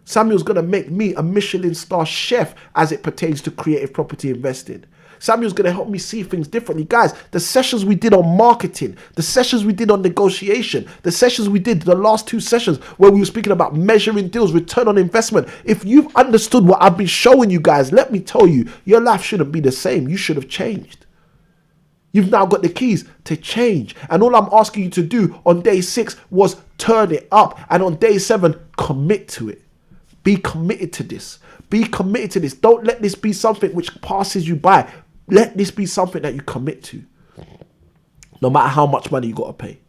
Samuel's going to make me a Michelin star chef as it pertains to creative property investing. Samuel's going to help me see things differently. Guys, the sessions we did on marketing, the sessions we did on negotiation, the sessions we did, the last 2 sessions where we were speaking about measuring deals, return on investment. If you've understood what I've been showing you guys, let me tell you, your life shouldn't be the same. You should have changed. You've now got the keys to change. And all I'm asking you to do on day 6 was turn it up. And on day 7, commit to it. Be committed to this. Be committed to this. Don't let this be something which passes you by. Let this be something that you commit to. No matter how much money you got to pay.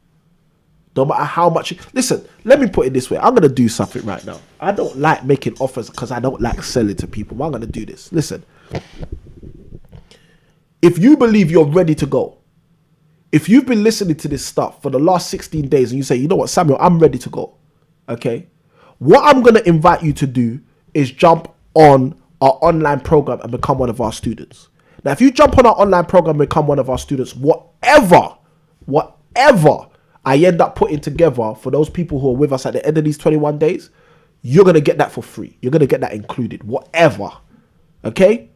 No matter how much. Listen, let me put it this way. I'm going to do something right now. I don't like making offers because I don't like selling to people. But I'm going to do this. Listen. If you believe you're ready to go, if you've been listening to this stuff for the last 16 days and you say, you know what, Samuel, I'm ready to go. Okay. What I'm going to invite you to do is jump on our online program and become one of our students. Now, if you jump on our online program and become one of our students, whatever I end up putting together for those people who are with us at the end of these 21 days, you're going to get that for free. You're going to get that included, whatever. Okay?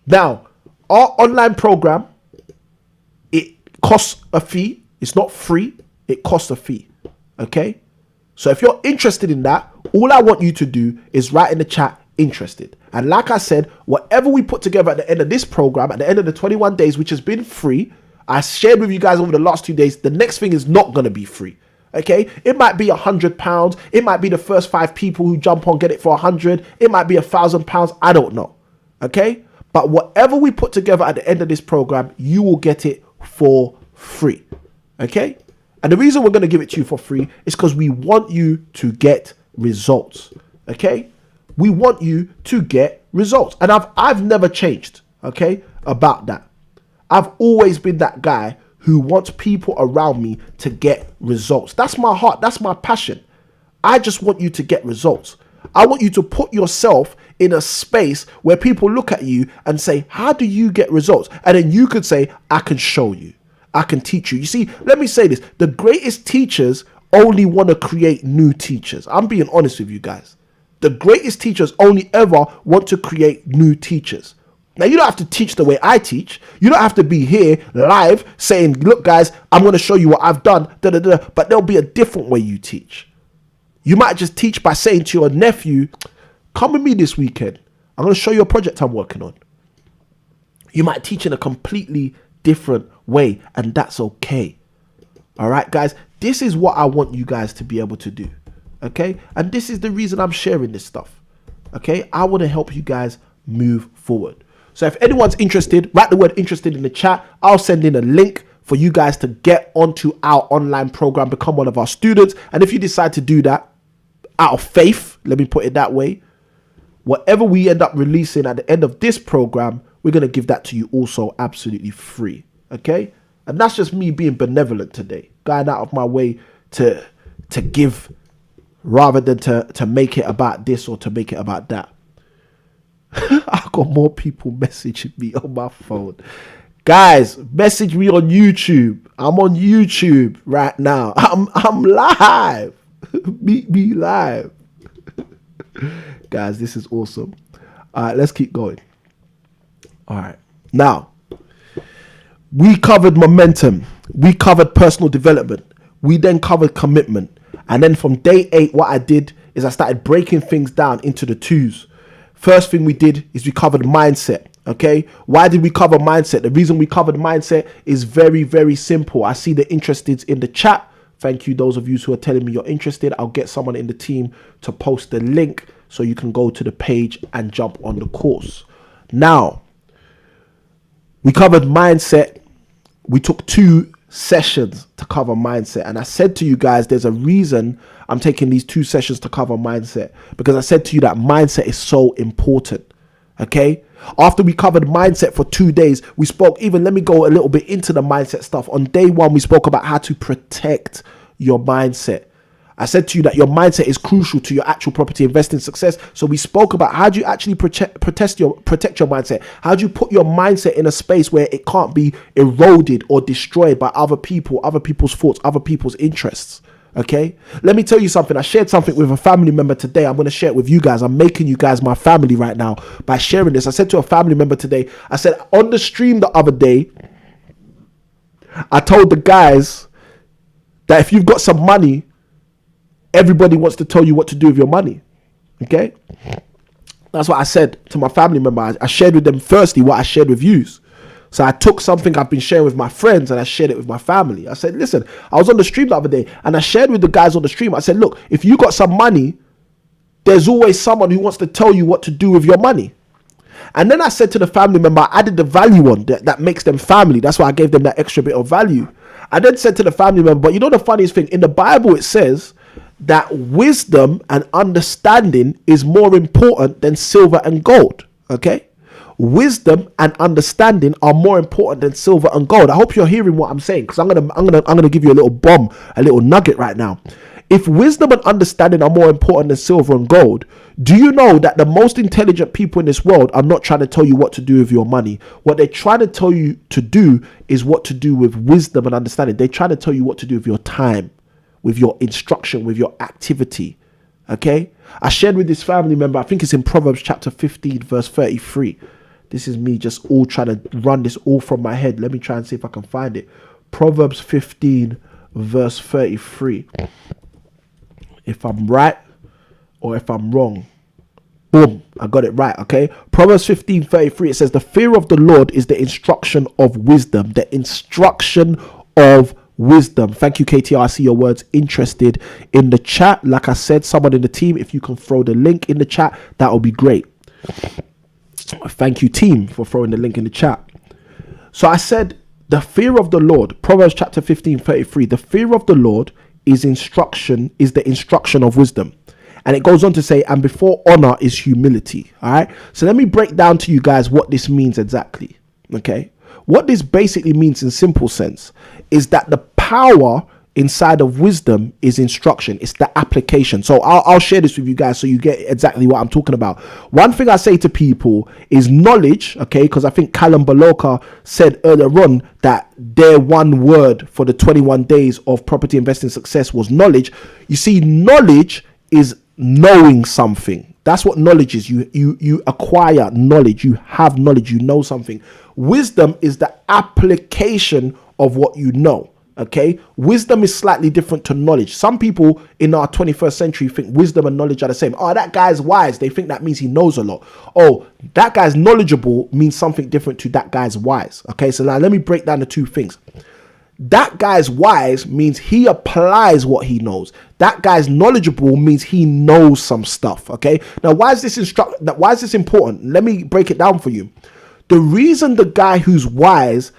Now, our online program, it costs a fee. It's not free. It costs a fee. Okay? So if you're interested in that, all I want you to do is write in the chat, interested. And like I said, whatever we put together at the end of this program, at the end of the 21 days, which has been free, I shared with you guys over the last 2 days, the next thing is not going to be free. Okay? It might be £100. It might be the first 5 people who jump on, get it for 100. It might be £1,000. I don't know. Okay? But whatever we put together at the end of this program, you will get it for free. Okay? And the reason we're going to give it to you for free is because we want you to get results. Okay? We want you to get results. And I've never changed, okay, about that. I've always been that guy who wants people around me to get results. That's my heart. That's my passion. I just want you to get results. I want you to put yourself in a space where people look at you and say, how do you get results? And then you could say, I can show you. I can teach you. You see, let me say this. The greatest teachers only want to create new teachers. I'm being honest with you guys. The greatest teachers only ever want to create new teachers. Now, you don't have to teach the way I teach. You don't have to be here live saying, look, guys, I'm going to show you what I've done. But there'll be a different way you teach. You might just teach by saying to your nephew, come with me this weekend. I'm going to show you a project I'm working on. You might teach in a completely different way, and that's okay. All right, guys, this is what I want you guys to be able to do. Okay, and this is the reason I'm sharing this stuff. Okay, I want to help you guys move forward. So if anyone's interested, write the word interested in the chat. I'll send in a link for you guys to get onto our online program, become one of our students. And if you decide to do that out of faith, let me put it that way, whatever we end up releasing at the end of this program, we're going to give that to you also absolutely free. Okay, and that's just me being benevolent today, going out of my way to give, rather than to make it about this or to make it about that. I got more people messaging me on my phone. Guys, message me on YouTube. I'm on YouTube right now. I'm live. Meet me live. Guys, this is awesome. All right, let's keep going. All right. Now, we covered momentum. We covered personal development. We then covered commitment. And then from day 8, what I did is I started breaking things down into the 2s. First thing we did is we covered mindset. Okay. Why did we cover mindset? The reason we covered mindset is very, very simple. I see the interesteds in the chat. Thank you, those of you who are telling me you're interested. I'll get someone in the team to post the link so you can go to the page and jump on the course. Now, we covered mindset. We took 2 sessions to cover mindset, and I said to you guys, there's a reason I'm taking these 2 sessions to cover mindset, because I said to you that mindset is so important. Okay, after we covered mindset for 2 days, we spoke, even let me go a little bit into the mindset stuff. On day 1, we spoke about how to protect your mindset. I said to you that your mindset is crucial to your actual property investing success. So we spoke about how do you actually protect your mindset? How do you put your mindset in a space where it can't be eroded or destroyed by other people, other people's thoughts, other people's interests? Okay, let me tell you something. I shared something with a family member today. I'm going to share it with you guys. I'm making you guys my family right now by sharing this. I said to a family member today, I said on the stream the other day, I told the guys that if you've got some money, everybody wants to tell you what to do with your money. Okay, that's what I said to my family member. I shared with them firstly what I shared with you. So I took something I've been sharing with my friends and I shared it with my family. I said, listen, I was on the stream the other day and I shared with the guys on the stream. I said, look, if you got some money, there's always someone who wants to tell you what to do with your money. And then I said to the family member, I added the value on that makes them family. That's why I gave them that extra bit of value. I then said to the family member, but you know the funniest thing, in the Bible it says that wisdom and understanding is more important than silver and gold. Okay? Wisdom and understanding are more important than silver and gold. I hope you're hearing what I'm saying, because I'm gonna give you a little bomb, a little nugget right now. If wisdom and understanding are more important than silver and gold, do you know that the most intelligent people in this world are not trying to tell you what to do with your money? What they're trying to tell you to do is what to do with wisdom and understanding. They're trying to tell you what to do with your time, with your instruction, with your activity. Okay? I shared with this family member, I think it's in Proverbs chapter 15, verse 33. This is me just all trying to run this all from my head. Let me try and see if I can find it. Proverbs 15, verse 33. If I'm right or if I'm wrong. Boom, I got it right, okay? Proverbs 15, 33, it says, the fear of the Lord is the instruction of wisdom. The instruction of wisdom. Thank you, KTR. I see your words interested in the chat. Like I said, someone in the team, if you can throw the link in the chat, that would be great. Thank you, team, for throwing the link in the chat. So I said, the fear of the Lord, Proverbs chapter 15, 33, the fear of the Lord is the instruction of wisdom. And it goes on to say, and before honor is humility. All right. So let me break down to you guys what this means exactly. Okay. What this basically means in simple sense is that the power inside of wisdom is instruction. It's the application. So I'll share this with you guys so you get exactly what I'm talking about. One thing I say to people is knowledge, okay, because I think Callum Baloka said earlier on that their one word for the 21 days of property investing success was knowledge. You see, knowledge is knowing something. That's what knowledge is. You acquire knowledge. You have knowledge. You know something. Wisdom is the application of what you know. Okay, wisdom is slightly different to knowledge. Some people in our 21st century think wisdom and knowledge are the same. Oh, that guy's wise. They think that means he knows a lot. Oh, that guy's knowledgeable means something different to that guy's wise. Okay, so now let me break down the two things. That guy's wise means he applies what he knows. That guy's knowledgeable means he knows some stuff. Okay, now why is this important? Let me break it down for you. The reason the guy who's wise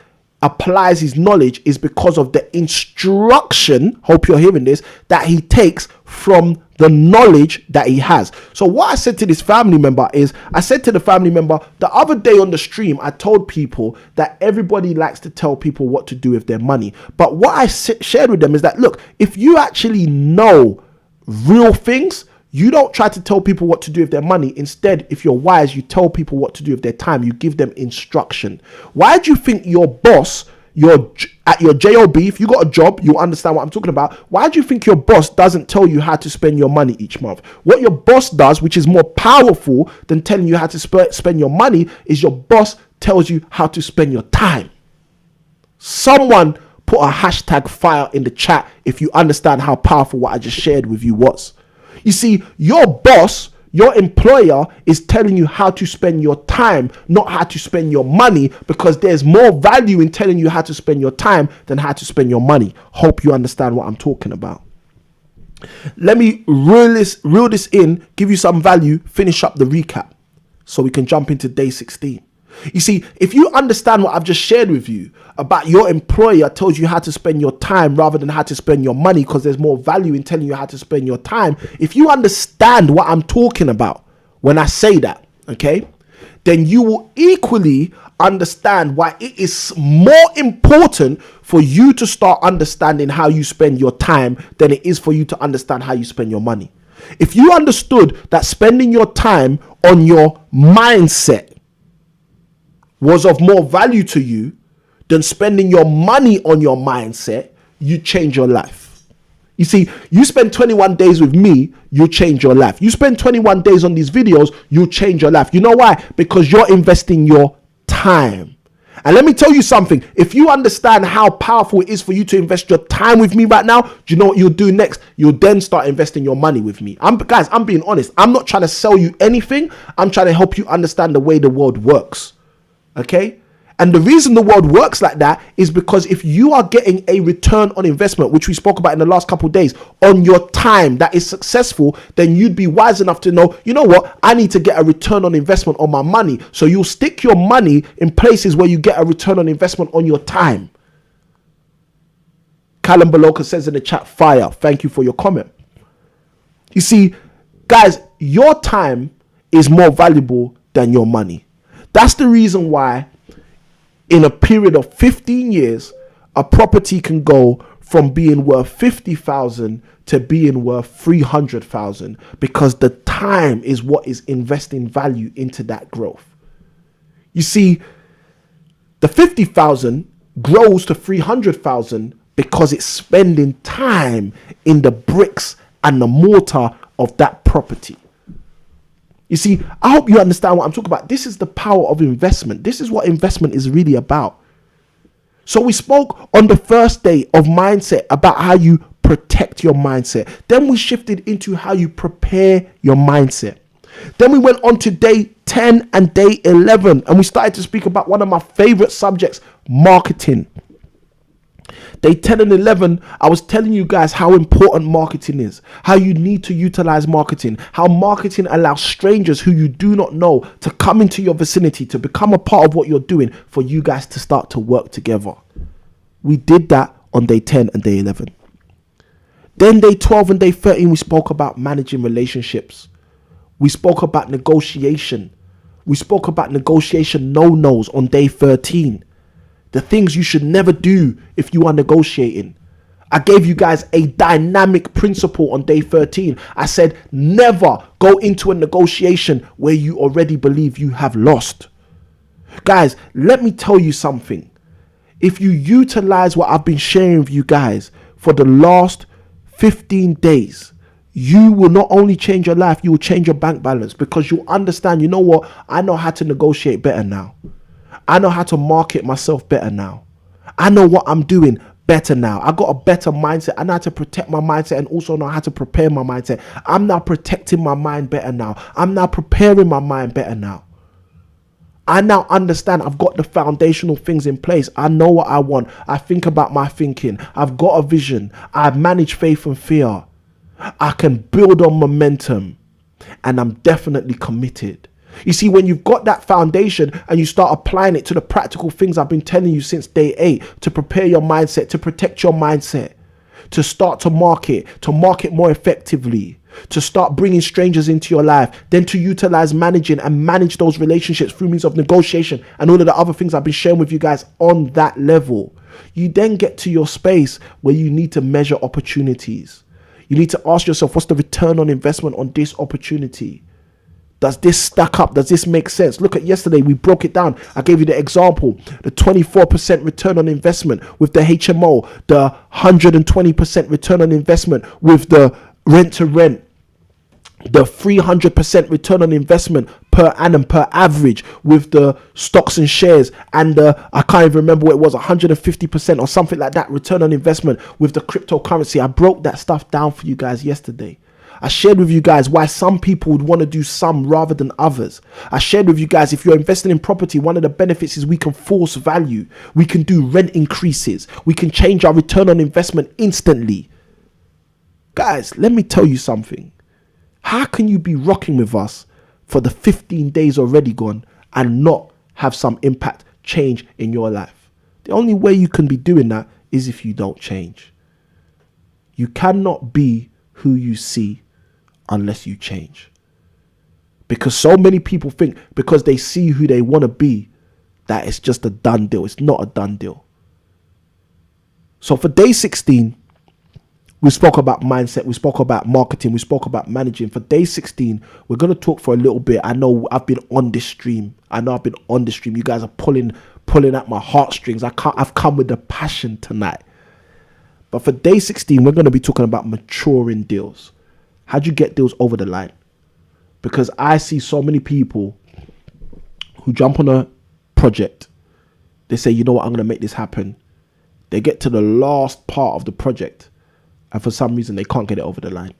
applies his knowledge is because of the instruction, hope you're hearing this, that he takes from the knowledge that he has. So what I said to this family member is, I said to the family member, the other day on the stream, I told people that everybody likes to tell people what to do with their money. But what I shared with them is that, look, if you actually know real things, you don't try to tell people what to do with their money. Instead, if you're wise, you tell people what to do with their time. You give them instruction. Why do you think your boss, at your job, if you got a job, you'll understand what I'm talking about. Why do you think your boss doesn't tell you how to spend your money each month? What your boss does, which is more powerful than telling you how to spend your money, is your boss tells you how to spend your time. Someone put a hashtag fire in the chat if you understand how powerful what I just shared with you was. You see, your boss, your employer is telling you how to spend your time, not how to spend your money, because there's more value in telling you how to spend your time than how to spend your money. Hope you understand what I'm talking about. Let me reel this in, give you some value, finish up the recap so we can jump into day 16. You see, if you understand what I've just shared with you about your employer tells you how to spend your time rather than how to spend your money, because there's more value in telling you how to spend your time. If you understand what I'm talking about when I say that, okay, then you will equally understand why it is more important for you to start understanding how you spend your time than it is for you to understand how you spend your money. If you understood that spending your time on your mindset was of more value to you than spending your money on your mindset, you change your life. You see, you spend 21 days with me, you'll change your life. You spend 21 days on these videos, you'll change your life. You know why? Because you're investing your time. And let me tell you something. If you understand how powerful it is for you to invest your time with me right now, do you know what you'll do next? You'll then start investing your money with me. Guys, I'm being honest. I'm not trying to sell you anything. I'm trying to help you understand the way the world works. Okay? And the reason the world works like that is because if you are getting a return on investment, which we spoke about in the last couple of days, on your time that is successful, then you'd be wise enough to know, you know what, I need to get a return on investment on my money. So you'll stick your money in places where you get a return on investment on your time. Callum Baloka says in the chat, fire. Thank you for your comment. You see, guys, your time is more valuable than your money. That's the reason why in a period of 15 years, a property can go from being worth 50,000 to being worth 300,000 because the time is what is investing value into that growth. You see, the 50,000 grows to 300,000 because it's spending time in the bricks and the mortar of that property. You see, I hope you understand what I'm talking about. This is the power of investment. This is what investment is really about. So we spoke on the first day of mindset about how you protect your mindset. Then we shifted into how you prepare your mindset. Then we went on to day 10 and day 11, and we started to speak about one of my favorite subjects, marketing. Day 10 and 11, I was telling you guys how important marketing is, how you need to utilize marketing, how marketing allows strangers who you do not know to come into your vicinity, to become a part of what you're doing, for you guys to start to work together. We did that on day 10 and day 11. Then day 12 and day 13, we spoke about managing relationships. We spoke about negotiation. We spoke about negotiation no-nos on day 13. The things you should never do if you are negotiating. I gave you guys a dynamic principle on day 13. I said, never go into a negotiation where you already believe you have lost. Guys, let me tell you something. If you utilize what I've been sharing with you guys for the last 15 days, you will not only change your life, you will change your bank balance, because you'll understand, you know what? I know how to negotiate better now. I know how to market myself better now. I know what I'm doing better now. I got a better mindset. I know how to protect my mindset and also know how to prepare my mindset. I'm now protecting my mind better now. I'm now preparing my mind better now. I now understand I've got the foundational things in place. I know what I want. I think about my thinking. I've got a vision. I manage faith and fear. I can build on momentum. And I'm definitely committed. You see, when you've got that foundation and you start applying it to the practical things I've been telling you since day 8, to prepare your mindset, to protect your mindset, to start to market more effectively, to start bringing strangers into your life, then to utilize managing and manage those relationships through means of negotiation and all of the other things I've been sharing with you guys on that level. You then get to your space where you need to measure opportunities. You need to ask yourself, what's the return on investment on this opportunity? Does this stack up? Does this make sense? Look at yesterday, we broke it down. I gave you the example, the 24% return on investment with the HMO, the 120% return on investment with the rent to rent, the 300% return on investment per annum, per average with the stocks and shares, and I can't even remember what it was, 150% or something like that return on investment with the cryptocurrency. I broke that stuff down for you guys yesterday. I shared with you guys why some people would want to do some rather than others. I shared with you guys, if you're investing in property, one of the benefits is we can force value. We can do rent increases. We can change our return on investment instantly. Guys, let me tell you something. How can you be rocking with us for the 15 days already gone and not have some impact, change in your life? The only way you can be doing that is if you don't change. You cannot be who you see unless you change. Because so many people think because they see who they want to be, that it's just a done deal. It's not a done deal. So for day 16, we spoke about mindset. We spoke about marketing. We spoke about managing. For day 16, we're going to talk for a little bit. I know I've been on this stream. You guys are pulling at my heartstrings. I've come with the passion tonight. But for day 16, we're going to be talking about maturing deals. How do you get deals over the line? Because I see so many people who jump on a project. They say, you know what, I'm going to make this happen. They get to the last part of the project, and for some reason, they can't get it over the line.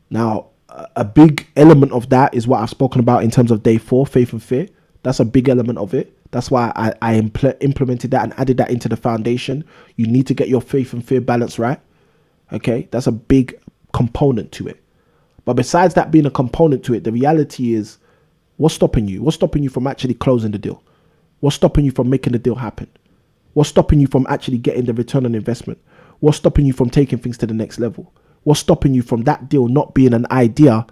Now, a big element of that is what I've spoken about in terms of day 4, faith and fear. That's a big element of it. That's why I implemented that and added that into the foundation. You need to get your faith and fear balance right. Okay, that's a big component to it. But besides that being a component to it, the reality is, what's stopping you? What's stopping you from actually closing the deal? What's stopping you from making the deal happen? What's stopping you from actually getting the return on investment? What's stopping you from taking things to the next level? What's stopping you from that deal not being an idea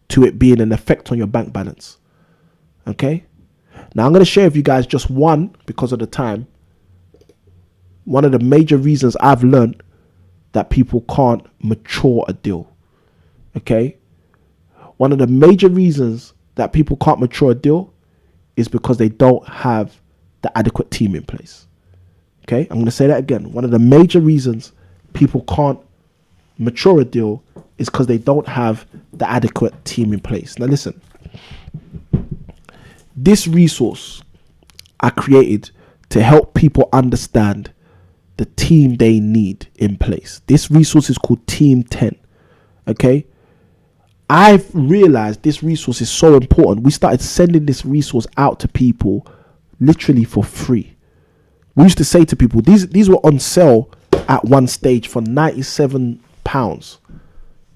to it being an effect on your bank balance? Okay. Now I'm going to share with you guys just one, because of the time, one of the major reasons I've learned that people can't mature a deal. Okay. One of the major reasons that people can't mature a deal is because they don't have the adequate team in place. Okay. I'm going to say that again. One of the major reasons people can't mature a deal is because they don't have the adequate team in place. Now listen, this resource I created to help people understand the team they need in place. This resource is called Team 10. Okay. I've realized this resource is so important. We started sending this resource out to people literally for free. We used to say to people, these were on sale at one stage for £97.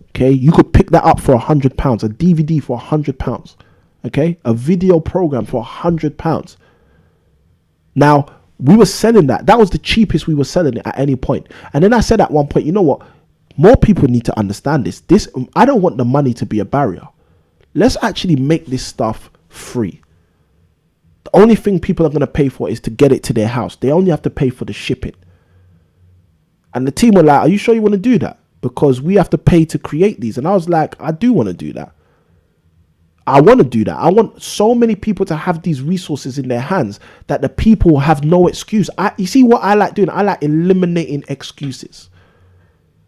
Okay. You could pick that up for £100, a DVD for £100. Okay. A video program for £100. Now, we were selling that. That was the cheapest we were selling it at any point. And then I said at one point, you know what? More people need to understand this. I don't want the money to be a barrier. Let's actually make this stuff free. The only thing people are going to pay for is to get it to their house. They only have to pay for the shipping. And the team were like, are you sure you want to do that? Because we have to pay to create these. And I was like, I do want to do that. I want to do that. I want so many people to have these resources in their hands that the people have no excuse. You see what I like doing? I like eliminating excuses.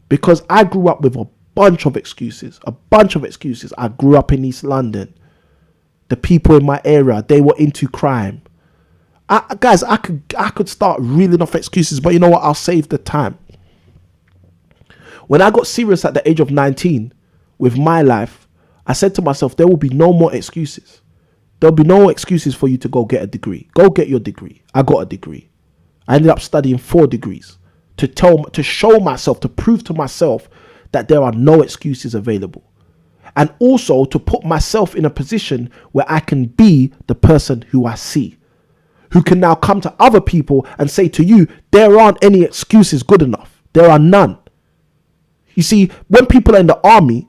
Because I grew up with a bunch of excuses. I grew up in East London. The people in my area, they were into crime. Guys, I could start reeling off excuses, but you know what? I'll save the time. When I got serious at the age of 19 with my life, I said to myself, there will be no more excuses. There'll be no excuses for you to go get a degree. Go get your degree. I got a degree. I ended up studying 4 degrees to show myself, to prove to myself that there are no excuses available. And also to put myself in a position where I can be the person who I see, who can now come to other people and say to you, there aren't any excuses good enough. There are none. You see, when people are in the army,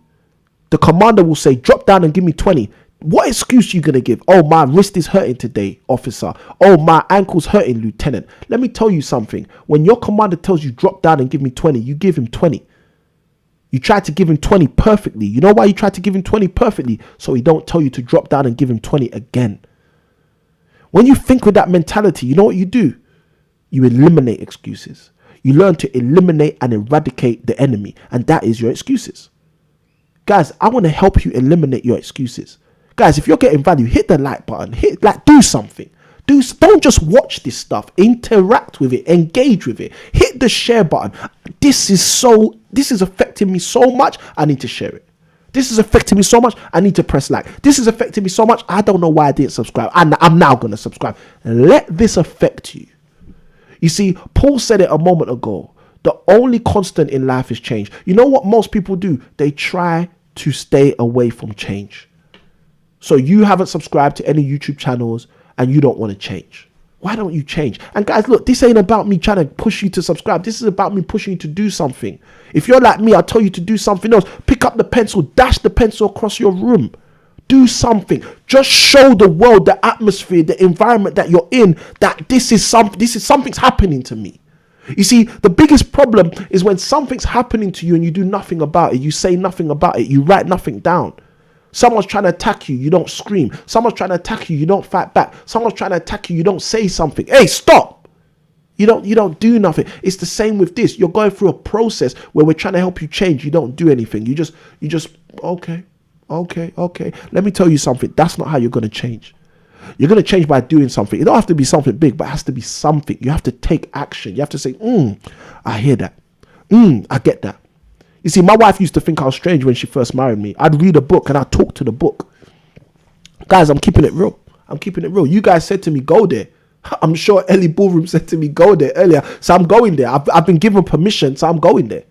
the commander will say, drop down and give me 20. What excuse are you going to give? Oh, my wrist is hurting today, officer. Oh, my ankle's hurting, lieutenant. Let me tell you something. When your commander tells you drop down and give me 20, you give him 20. You try to give him 20 perfectly. You know why you try to give him 20 perfectly? So he don't tell you to drop down and give him 20 again. When you think with that mentality, you know what you do? You eliminate excuses. You learn to eliminate and eradicate the enemy. And that is your excuses. Guys, I want to help you eliminate your excuses. Guys, if you're getting value, hit the like button. Do something. Don't just watch this stuff. Interact with it. Engage with it. Hit the share button. This is affecting me so much. I need to share it. This is affecting me so much. I need to press like. This is affecting me so much. I don't know why I didn't subscribe. I'm now going to subscribe. Let this affect you. You see, Paul said it a moment ago. The only constant in life is change. You know what most people do? They try to stay away from change. So you haven't subscribed to any YouTube channels and you don't want to change. Why don't you change? And guys, look, this ain't about me trying to push you to subscribe. This is about me pushing you to do something. If you're like me, I'll tell you to do something else. Pick up the pencil, dash the pencil across your room. Do something. Just show the world, the atmosphere, the environment that you're in, that something's happening to me. You see, the biggest problem is when something's happening to you and you do nothing about it. You say nothing about it. You write nothing down. Someone's trying to attack you, you don't scream. Someone's trying to attack you, you don't fight back. Someone's trying to attack you, you don't say something. Hey, stop! You don't do nothing. It's the same with this. You're going through a process where we're trying to help you change. You don't do anything. You just okay. Let me tell you something. That's not how you're going to change. You're going to change by doing something. It don't have to be something big, but it has to be something. You have to take action. You have to say, I hear that. I get that. You see, my wife used to think I was strange when she first married me. I'd read a book and I'd talk to the book. Guys, I'm keeping it real. You guys said to me, go there. I'm sure Ellie Ballroom said to me, go there earlier. So I'm going there. I've been given permission, so I'm going there.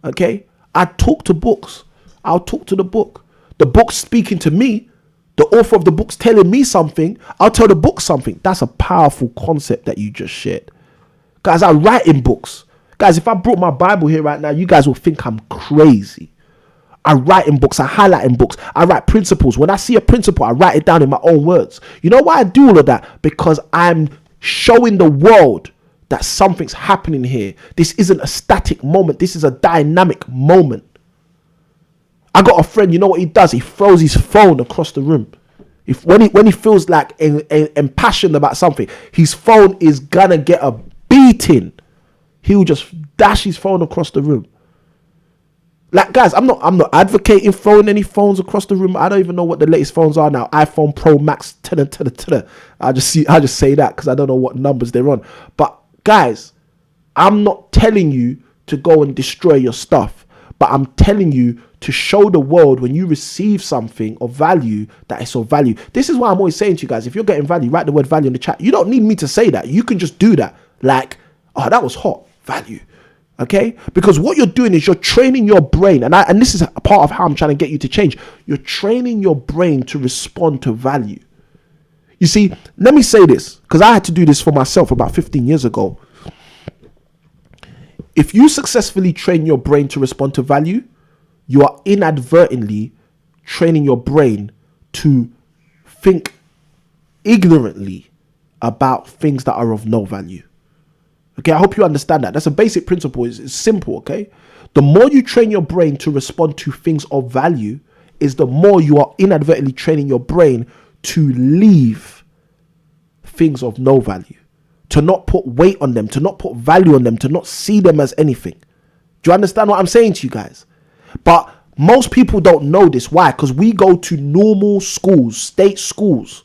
Okay? I talk to books. I'll talk to the book. The book's speaking to me. The author of the book's telling me something. I'll tell the book something. That's a powerful concept that you just shared. Guys, I write in books. Guys, if I brought my Bible here right now, you guys will think I'm crazy. I write in books. I highlight in books. I write principles. When I see a principle, I write it down in my own words. You know why I do all of that? Because I'm showing the world that something's happening here. This isn't a static moment. This is a dynamic moment. I got a friend, you know what he does? He throws his phone across the room. When he feels like impassioned about something, his phone is gonna get a beating. He'll just dash his phone across the room. Like, guys, I'm not advocating throwing any phones across the room. I don't even know what the latest phones are now. iPhone Pro Max, I just say that because I don't know what numbers they're on. But guys, I'm not telling you to go and destroy your stuff, but I'm telling you to show the world when you receive something of value that it's of value. This is why I'm always saying to you guys, if you're getting value, write the word value in the chat. You don't need me to say that. You can just do that. Like, oh, that was hot. Value. Okay? Because what you're doing is you're training your brain, and this is a part of how I'm trying to get you to change. You're training your brain to respond to value. You see, let me say this, because I had to do this for myself about 15 years ago. If you successfully train your brain to respond to value, you are inadvertently training your brain to think ignorantly about things that are of no value. Okay, I hope you understand that. That's a basic principle. It's simple, okay? The more you train your brain to respond to things of value, is the more you are inadvertently training your brain to leave things of no value, to not put weight on them, to not put value on them, to not see them as anything. Do you understand what I'm saying to you guys? But most people don't know this. Why? Because we go to normal schools, state schools.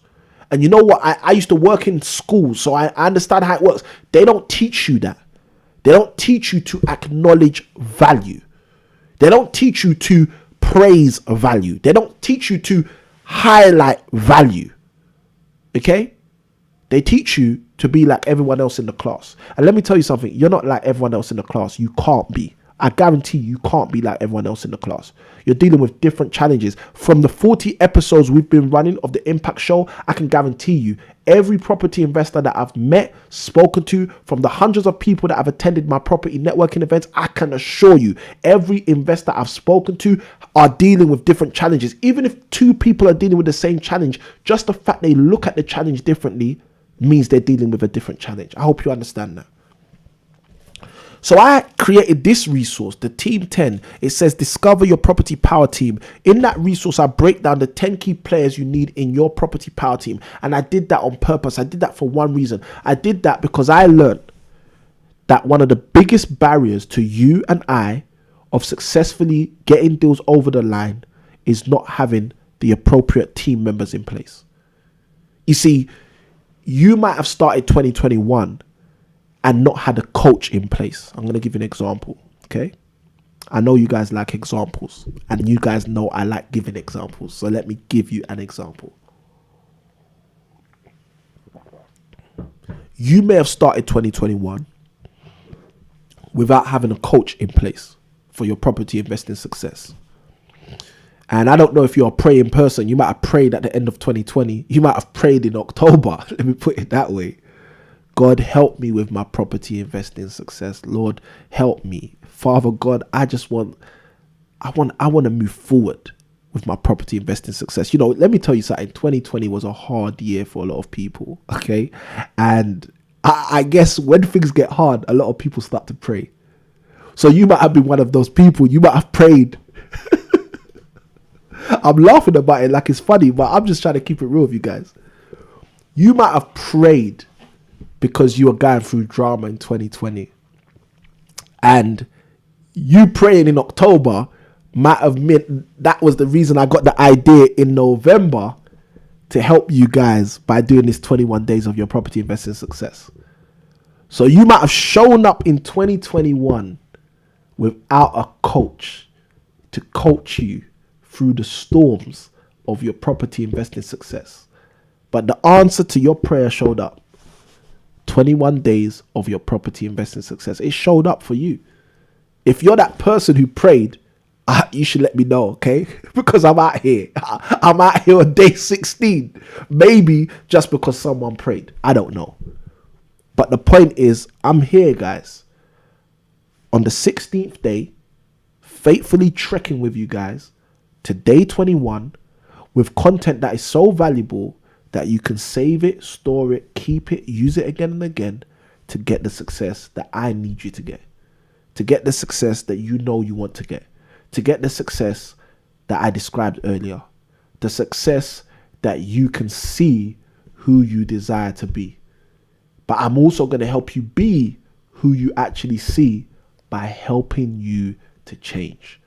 And you know what? I used to work in schools, so I understand how it works. They don't teach you that. They don't teach you to acknowledge value. They don't teach you to praise value. They don't teach you to highlight value. Okay? They teach you to be like everyone else in the class. And let me tell you something. You're not like everyone else in the class. You can't be. I guarantee you can't be like everyone else in the class. You're dealing with different challenges. From the 40 episodes we've been running of the Impact Show, I can guarantee you every property investor that I've met, spoken to, from the hundreds of people that have attended my property networking events, I can assure you every investor I've spoken to are dealing with different challenges. Even if two people are dealing with the same challenge, just the fact they look at the challenge differently means they're dealing with a different challenge. I hope you understand that. So I created this resource, the Team 10. It says, discover your property power team. In that resource, I break down the 10 key players you need in your property power team. And I did that on purpose. I did that for one reason. I did that because I learned that one of the biggest barriers to you and I of successfully getting deals over the line is not having the appropriate team members in place. You see, you might have started 2021 and not had a coach in place. I'm going to give you an example, okay? I know you guys like examples, and you guys know I like giving examples. So let me give you an example. You may have started 2021 without having a coach in place for your property investing success. And I don't know if you're a praying person. You might have prayed at the end of 2020. You might have prayed in October. Let me put it that way. God, help me with my property investing success. Lord, help me. Father God, I want to move forward with my property investing success. You know, let me tell you something. 2020 was a hard year for a lot of people. Okay. And I guess when things get hard, a lot of people start to pray. So you might have been one of those people. You might have prayed. I'm laughing about it like it's funny, but I'm just trying to keep it real with you guys. You might have prayed because you were going through drama in 2020. And you praying in October might have meant that was the reason I got the idea in November to help you guys by doing this 21 days of your property investing success. So you might have shown up in 2021 without a coach to coach you through the storms of your property investing success. But the answer to your prayer showed up. 21 days of your property investing success. It showed up for you. If you're that person who prayed, you should let me know, okay? Because I'm out here. I'm out here on day 16. Maybe just because someone prayed. I don't know. But the point is, I'm here, guys. On the 16th day, faithfully trekking with you guys to day 21 with content that is so valuable that you can save it, store it, keep it, use it again and again to get the success that I need you to get the success that you know you want to get the success that I described earlier, the success that you can see who you desire to be. But I'm also going to help you be who you actually see by helping you to change.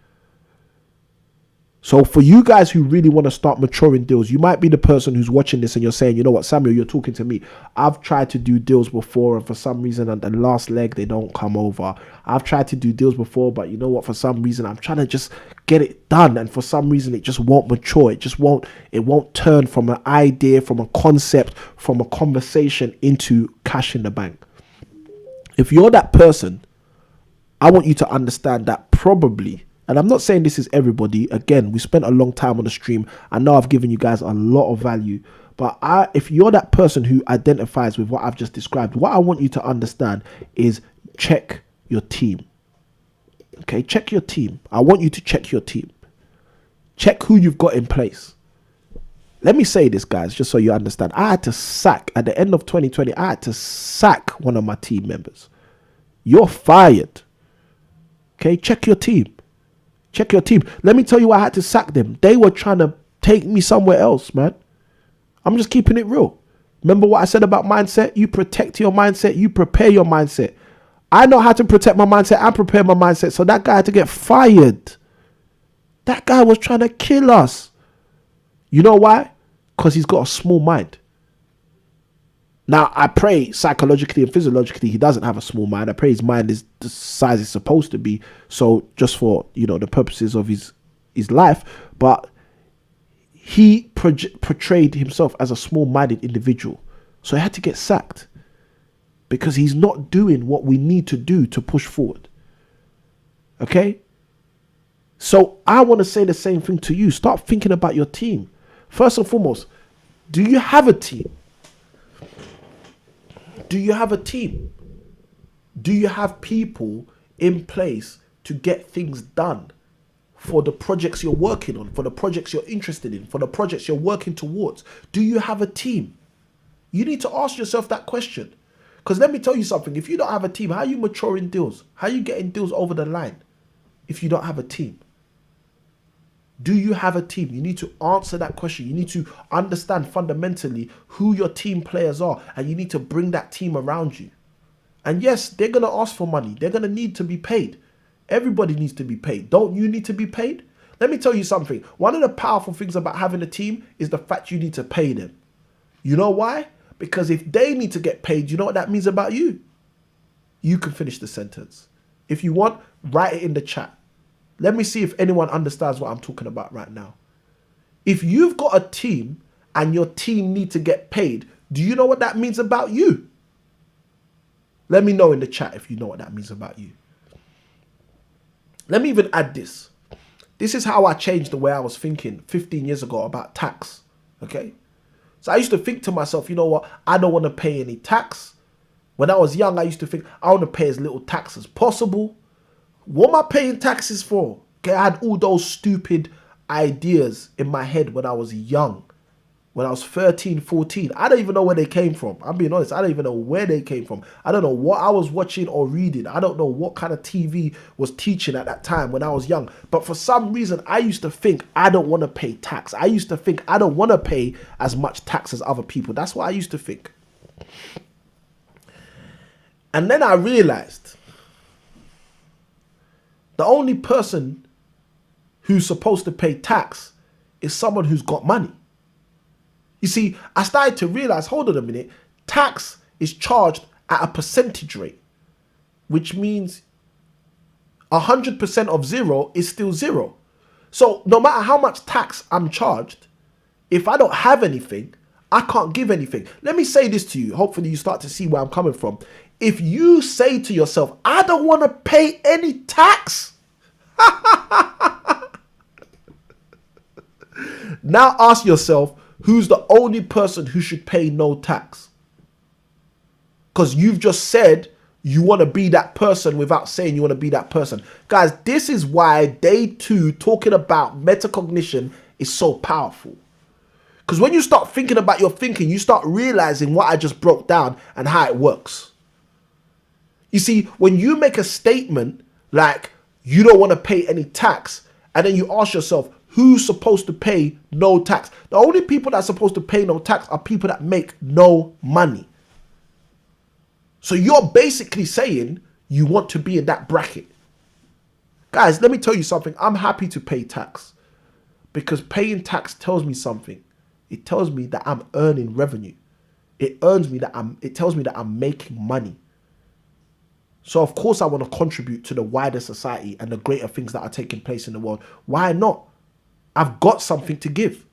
So for you guys who really want to start maturing deals, you might be the person who's watching this and you're saying, you know what, Samuel, you're talking to me. I've tried to do deals before and for some reason on the last leg, they don't come over. I've tried to do deals before, but you know what, for some reason, I'm trying to just get it done. And for some reason, it just won't mature. It won't turn from an idea, from a concept, from a conversation into cash in the bank. If you're that person, I want you to understand that probably, and I'm not saying this is everybody. Again, we spent a long time on the stream. I know I've given you guys a lot of value. But if you're that person who identifies with what I've just described, what I want you to understand is check your team. Okay, check your team. I want you to check your team. Check who you've got in place. Let me say this, guys, just so you understand. I had to sack, at the end of 2020, I had to sack one of my team members. You're fired. Okay, check your team. Check your team. Let me tell you why I had to sack them. They were trying to take me somewhere else, man. I'm just keeping it real. Remember what I said about mindset? You protect your mindset. You prepare your mindset. I know how to protect my mindset and prepare my mindset. So that guy had to get fired. That guy was trying to kill us. You know why? Because he's got a small mind. Now, I pray psychologically and physiologically, he doesn't have a small mind. I pray his mind is the size it's supposed to be. So just for, the purposes of his life. But he portrayed himself as a small-minded individual. So he had to get sacked because he's not doing what we need to do to push forward. Okay? So I want to say the same thing to you. Start thinking about your team. First and foremost, do you have a team? Do you have a team? Do you have people in place to get things done for the projects you're working on, for the projects you're interested in, for the projects you're working towards? Do you have a team? You need to ask yourself that question. Because let me tell you something. If you don't have a team, how are you maturing deals? How are you getting deals over the line if you don't have a team? Do you have a team? You need to answer that question. You need to understand fundamentally who your team players are, and you need to bring that team around you. And yes, they're going to ask for money. They're going to need to be paid. Everybody needs to be paid. Don't you need to be paid? Let me tell you something. One of the powerful things about having a team is the fact you need to pay them. You know why? Because if they need to get paid, you know what that means about you? You can finish the sentence. If you want, write it in the chat. Let me see if anyone understands what I'm talking about right now. If you've got a team and your team need to get paid, do you know what that means about you? Let me know in the chat if you know what that means about you. Let me even add this. This is how I changed the way I was thinking 15 years ago about tax. Okay? So I used to think to myself, you know what? I don't want to pay any tax. When I was young, I used to think I want to pay as little tax as possible. What am I paying taxes for? Okay, I had all those stupid ideas in my head when I was young, when I was 13, 14. I don't even know where they came from. I'm being honest. I don't even know where they came from. I don't know what I was watching or reading. I don't know what kind of TV was teaching at that time when I was young. But for some reason, I used to think I don't want to pay tax. I used to think I don't want to pay as much tax as other people. That's what I used to think. And then I realized the only person who's supposed to pay tax is someone who's got money. You see, I started to realize, hold on a minute, tax is charged at a percentage rate, which means 100% of zero is still zero. So no matter how much tax I'm charged, if I don't have anything, I can't give anything. Let me say this to you. Hopefully you start to see where I'm coming from. If you say to yourself, I don't want to pay any tax, now ask yourself, who's the only person who should pay no tax? Because you've just said you want to be that person without saying you want to be that person. Guys, this is why day 2 talking about metacognition is so powerful. Because when you start thinking about your thinking, you start realizing what I just broke down and how it works. You see, when you make a statement like you don't want to pay any tax, and then you ask yourself, who's supposed to pay no tax? The only people that are supposed to pay no tax are people that make no money. So you're basically saying you want to be in that bracket. Guys, let me tell you something. I'm happy to pay tax because paying tax tells me something. It tells me that I'm earning revenue. It tells me that I'm making money. So of course I want to contribute to the wider society and the greater things that are taking place in the world. Why not? I've got something to give.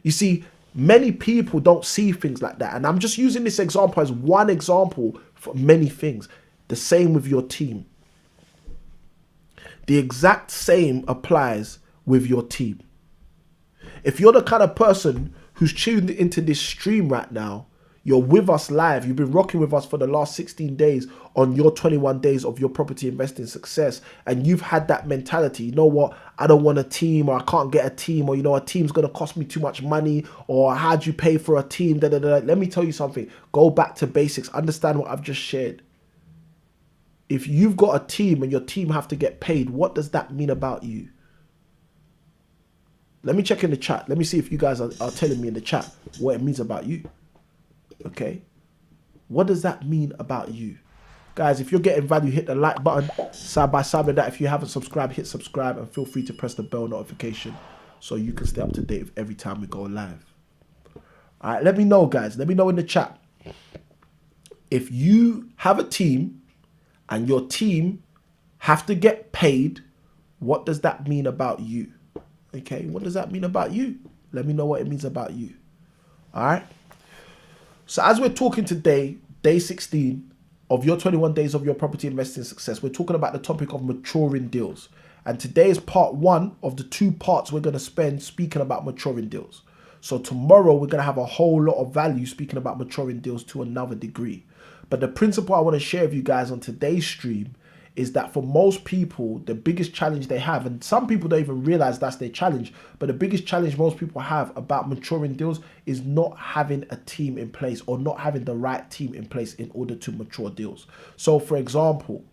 You see, many people don't see things like that. And I'm just using this example as one example for many things. The same with your team. The exact same applies with your team. If you're the kind of person who's tuned into this stream right now, you're with us live. You've been rocking with us for the last 16 days on your 21 days of your property investing success. And you've had that mentality, you know what? I don't want a team, or I can't get a team, or, you know, a team's going to cost me too much money, or how'd you pay for a team? Da, da, da. Let me tell you something. Go back to basics. Understand what I've just shared. If you've got a team and your team have to get paid, what does that mean about you? Let me check in the chat. Let me see if you guys are telling me in the chat what it means about you. Okay, what does that mean about you? Guys, if you're getting value, hit the like button. Side by side with that, if you haven't subscribed, hit subscribe, and feel free to press the bell notification so you can stay up to date with every time we go live. All right, let me know, guys. Let me know in the chat. If you have a team and your team have to get paid, what does that mean about you? Okay, what does that mean about you? Let me know what it means about you. All right. So as we're talking today, day 16 of your 21 days of your property investing success, we're talking about the topic of maturing deals. And today is part 1 of the 2 parts we're going to spend speaking about maturing deals. So tomorrow we're going to have a whole lot of value speaking about maturing deals to another degree. But the principle I want to share with you guys on today's stream is that for most people, the biggest challenge they have, and some people don't even realize that's their challenge, but the biggest challenge most people have about maturing deals is not having a team in place, or not having the right team in place in order to mature deals. So for example,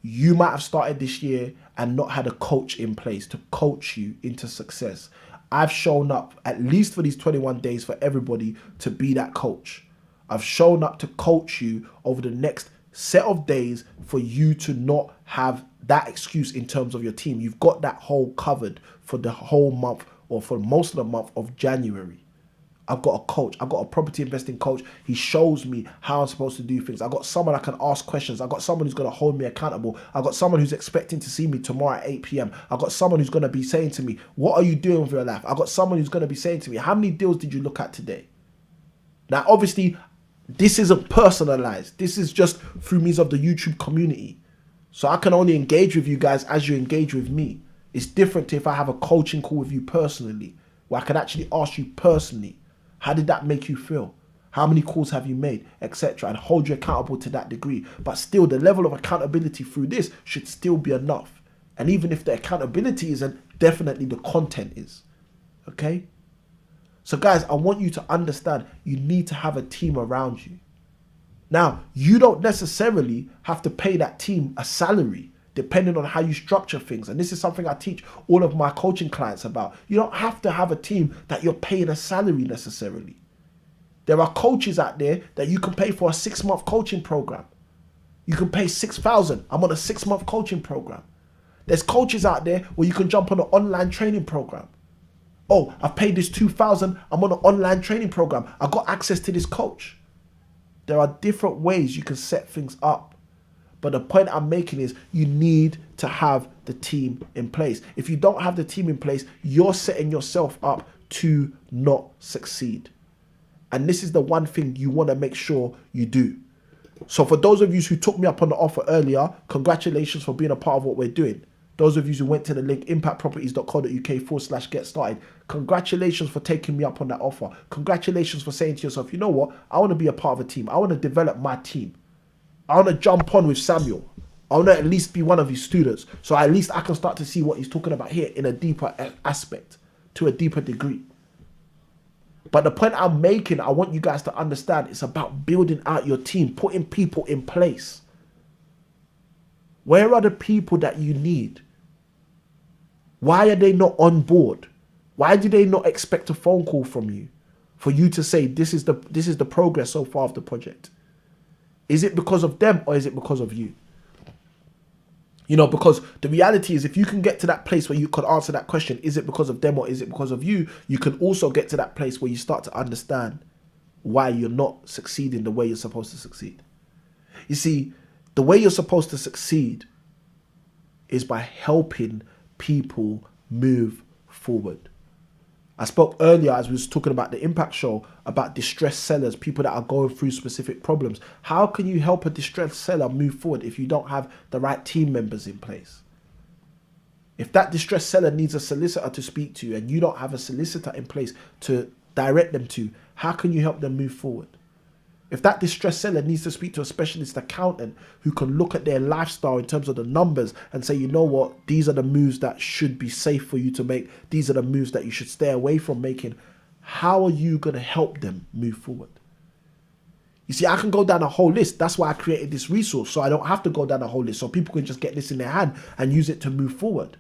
you might have started this year and not had a coach in place to coach you into success. I've shown up, at least for these 21 days, for everybody to be that coach. I've shown up to coach you over the next set of days for you to not have that excuse in terms of your team. You've got that hole covered for the whole month, or for most of the month of January. I've got a coach. I've got a property investing coach. He shows me how I'm supposed to do things. I've got someone I can ask questions. I've got someone who's going to hold me accountable. I've got someone who's expecting to see me tomorrow at 8 p.m. I've got someone who's going to be saying to me, what are you doing with your life? I've got someone who's going to be saying to me, how many deals did you look at today? Now, obviously, this isn't personalized. This is just through means of the YouTube community. So I can only engage with you guys as you engage with me. It's different to if I have a coaching call with you personally, where I can actually ask you personally, how did that make you feel? How many calls have you made, etc., and hold you accountable to that degree. But still, the level of accountability through this should still be enough. And even if the accountability isn't, definitely the content is. Okay? So guys, I want you to understand you need to have a team around you. Now, you don't necessarily have to pay that team a salary depending on how you structure things. And this is something I teach all of my coaching clients about. You don't have to have a team that you're paying a salary necessarily. There are coaches out there that you can pay for a 6-month coaching program. You can pay $6,000. I'm on a 6-month coaching program. There's coaches out there where you can jump on an online training program. Oh, I've paid this $2,000. I'm on an online training program. I got access to this coach. There are different ways you can set things up. But the point I'm making is you need to have the team in place. If you don't have the team in place, you're setting yourself up to not succeed. And this is the one thing you want to make sure you do. So for those of you who took me up on the offer earlier, congratulations for being a part of what we're doing. Those of you who went to the link impactproperties.co.uk/get started, congratulations for taking me up on that offer. Congratulations for saying to yourself, you know what? I want to be a part of a team. I want to develop my team. I want to jump on with Samuel. I want to at least be one of his students. So at least I can start to see what he's talking about here in a deeper aspect, to a deeper degree. But the point I'm making, I want you guys to understand, it's about building out your team, putting people in place. Where are the people that you need? Why are they not on board? Why do they not expect a phone call from you for you to say, this is the progress so far of the project? Is it because of them or is it because of you? You know, because the reality is if you can get to that place where you could answer that question, is it because of them or is it because of you? You can also get to that place where you start to understand why you're not succeeding the way you're supposed to succeed. You see, the way you're supposed to succeed is by helping people move forward. I spoke earlier as we was talking about the Impact Show about distressed sellers, people that are going through specific problems. How can you help a distressed seller move forward if you don't have the right team members in place? If that distressed seller needs a solicitor to speak to and you don't have a solicitor in place to direct them to, how can you help them move forward? If that distressed seller needs to speak to a specialist accountant who can look at their lifestyle in terms of the numbers and say, you know what, these are the moves that should be safe for you to make. These are the moves that you should stay away from making. How are you going to help them move forward? You see, I can go down a whole list. That's why I created this resource. So I don't have to go down a whole list. So people can just get this in their hand and use it to move forward.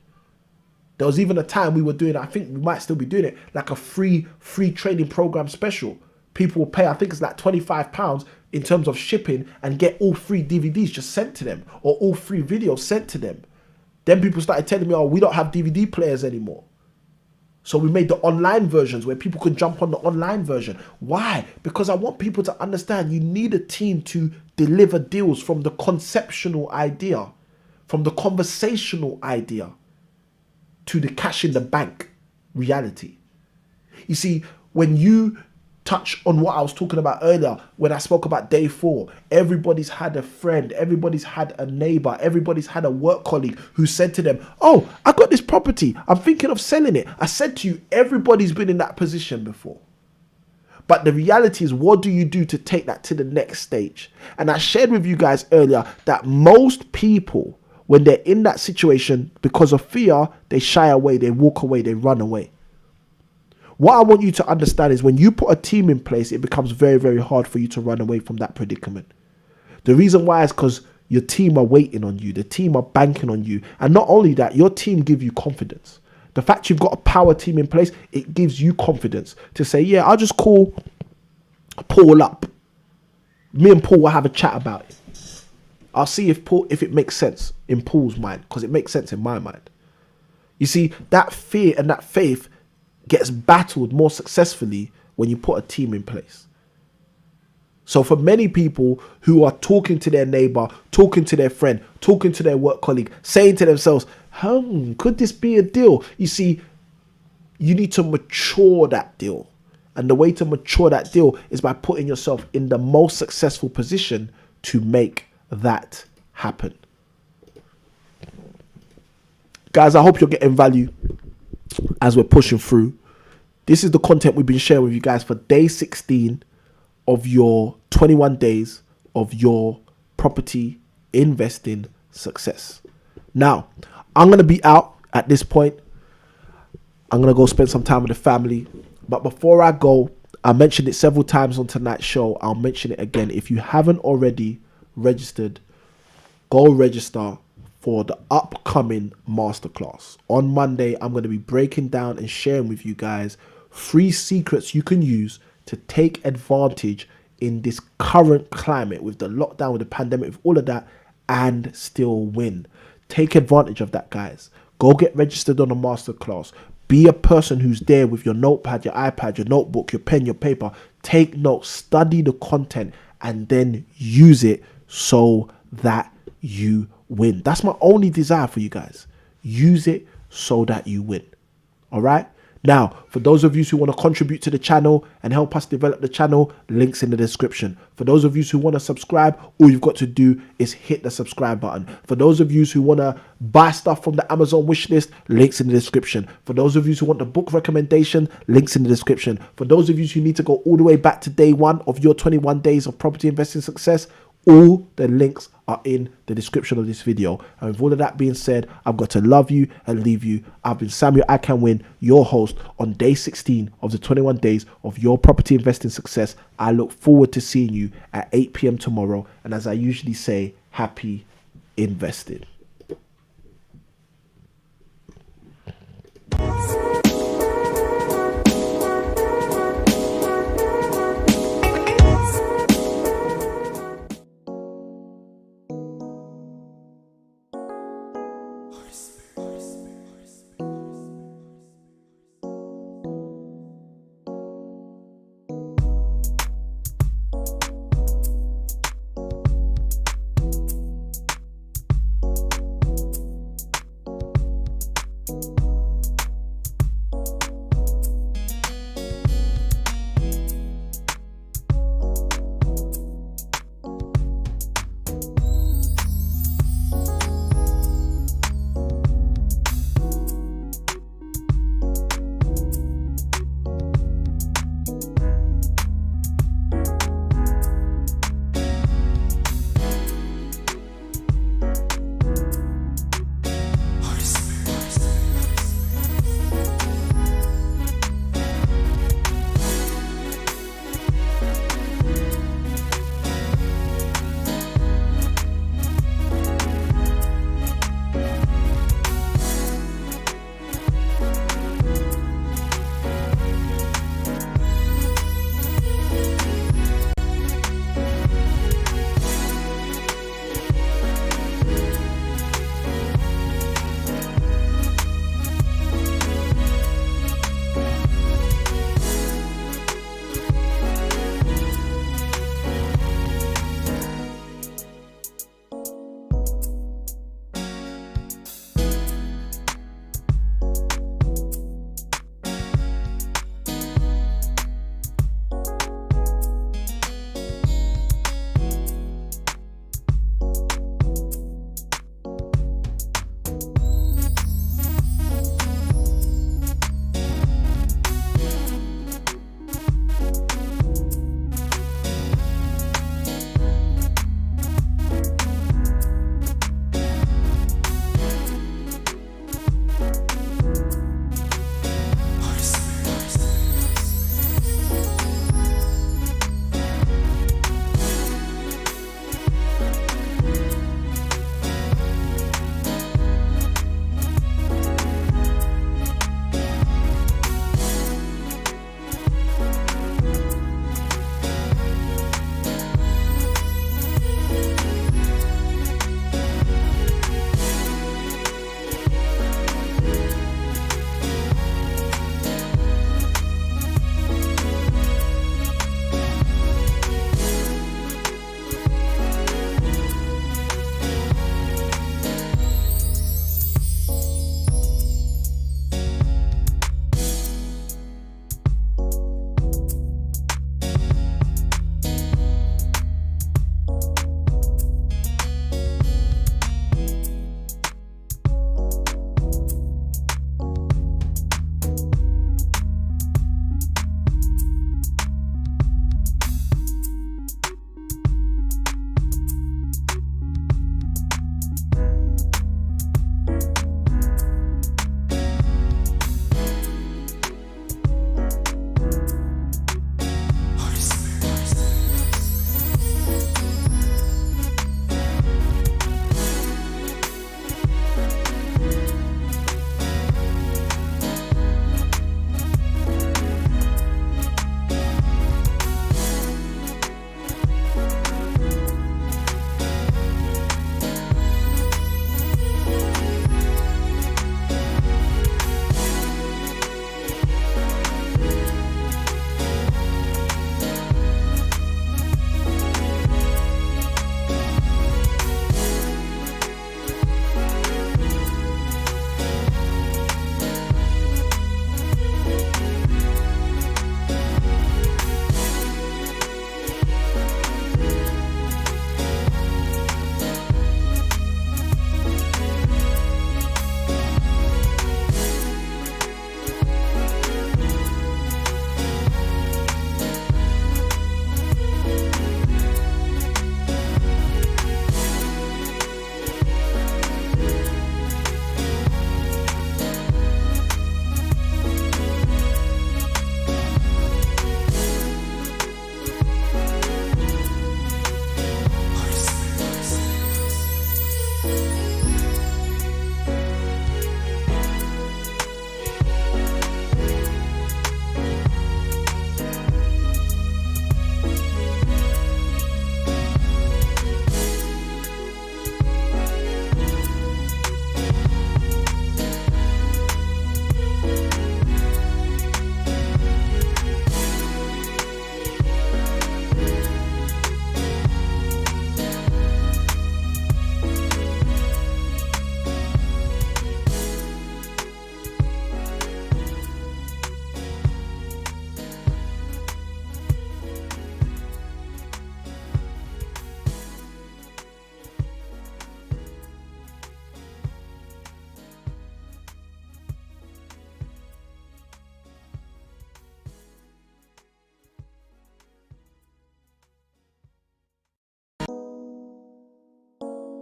There was even a time we were doing, I think we might still be doing it, like a free training program special. People will pay, I think it's like £25 in terms of shipping and get all free DVDs just sent to them or all free videos sent to them. Then people started telling me, oh, we don't have DVD players anymore. So we made the online versions where people could jump on the online version. Why? Because I want people to understand you need a team to deliver deals from the conceptual idea, from the conversational idea to the cash in the bank reality. You see, when you touch on what I was talking about earlier when I spoke about day 4. Everybody's had a friend, everybody's had a neighbor, everybody's had a work colleague who said to them, oh, I got this property, I'm thinking of selling it. I said to you, everybody's been in that position before. But the reality is, what do you do to take that to the next stage? And I shared with you guys earlier that most people, when they're in that situation, because of fear, they shy away, they walk away, they run away. What I want you to understand is when you put a team in place, it becomes very, very hard for you to run away from that predicament. The reason why is because your team are waiting on you. The team are banking on you. And not only that, your team give you confidence. The fact you've got a power team in place, it gives you confidence to say, yeah, I'll just call Paul up. Me and Paul will have a chat about it. I'll see if it makes sense in Paul's mind, because it makes sense in my mind. You see, that fear and that faith gets battled more successfully when you put a team in place. So for many people who are talking to their neighbor, talking to their friend, talking to their work colleague, saying to themselves, could this be a deal? You see, you need to mature that deal. And the way to mature that deal is by putting yourself in the most successful position to make that happen. Guys, I hope you're getting value as we're pushing through. This is the content we've been sharing with you guys for day 16 of your 21 days of your property investing success. Now, I'm going to be out at this point. I'm going to go spend some time with the family. But before I go, I mentioned it several times on tonight's show. I'll mention it again. If you haven't already registered, go register for the upcoming masterclass. On Monday, I'm going to be breaking down and sharing with you guys 3 secrets you can use to take advantage in this current climate with the lockdown, with the pandemic, with all of that, and still win. Take advantage of that, guys. Go get registered on a masterclass. Be a person who's there with your notepad, your iPad, your notebook, your pen, your paper. Take notes, study the content, and then use it so that you win. That's my only desire for you guys. Use it so that you win. All right? Now, for those of you who want to contribute to the channel and help us develop the channel, links in the description. For those of you who want to subscribe, all you've got to do is hit the subscribe button. For those of you who want to buy stuff from the Amazon wishlist, links in the description. For those of you who want the book recommendation, links in the description. For those of you who need to go all the way back to day 1 of your 21 days of property investing success, all the links are in the description of this video. And with all of that being said, I've got to love you and leave you. I've been Samuel I Can Win, your host on day 16 of the 21 days of your property investing success. I look forward to seeing you at 8 p.m. tomorrow. And as I usually say, happy investing.